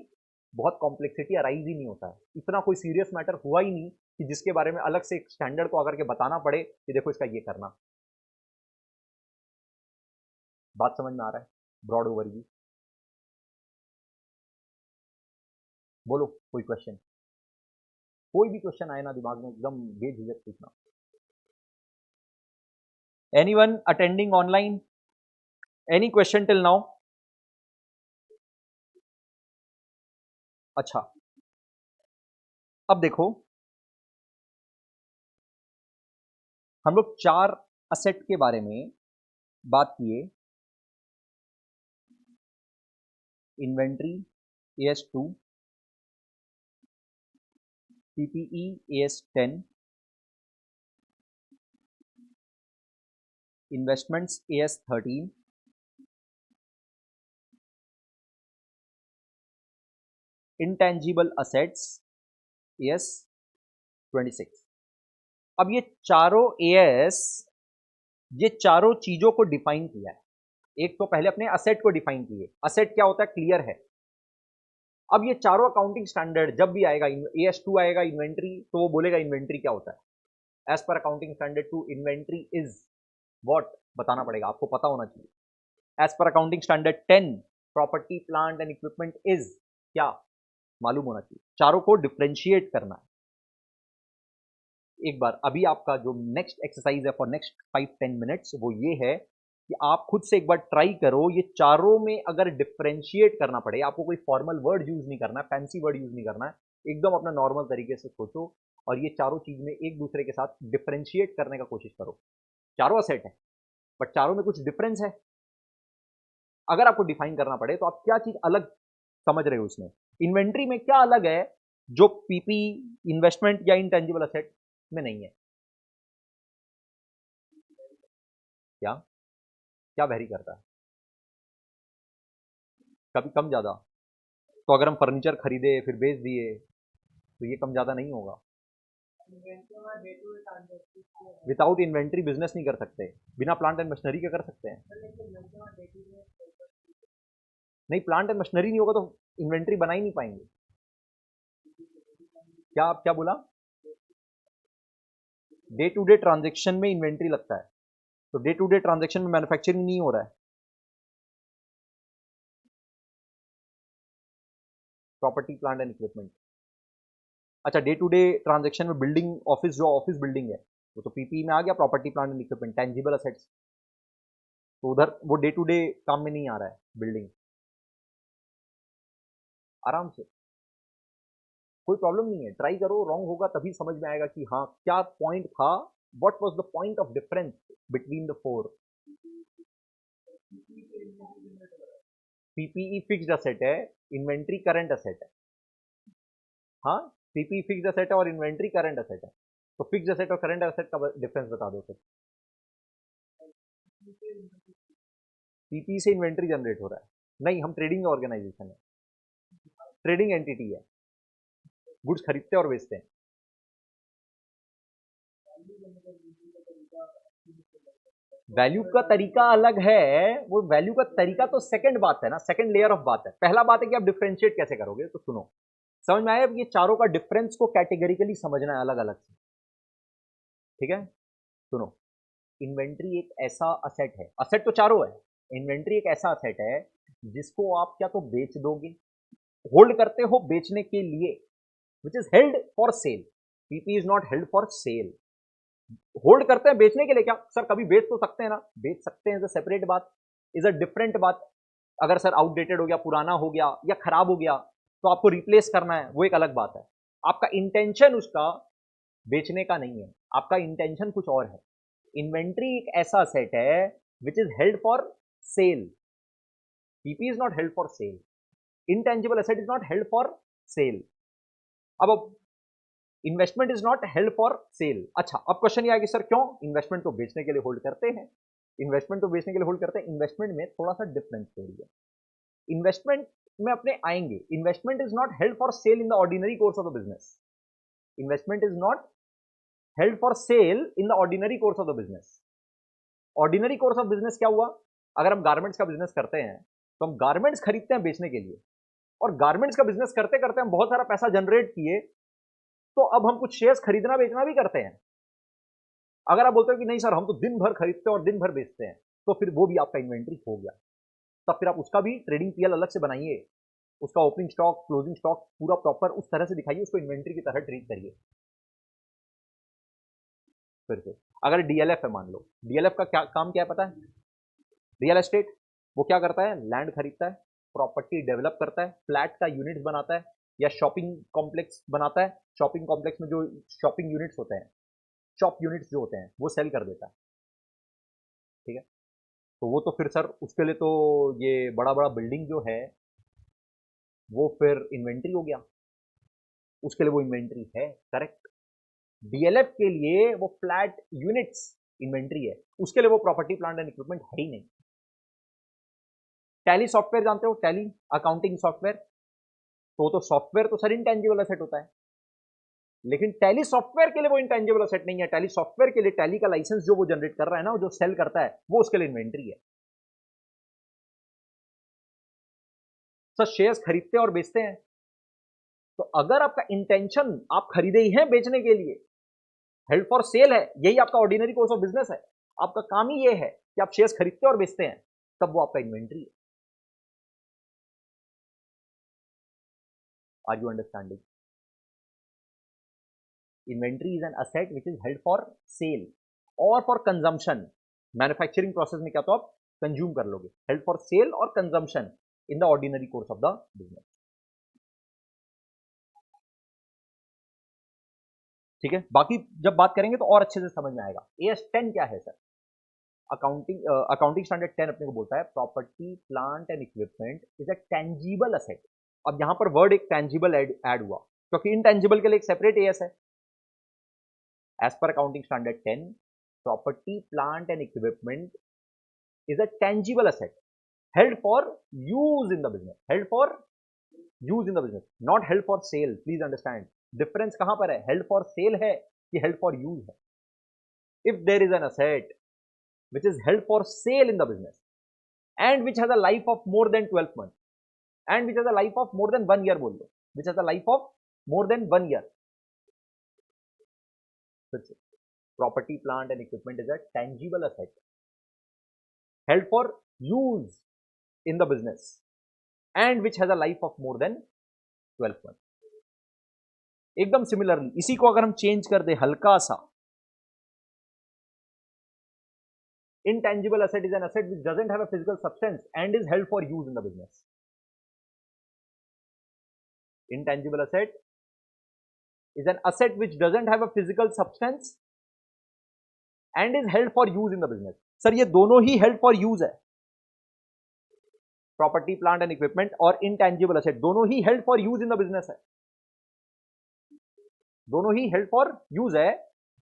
बहुत कॉम्प्लेक्सिटी अराइज ही नहीं होता है। इतना कोई सीरियस मैटर हुआ ही नहीं कि जिसके बारे में अलग से एक स्टैंडर्ड को आकर के बताना पड़े कि देखो इसका ये करना। बात समझ में आ रहा है? Broad overview. बोलो कोई क्वेश्चन, कोई भी क्वेश्चन आए ना दिमाग में एकदम बेझिझक पूछना। Anyone attending online, any question till now? अच्छा अब देखो, हम लोग 4 असेट के बारे में बात किए। Inventory AS2, PPE AS10, investments AS13, intangible assets AS26। अब ये चारों AS, ये चारों चीजों को डिफाइन किया है। एक तो पहले अपने असेट को डिफाइन किए, असेट क्या होता है क्लियर है। अब ये चारों अकाउंटिंग स्टैंडर्ड जब भी आएगा, AS2 आएगा इन्वेंट्री, तो वो बोलेगा इन्वेंट्री क्या होता है। As per accounting standard 2 inventory is what, बताना पड़ेगा, आपको पता होना चाहिए। As per accounting standard 10 property plant and equipment is क्या, मालूम होना चाहिए। चारों को डिफ्रेंशिएट करना है। एक बार अभी आपका जो नेक्स्ट एक्सरसाइज है फॉर नेक्स्ट 5-10 मिनट्स वो ये है कि आप खुद से एक बार ट्राई करो, ये चारों में अगर डिफ्रेंशिएट करना पड़े, आपको कोई फॉर्मल वर्ड यूज नहीं करना है, फैंसी वर्ड यूज नहीं करना है, एकदम अपना नॉर्मल तरीके से सोचो और ये चारों चीज में एक दूसरे के साथ डिफ्रेंशिएट करने का कोशिश करो। चारों असेट है बट चारों में कुछ डिफरेंस है। अगर आपको डिफाइन करना पड़े तो आप क्या चीज अलग समझ रहे हो उसमें। इन्वेंट्री में क्या अलग है जो पीपी, इन्वेस्टमेंट या इंटेंजिबल असेट में नहीं है। क्या क्या वेरी करता है, कभी कम ज्यादा। तो अगर हम फर्नीचर खरीदे फिर बेच दिए तो ये कम ज्यादा नहीं होगा। विदाउट इन्वेंट्री बिजनेस नहीं कर सकते, बिना प्लांट एंड मशीनरी के कर सकते हैं। नहीं, प्लांट एंड मशीनरी नहीं होगा तो इन्वेंट्री बना ही नहीं पाएंगे। क्या आप क्या बोला, डे टू डे ट्रांजेक्शन में इन्वेंट्री लगता है, तो डे टू डे ट्रांजेक्शन में मैन्युफैक्चरिंग नहीं हो रहा है। प्रॉपर्टी प्लांट एंड इक्विपमेंट, अच्छा डे टू डे ट्रांजेक्शन में बिल्डिंग ऑफिस, जो ऑफिस बिल्डिंग है वो तो पीपी में आ गया, property plant and equipment tangible assets, तो उधर वो डे टू डे काम में नहीं आ रहा है बिल्डिंग। आराम से, कोई प्रॉब्लम नहीं है, ट्राई करो, रॉन्ग होगा तभी समझ में आएगा कि हाँ क्या पॉइंट था, what was the point of difference between the four. PPE fixed asset है, इन्वेंट्री करंट असेट है। हाँ, पीपीई फिक्स्ड असेट है और इन्वेंट्री करंट असेट है, तो फिक्स्ड असेट और करंट असेट का डिफरेंस बता दो फिर। पीपी से इन्वेंट्री जनरेट हो रहा है, नहीं हम ट्रेडिंग ऑर्गेनाइजेशन है, ट्रेडिंग एंटिटी है, गुड्स खरीदते और बेचते हैं। वैल्यू का तरीका अलग है, वो वैल्यू का तरीका तो सेकंड बात है ना, सेकंड लेयर ऑफ बात है। पहला बात है कि आप डिफरेंशिएट कैसे करोगे। तो सुनो, समझ में आया, अब ये चारों का डिफरेंस को कैटेगरिकली समझना है अलग अलग से, ठीक है। सुनो, इन्वेंट्री एक ऐसा असेट है, असेट तो चारों है, इन्वेंट्री एक ऐसा असेट है जिसको आप क्या तो बेच दोगे, होल्ड करते हो बेचने के लिए, विच is held for sale. PP is not held for cell, hold करते हैं बेचने के लिए। क्या सर कभी बेच तो सकते हैं ना, बेच सकते हैं, इज अ सेपरेट बात, इज अ डिफरेंट बात। अगर सर आउटडेटेड हो गया, पुराना हो गया या खराब हो गया तो आपको रिप्लेस करना है, वो एक अलग बात है। आपका इंटेंशन उसका बेचने का नहीं है, आपका इंटेंशन कुछ और है। इन्वेंट्री एक ऐसा सेट है which is held for sale, PP is not held for sale, intangible asset is not held for sale. अब investment is not held for sale. अच्छा, अब क्वेश्चन ये आया कि सर क्यों, इन्वेस्टमेंट तो बेचने के लिए होल्ड करते हैं, इन्वेस्टमेंट तो बेचने के लिए होल्ड करते हैं। इन्वेस्टमेंट में थोड़ा सा डिफरेंस स्टोरी है, इन्वेस्टमेंट में अपने आएंगे। Investment is not held for cell in the ordinary course of the business, investment is not held for cell in the ordinary course of the business. Ordinary course of business क्या हुआ, अगर हम garments का business करते हैं तो हम garments खरीदते हैं बेचने के लिए, और गारमेंट्स का बिजनेस करते करते हम बहुत सारा पैसा जनरेट किए, तो अब हम कुछ शेयर्स खरीदना बेचना भी करते हैं। अगर आप बोलते हो कि नहीं सर हम तो दिन भर खरीदते हैं और दिन भर बेचते हैं, तो फिर वो भी आपका इन्वेंट्री हो गया। तब फिर आप उसका भी ट्रेडिंग पीएल अलग से बनाइए, उसका ओपनिंग स्टॉक, क्लोजिंग स्टॉक पूरा प्रॉपर उस तरह से दिखाइए, उसको इन्वेंट्री की तरह ट्रीट करिए। फिर से अगर डीएलएफ है, मान लो डीएलएफ का क्या काम क्या है पता है, रियल एस्टेट, वो क्या करता है, लैंड खरीदता है, प्रॉपर्टी डेवलप करता है, फ्लैट का यूनिट्स बनाता है, या शॉपिंग कॉम्प्लेक्स बनाता है। शॉपिंग कॉम्प्लेक्स में जो शॉपिंग यूनिट्स होते हैं शॉप यूनिट्स जो होते हैं वो सेल कर देता है, ठीक है। तो वो तो फिर सर उसके लिए तो ये बड़ा बड़ा बिल्डिंग जो है वो फिर इन्वेंट्री हो गया, उसके लिए वो इन्वेंट्री है, करेक्ट। डीएलएफ के लिए वो फ्लैट यूनिट्स इन्वेंट्री है, उसके लिए वो प्रॉपर्टी प्लांट एंड इक्विपमेंट है ही नहीं। टैली सॉफ्टवेयर जानते हो, टैली अकाउंटिंग सॉफ्टवेयर, तो सॉफ्टवेयर तो सर इंटेंजिबल एसेट होता है, लेकिन टैली सॉफ्टवेयर के लिए वो इंटेंजिबल एसेट नहीं है। टैली सॉफ्टवेयर के लिए टैली का लाइसेंस जो वो जनरेट कर रहा है ना, जो सेल करता है, वो उसके लिए इन्वेंट्री है। सर शेयर्स खरीदते और बेचते हैं, तो अगर आपका इंटेंशन आप खरीदे ही हैं बेचने के लिए, हेल्ड फॉर सेल है, यही आपका ऑर्डिनरी कोर्स ऑफ बिजनेस है, आपका काम ही ये है कि आप शेयर्स खरीदते और बेचते हैं, तब वो आपका इन्वेंट्री है। Are you understanding? Inventory is an asset which is held for sale और फॉर कंजम्पशन। मैन्युफैक्चरिंग प्रोसेस में क्या तो आप कंज्यूम कर लोगे, हेल्ड फॉर सेल और consumption in the ordinary course of the business, ठीक है। बाकी जब बात करेंगे तो और अच्छे से समझ में आएगा। AS10 क्या है सर? अकाउंटिंग स्टैंडर्ड 10 अपने को बोलता है property plant and equipment is a tangible asset. अब यहां पर वर्ड एक टेंजिबल ऐड हुआ, क्योंकि इनटेंजिबल के लिए एक सेपरेट एएस है। As per accounting standard 10, property plant and equipment is a tangible asset held for use in the business, held for use in the business, not held for sale, please understand difference कहां पर है, held for sale है कि held for use है। if there is an asset which is held for sale in the business and which has a life of more than 12 months and which has a life of more than 1 year, बोल दो, which has a life of more than 1 year, property plant and equipment is a tangible asset held for use in the business and which has a life of more than 12 months। एकदम similarly इसी को अगर हम change कर दे हल्का सा, intangible asset is an asset which doesn't have a physical substance and is held for use in the business। intangible asset is an asset which doesn't have a physical substance and is held for use in the business। Sir ये दोनों ही held for use है, property plant and equipment और intangible asset दोनों ही held for use in the business है, दोनों ही held for use है।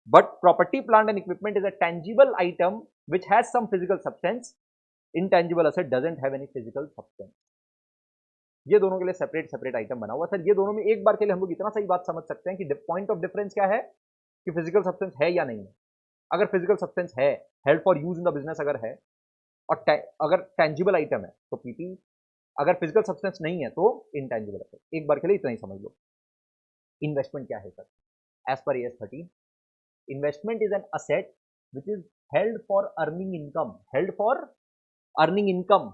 but property plant and equipment is a tangible item which has some physical substance, intangible asset doesn't have any physical substance। ये दोनों के लिए separate separate item बना हुआ। Sir ये दोनों में एक बार के लिए हम लोग इतना सही बात समझ सकते हैं कि पॉइंट ऑफ डिफरेंस क्या है कि फिजिकल सब्सटेंस है या नहीं है। अगर फिजिकल सब्सटेंस है, held for use in the business अगर है, और अगर टेंजिबल आइटम है तो पीपी, अगर फिजिकल सब्सटेंस नहीं है तो इनटेंजिबल है। एक बार के लिए इतना ही समझ लो। इन्वेस्टमेंट क्या है sir? As per AS13, investment is an asset which is held for earning income, held for earning income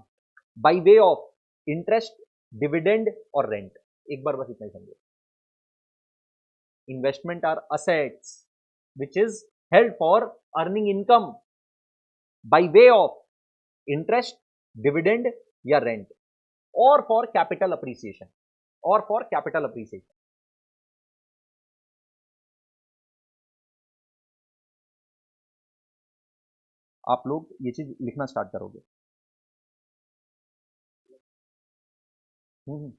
by way of interest, dividend और रेंट। एक बार बस इतना ही समझो। Investment are assets which is held for earning income by way of interest, dividend या rent, और for capital appreciation, और फॉर कैपिटल अप्रिसिएशन। आप लोग ये चीज लिखना स्टार्ट करोगे। हम्म।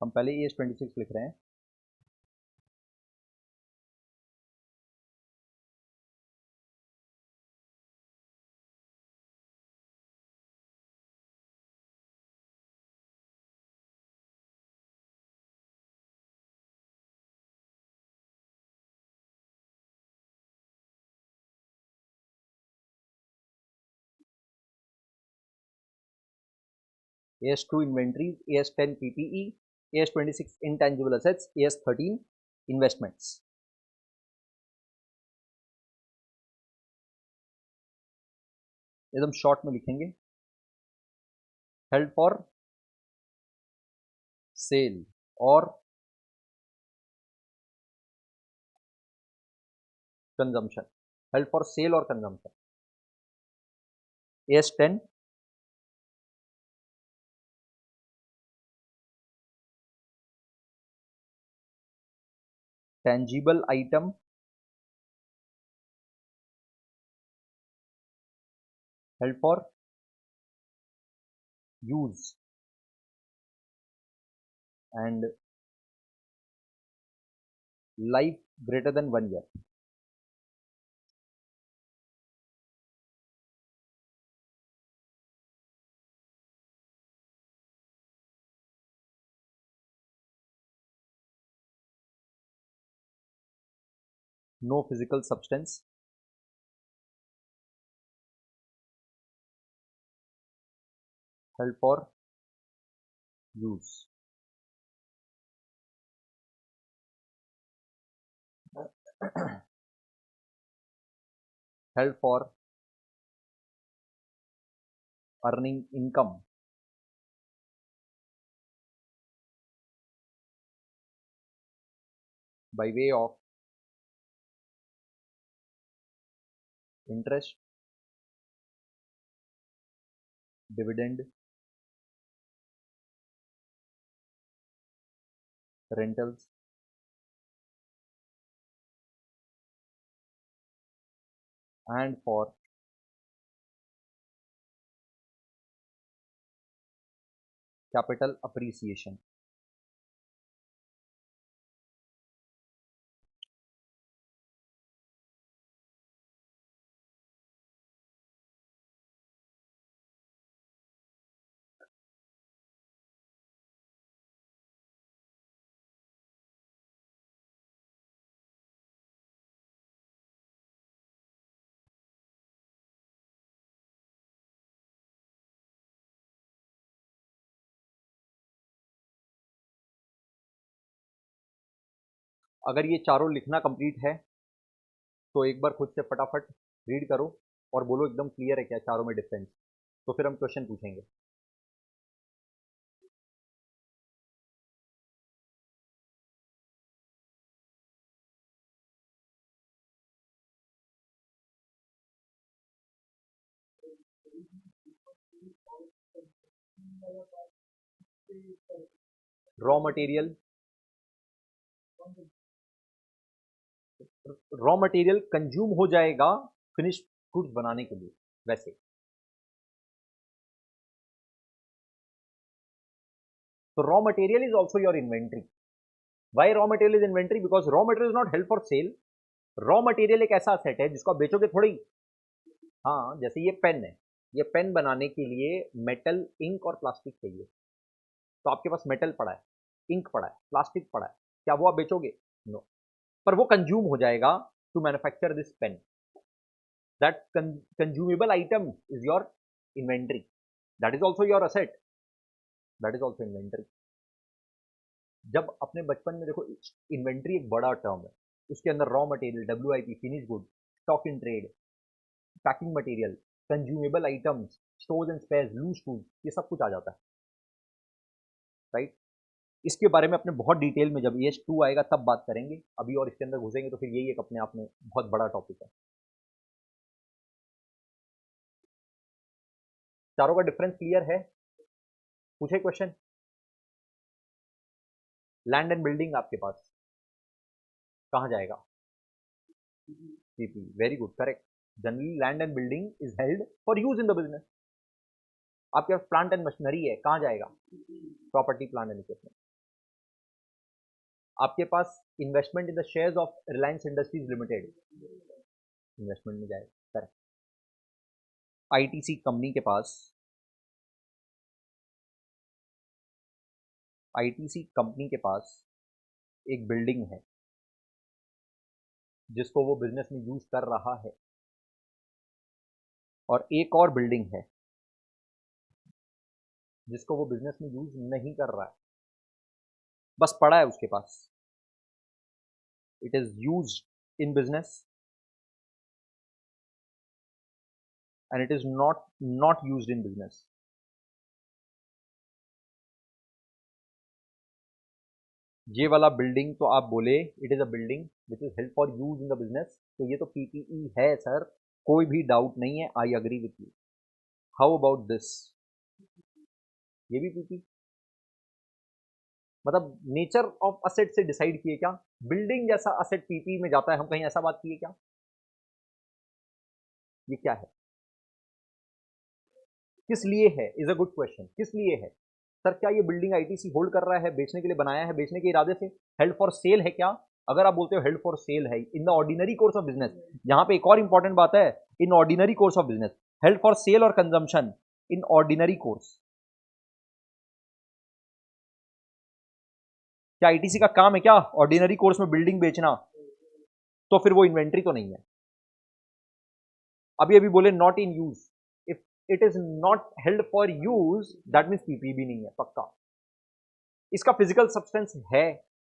हम पहले AS26 लिख रहे हैं। AS2 inventories, AS10 PPE, AS26 intangible assets, AS13 investments. एकदम शॉर्ट में लिखेंगे, हेल्ड फॉर सेल और कंजम्पशन, हेल्ड फॉर सेल और consumption. AS10 tangible item held for use and life greater than 1 year. No physical substance held for use. Held for earning income by way of interest, dividend, rentals, and for capital appreciation. अगर ये चारों लिखना complete है तो एक बार खुद से फटाफट रीड करो और बोलो एकदम क्लियर है क्या चारों में डिफरेंस, तो फिर हम क्वेश्चन पूछेंगे. Raw material, raw material consume हो जाएगा फिनिश गुड्स बनाने के लिए. वैसे तो raw material is also your inventory. Why raw material is inventory? Because raw material is not held for sale. Raw material एक ऐसा सेट है जिसको आप बेचोगे थोड़ी. हाँ, जैसे ये पेन है, ये पेन बनाने के लिए मेटल, इंक और प्लास्टिक चाहिए. तो आपके पास मेटल पड़ा है, इंक पड़ा है, प्लास्टिक पड़ा है, क्या वो आप बेचोगे? नो. पर वो कंज्यूम हो जाएगा to manufacture this pen. That consumable item is your inventory. That is also your asset. That is also inventory. जब अपने बचपन में देखो, इन्वेंट्री एक बड़ा टर्म है. उसके अंदर raw material, WIP, finish good, stock in trade, packing material, consumable items, stores and spares, loose tools, ये सब कुछ आ जाता है. राइट. इसके बारे में अपने बहुत डिटेल में जब ES2 आएगा तब बात करेंगे. अभी और इसके अंदर घुसेंगे तो फिर यही एक अपने आप में बहुत बड़ा टॉपिक है. चारों का डिफरेंस क्लियर है? पूछे क्वेश्चन? लैंड एंड बिल्डिंग आपके पास कहाँ जाएगा? PP. Very good, correct. Generally land and building is held for use in the business. आपके पास प्लांट एंड मशीनरी है, कहाँ जाएगा? Property, plant and equipment. आपके पास investment in the shares of Reliance Industries Limited, investment में जाएगा. करेक्ट. ITC कंपनी के पास, ITC कंपनी के पास एक बिल्डिंग है जिसको वो बिजनेस में यूज कर रहा है, और एक और बिल्डिंग है जिसको वो बिजनेस में यूज नहीं कर रहा है, बस पड़ा है उसके पास. It is use in business and it is not used in business. ये वाला बिल्डिंग तो आप बोले it is a building which is help for use in the business, तो ये तो पीपीई है सर, कोई भी डाउट नहीं है. I agree with you. How about this? ये भी पीपी, मतलब नेचर ऑफ असेट से डिसाइड किए क्या? बिल्डिंग जैसा असेट पीपी में जाता है, हम कहीं ऐसा बात किए क्या? ये क्या है? किस लिए है? Is a good question. किस लिए है सर? क्या ये बिल्डिंग आईटीसी होल्ड कर रहा है, बेचने के लिए बनाया है, बेचने के इरादे से? हेल्ड फॉर सेल है क्या? अगर आप बोलते हो हेल्ड फॉर सेल है इन the ordinary course of business, यहां पे एक और इंपॉर्टेंट बात है, in ordinary course of business, held for sale और कंजम्पशन इन ऑर्डिनरी कोर्स. क्या आईटीसी का काम है क्या ऑर्डिनरी कोर्स में बिल्डिंग बेचना? तो फिर वो इन्वेंट्री तो नहीं है. अभी अभी बोले not in use. If it is not held for use that means PP भी नहीं है पक्का. इसका फिजिकल सब्सटेंस है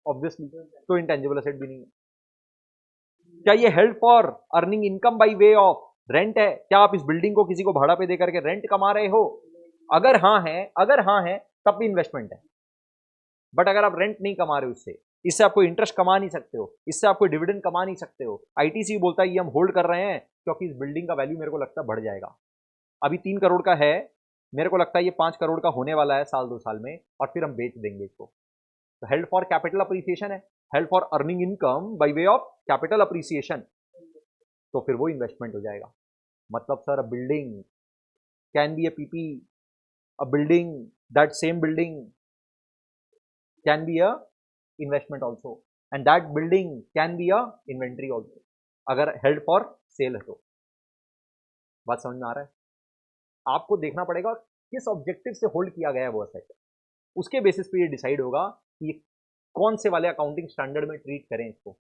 ऑब्वियसली, तो इंटेंजिबल एसेट भी नहीं है. क्या ये held for earning income by way of rent है? क्या आप इस बिल्डिंग को किसी को भाड़ा पे दे करके रेंट कमा रहे हो? अगर हाँ है तब भी इन्वेस्टमेंट है. बट अगर आप रेंट नहीं कमा रहे हो उससे, इससे आपको इंटरेस्ट कमा नहीं सकते हो, इससे आपको डिविडेंड कमा नहीं सकते हो. आईटीसी बोलता है ये हम होल्ड कर रहे हैं क्योंकि इस बिल्डिंग का वैल्यू मेरे को लगता है बढ़ जाएगा. अभी 3 करोड़ का है, मेरे को लगता है ये 5 करोड़ का होने वाला है साल 2 साल में, और फिर हम बेच देंगे इसको. तो हेल्ड फॉर कैपिटल अप्रिसिएशन है, held for earning income by way of capital appreciation, तो फिर वो इन्वेस्टमेंट हो जाएगा. मतलब sir building can be A PP, a building, that same building can be a investment also, and that building can be a inventory also अगर held for sale है तो. बात समझ में आ रहा है? आपको देखना पड़ेगा किस ऑब्जेक्टिव से होल्ड किया गया है वो असेट, उसके बेसिस पे ये डिसाइड होगा कि कौन से वाले अकाउंटिंग स्टैंडर्ड में ट्रीट करें इसको.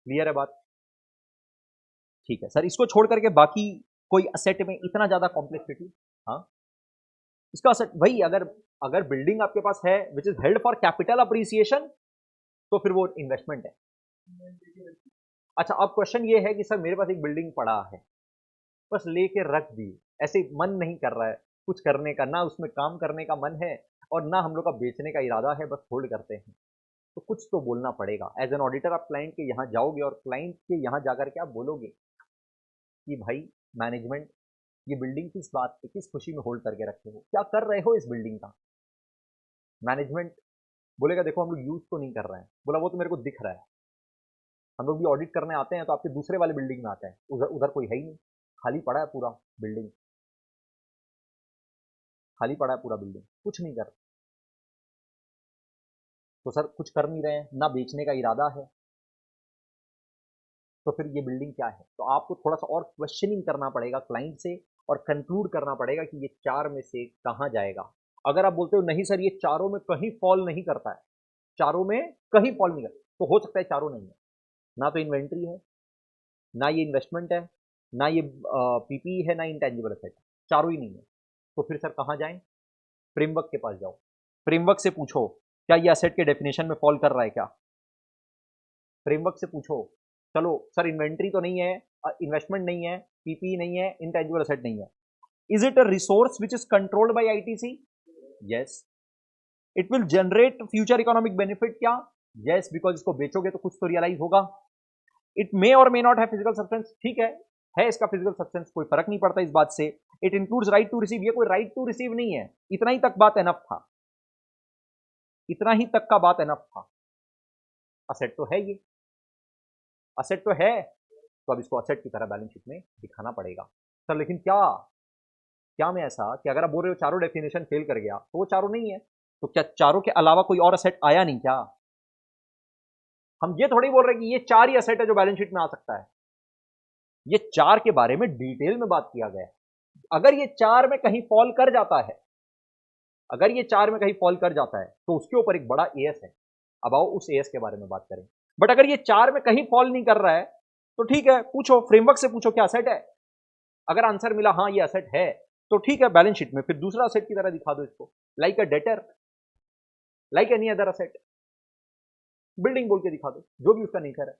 क्लियर है बात? ठीक है सर, इसको छोड़ करके बाकी कोई असेट में इतना ज्यादा कॉम्प्लेक्सिटी? हाँ, इसका असेट वही, अगर अगर बिल्डिंग आपके पास है which is held for capital appreciation, तो फिर वो इन्वेस्टमेंट है. अच्छा, अब क्वेश्चन ये है कि सर मेरे पास एक बिल्डिंग पड़ा है, बस लेके रख दी, ऐसे मन नहीं कर रहा है कुछ करने का, ना उसमें काम करने का मन है और ना हम लोग का बेचने का इरादा है, बस होल्ड करते हैं. तो कुछ तो बोलना पड़ेगा. एज एन ऑडिटर आप क्लाइंट के यहाँ जाओगे और क्लाइंट के यहाँ जाकर के आप बोलोगे कि भाई मैनेजमेंट, ये बिल्डिंग किस बात पे, किस खुशी में होल्ड करके रखे हो, क्या कर रहे हो इस बिल्डिंग का? मैनेजमेंट बोलेगा देखो हम लोग यूज तो नहीं कर रहे हैं. बोला वो तो मेरे को दिख रहा है, हम लोग भी ऑडिट करने आते हैं तो आपके दूसरे वाले बिल्डिंग में आते हैं, उधर उधर कोई है ही नहीं, खाली पड़ा है पूरा बिल्डिंग, खाली पड़ा है पूरा बिल्डिंग, कुछ नहीं कर. तो सर कुछ कर नहीं रहे हैं, ना बेचने का इरादा है, तो फिर ये बिल्डिंग क्या है? तो आपको थोड़ा सा और क्वेश्चनिंग करना पड़ेगा क्लाइंट से और कंक्लूड करना पड़ेगा कि ये 4 में से कहां जाएगा. अगर आप बोलते हो नहीं सर ये चारों में कहीं फॉल नहीं करता है, चारों में कहीं फॉल नहीं करता, तो हो सकता है चारों नहीं है. ना तो इन्वेंट्री है, ना ये इन्वेस्टमेंट है, ना ये पीपी है, ना इंटेंजिबल एसेट, चारों ही नहीं है. तो फिर सर कहां जाएं? फ्रेमवर्क के पास जाओ, फ्रेमवर्क से पूछो क्या ये एसेट के डेफिनेशन में फॉल कर रहा है क्या? फ्रेमवर्क से पूछो. चलो सर इन्वेंट्री तो नहीं है, इन्वेस्टमेंट नहीं है, पीपी नहीं है, इंटेंजिबल एसेट नहीं है. Is it a resource which is controlled by ITC? Yes. It will generate future economic benefit? क्या? यस, बिकॉज इसको बेचोगे तो कुछ तो रियलाइज होगा. इट मे और मे नॉट है फिजिकल सब्सटेंस, ठीक है इसका फिजिकल सब्सटेंस, कोई फर्क नहीं पड़ता इस बात से. It includes right to receive, ये कोई राइट टू रिसीव नहीं है. इतना ही तक बात एनफ था, इतना ही तक का बात एनफ था. असेट तो है, ये असेट तो है, तो अब इसको असेट की तरह बैलेंस शीट में दिखाना पड़ेगा. सर लेकिन क्या क्या में ऐसा कि अगर आप बोल रहे हो चारों डेफिनेशन फेल कर गया तो वो चारों नहीं है, तो क्या चारों के अलावा कोई और असेट आया नहीं क्या? हम ये थोड़ी बोल रहे कि ये 4 ही असेट है जो बैलेंस शीट में आ सकता है. ये 4 के बारे में डिटेल में बात किया गया है. अगर ये 4 में कहीं फॉल कर जाता है, अगर ये 4 में कहीं फॉल कर जाता है तो उसके ऊपर एक बड़ा एएस है. अब आओ उस एएस के बारे में बात करें. बट अगर ये 4 में कहीं फॉल नहीं कर रहा है तो ठीक है, पूछो फ्रेमवर्क से, पूछो क्या असेट है. अगर आंसर मिला हाँ ये असेट है, तो ठीक है, बैलेंस शीट में फिर दूसरा असेट की तरह दिखा दो इसको, लाइक अ debtor, like any other asset, building बोल के दिखा दो, जो भी उसका नेचर है।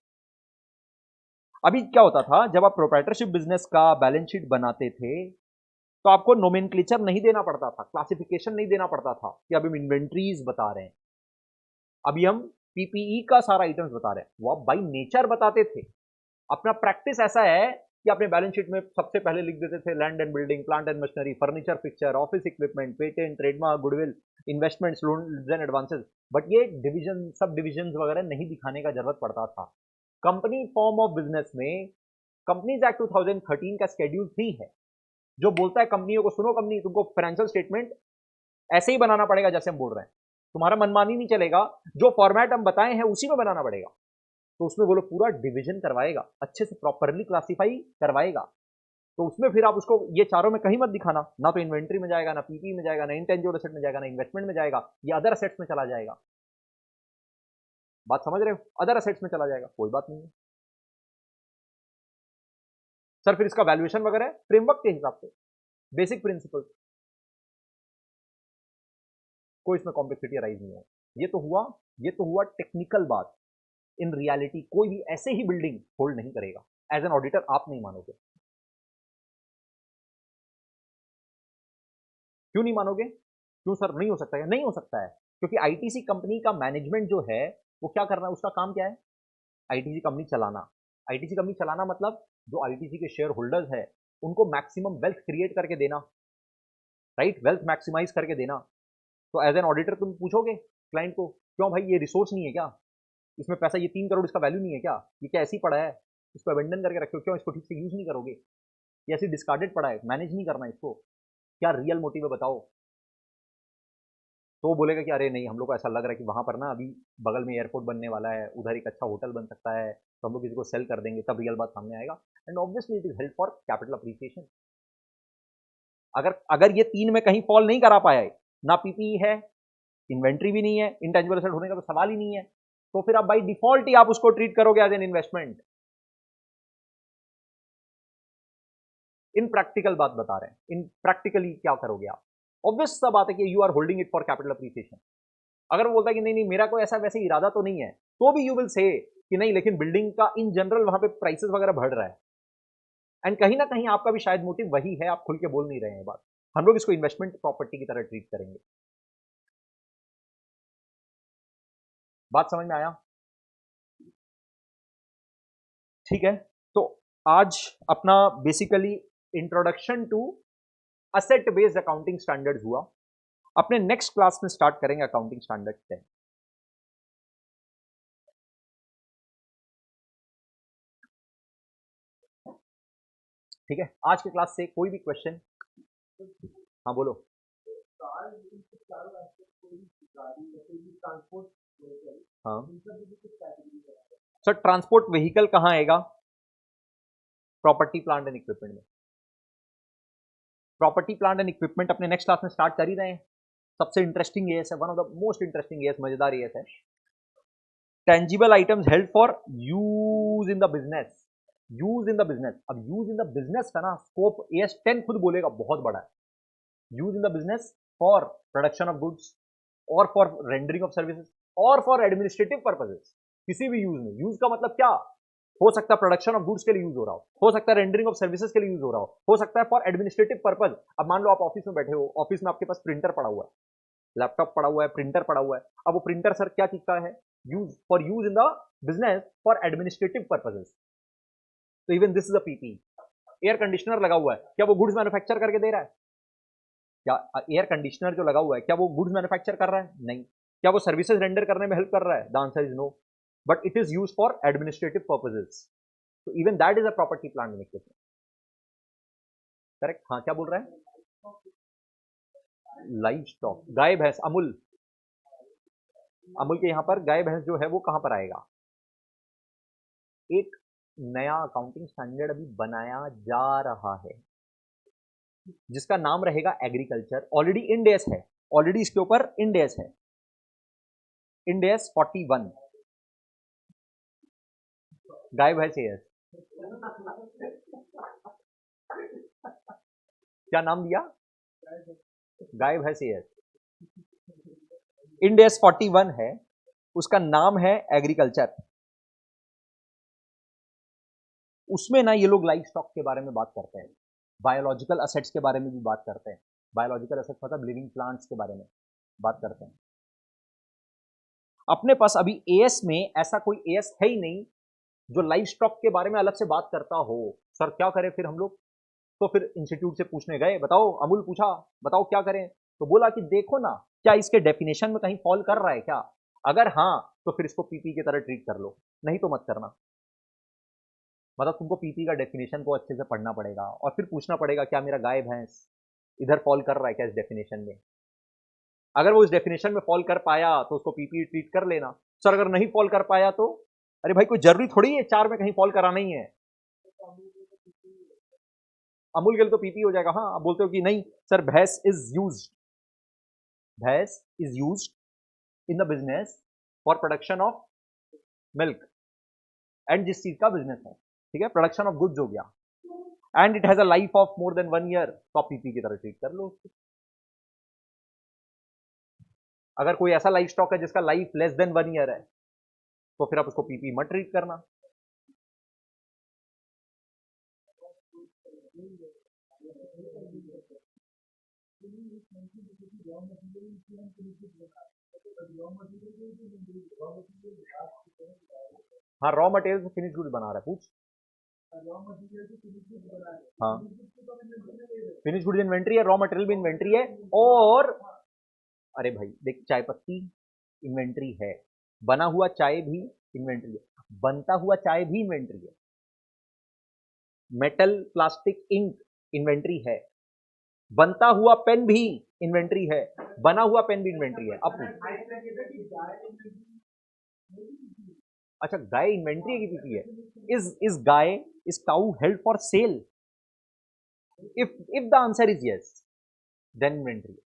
अभी क्या होता था, जब आप प्रोप्राइटरशिप बिजनेस का बैलेंस शीट बनाते थे तो आपको नोमेनक्लेचर नहीं देना पड़ता था, क्लासिफिकेशन नहीं देना पड़ता था कि अभी हम इन्वेंट्रीज बता रहे हैं, अभी हम पीपीई का सारा आइटम्स बता रहे हैं, वो आप बाई नेचर बताते थे। अपना प्रैक्टिस ऐसा है कि अपने बैलेंस शीट में सबसे पहले लिख देते थे land and building, plant and machinery, furniture fixture, office equipment, patent, trademark, goodwill, investments, loans and advances, but ये डिवीजन, सब डिविजन वगैरह नहीं दिखाने का जरूरत पड़ता था। कंपनी फॉर्म ऑफ बिजनेस में कंपनीज एक्ट 2013 का शेड्यूल 3 है जो बोलता है कंपनियों को, सुनो कंपनी, तुमको फाइनेंशियल स्टेटमेंट ऐसे ही बनाना पड़ेगा जैसे हम बोल रहे हैं, तुम्हारा मनमानी नहीं चलेगा, जो फॉर्मेट हम बताए हैं उसी में बनाना पड़ेगा। तो उसमें वो लोग पूरा डिवीजन करवाएगा, अच्छे से प्रॉपरली क्लासिफाई करवाएगा। तो उसमें फिर आप उसको ये चारों में कहीं मत दिखाना, ना तो इन्वेंट्री में जाएगा, ना पीपी में जाएगा, ना इंटेंजिबल एसेट में जाएगा, ना इन्वेस्टमेंट में जाएगा, या अदर असेट्स में चला जाएगा। बात समझ रहे हो? अदर असेट्स में चला जाएगा, कोई बात नहीं है सर, फिर इसका वैल्यूएशन वगैरह फ्रेमवर्क के हिसाब से, बेसिक प्रिंसिपल, कोई इसमें कॉम्प्लेक्सिटी अराइज नहीं है। ये तो हुआ टेक्निकल बात। इन रियलिटी कोई भी ऐसे ही बिल्डिंग होल्ड नहीं करेगा, एज एन ऑडिटर आप नहीं मानोगे। क्यों नहीं मानोगे? क्यों सर, नहीं हो सकता है? नहीं हो सकता है, क्योंकि आईटीसी कंपनी का मैनेजमेंट जो है वो क्या करना है, उसका काम क्या है? आईटीसी कंपनी चलाना। आईटीसी कंपनी चलाना मतलब जो आईटीसी के शेयर होल्डर्स है उनको मैक्सिमम वेल्थ क्रिएट करके देना, राइट, वेल्थ मैक्सिमाइज करके देना। तो एज एन ऑडिटर तुम पूछोगे क्लाइंट को, क्यों भाई ये रिसोर्स नहीं है क्या, इसमें पैसा, ये 3 करोड़ इसका वैल्यू नहीं है क्या, ये क्या ऐसी पड़ा है, इसको अबेंडन करके रखो, क्यों इसको ठीक से यूज नहीं करोगे, ये ऐसी डिस्कार्डेड पड़ा है, मैनेज नहीं करना इसको, क्या रियल मोटिव है बताओ? तो वो बोलेगा कि अरे नहीं, हम लोग को ऐसा लग रहा है कि वहां पर ना अभी बगल में एयरपोर्ट बनने वाला है, उधर एक अच्छा होटल बन सकता है, तो हम लोग किसी को सेल कर देंगे, तब रियल बात सामने आएगा। And obviously it is help for capital appreciation. अगर अगर ये 3 में कहीं फॉल नहीं करा पाया है, ना पीपीई है, इन्वेंट्री भी नहीं है, इंटेंजिबल एसेट होने का तो सवाल ही नहीं है, तो फिर आप बाई डिफॉल्ट ही आप उसको ट्रीट करोगे as an investment. In practical बात बता रहे हैं, इन प्रैक्टिकली क्या करोगे आप? ऑब्वियस सा बात है कि you are holding it for capital appreciation. अगर वो बोलता है कि नहीं नहीं मेरा कोई ऐसा वैसे इरादा तो नहीं है, तो भी यू विल से कि नहीं, लेकिन बिल्डिंग का इन जनरल वहां पे प्राइसेस वगैरह बढ़ रहा है, एंड कहीं ना कहीं आपका भी शायद मोटिव वही है, आप खुल के बोल नहीं रहे हैं बात। हम लोग इसको इन्वेस्टमेंट प्रॉपर्टी की तरह ट्रीट करेंगे। बात समझ में आया? ठीक है, तो आज अपना basically introduction to asset based accounting standards हुआ। अपने नेक्स्ट क्लास में स्टार्ट करेंगे अकाउंटिंग स्टैंडर्ड 10। ठीक है, आज के क्लास से कोई भी क्वेश्चन? हाँ बोलो। हाँ सर, ट्रांसपोर्ट व्हीकल कहाँ आएगा? प्रॉपर्टी प्लांट एंड इक्विपमेंट में। प्रॉपर्टी प्लांट एंड इक्विपमेंट अपने नेक्स्ट क्लास में स्टार्ट कर ही रहे हैं। सबसे इंटरेस्टिंग एएस है, one of the most interesting as, मजेदार एएस है। Tangible items held for use in the business. Use in the business, अब यूज इन द बिजनेस का ना स्कोप एएस 10 खुद बोलेगा बहुत बड़ा है। Use in the business for production of goods, और फॉर रेंडरिंग ऑफ सर्विसेज, और फॉर एडमिनिस्ट्रेटिव पर्पजेस। किसी भी यूज में, यूज का मतलब क्या हो सकता है? प्रोडक्शन ऑफ गुड्स के लिए यूज हो सकता है रेंडरिंग ऑफ सर्विसेज के लिए यूज हो सकता है फॉर एडमिनिस्ट्रेटिव पर्पज। अब मान लो आप ऑफिस में बैठे हो, ऑफिस में आपके पास प्रिंटर पड़ा हुआ है, लैपटॉप पड़ा हुआ है, प्रिंटर पड़ा हुआ है। अब वो प्रिंटर सर क्या चीज का है? Use in the business for administrative purposes. तो even this is a PP. Air conditioner लगा हुआ है, क्या वो गुड्स मैन्युफैक्चर करके दे रहा है? क्या एयर कंडीशनर जो लगा हुआ है क्या वो गुड्स मैन्युफैक्चर कर रहा है? नहीं। क्या वो सर्विसेज रेंडर करने में हेल्प कर रहा है? The answer is no, but it is use for administrative purposes. तो even that is a property plant and equipment. Correct? हाँ, क्या बोल रहा है? लाइव स्टॉक, गाय भैंस, अमूल। अमूल के यहाँ पर गाय भैंस जो है वो कहां पर आएगा? एक नया अकाउंटिंग स्टैंडर्ड अभी बनाया जा रहा है जिसका नाम रहेगा एग्रीकल्चर। ऑलरेडी इंडेस है, ऑलरेडी इसके ऊपर इंडेस है, इंडेस 41। गाय भैंस एस। क्या नाम दिया? गाय भैंस एएस। इंड एस 41 है, उसका नाम है एग्रीकल्चर। उसमें ना ये लोग लाइफ स्टॉक के बारे में बात करते हैं, बायोलॉजिकल असेट्स के बारे में भी बात करते हैं। बायोलॉजिकल असेट्स मतलब लिविंग प्लांट्स के बारे में बात करते हैं। अपने पास अभी एएस में ऐसा कोई एएस है ही नहीं जो लाइफ स्टॉक के बारे में अलग से बात करता हो। सर क्या करें फिर हम लोग? तो फिर इंस्टीट्यूट से पूछने गए, बताओ, अमूल पूछा, बताओ क्या करें? तो बोला कि देखो ना क्या इसके डेफिनेशन में कहीं फॉल कर रहा है क्या? अगर हाँ तो फिर इसको पीपी की तरह ट्रीट कर लो, नहीं तो मत करना। मतलब तुमको पीपी का डेफिनेशन को अच्छे से पढ़ना पड़ेगा और फिर पूछना पड़ेगा क्या मेरा गाय भैंस इधर फॉल कर रहा है क्या इस डेफिनेशन में। अगर वो इस डेफिनेशन में फॉल कर पाया तो उसको पीपी ट्रीट कर लेना। सर अगर नहीं फॉल कर पाया तो? अरे भाई कोई जरूरी थोड़ी है चार में कहीं फॉल कराना ही है। अमूल गिल तो पीपी हो जाएगा। हाँ, आप बोलते हो कि नहीं सर भैंस is used in the business for production of milk, and जिस चीज का बिजनेस है, ठीक है, प्रोडक्शन ऑफ गुड्स हो गया, and it has a life of more than 1 year, तो आप पीपी की तरह ट्रीट कर लो उसको। अगर कोई ऐसा लाइफ स्टॉक है जिसका लाइफ लेस देन 1 ईयर है तो फिर आप उसको पीपी मत ट्रीट करना। हाँ, रॉ मटेरियल से फिनिश गुड्स बना रहा है, पूछ। हाँ, फिनिश गुड्स इन्वेंट्री है, रॉ मटेरियल भी इन्वेंट्री है, और अरे भाई देख, चाय पत्ती इन्वेंट्री है, बना हुआ चाय भी इन्वेंट्री है, बनता हुआ चाय भी इन्वेंट्री है, मेटल प्लास्टिक इंक इन्वेंट्री है, बनता हुआ पेन भी इन्वेंट्री है, बना हुआ पेन भी इन्वेंट्री है। अब अच्छा, गाय इन्वेंट्री है कि पीपी है? Is guy, is cow held for cell? if the answer is yes, then inventory.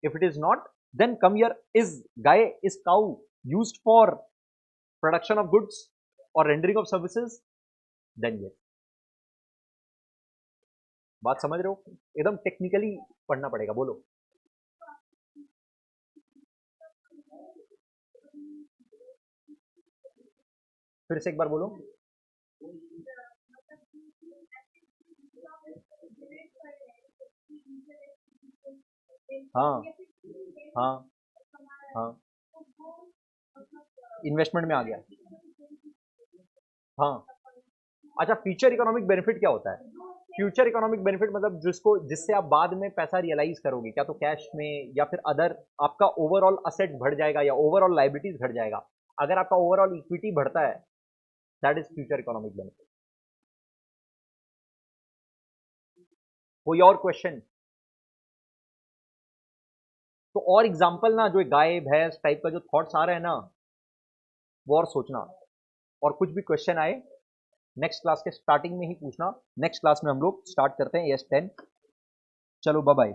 If it is not, then come here, is guy, is cow used for production of goods or rendering of services? Then yes. बात समझ रहे हो? एकदम technically पढ़ना पड़ेगा। बोलो। फिर से एक बार बोलो। हाँ हाँ हाँ, इन्वेस्टमेंट में आ गया। हाँ, अच्छा, फ्यूचर इकोनॉमिक बेनिफिट क्या होता है? फ्यूचर इकोनॉमिक बेनिफिट मतलब जिससे आप बाद में पैसा रियलाइज करोगे, क्या तो कैश में या फिर अदर, आपका ओवरऑल असेट बढ़ जाएगा या ओवरऑल लाइबिलिटीज घट जाएगा। अगर आपका ओवरऑल इक्विटी बढ़ता है, that is future economic benefit. कोई और क्वेश्चन? तो और एग्जांपल ना, जो गाय भैंस टाइप का जो थॉट्स आ रहे हैं ना, वो और सोचना, और कुछ भी क्वेश्चन आए नेक्स्ट क्लास के स्टार्टिंग में ही पूछना। नेक्स्ट क्लास में हम लोग स्टार्ट करते हैं एस 10। चलो बाय बाय।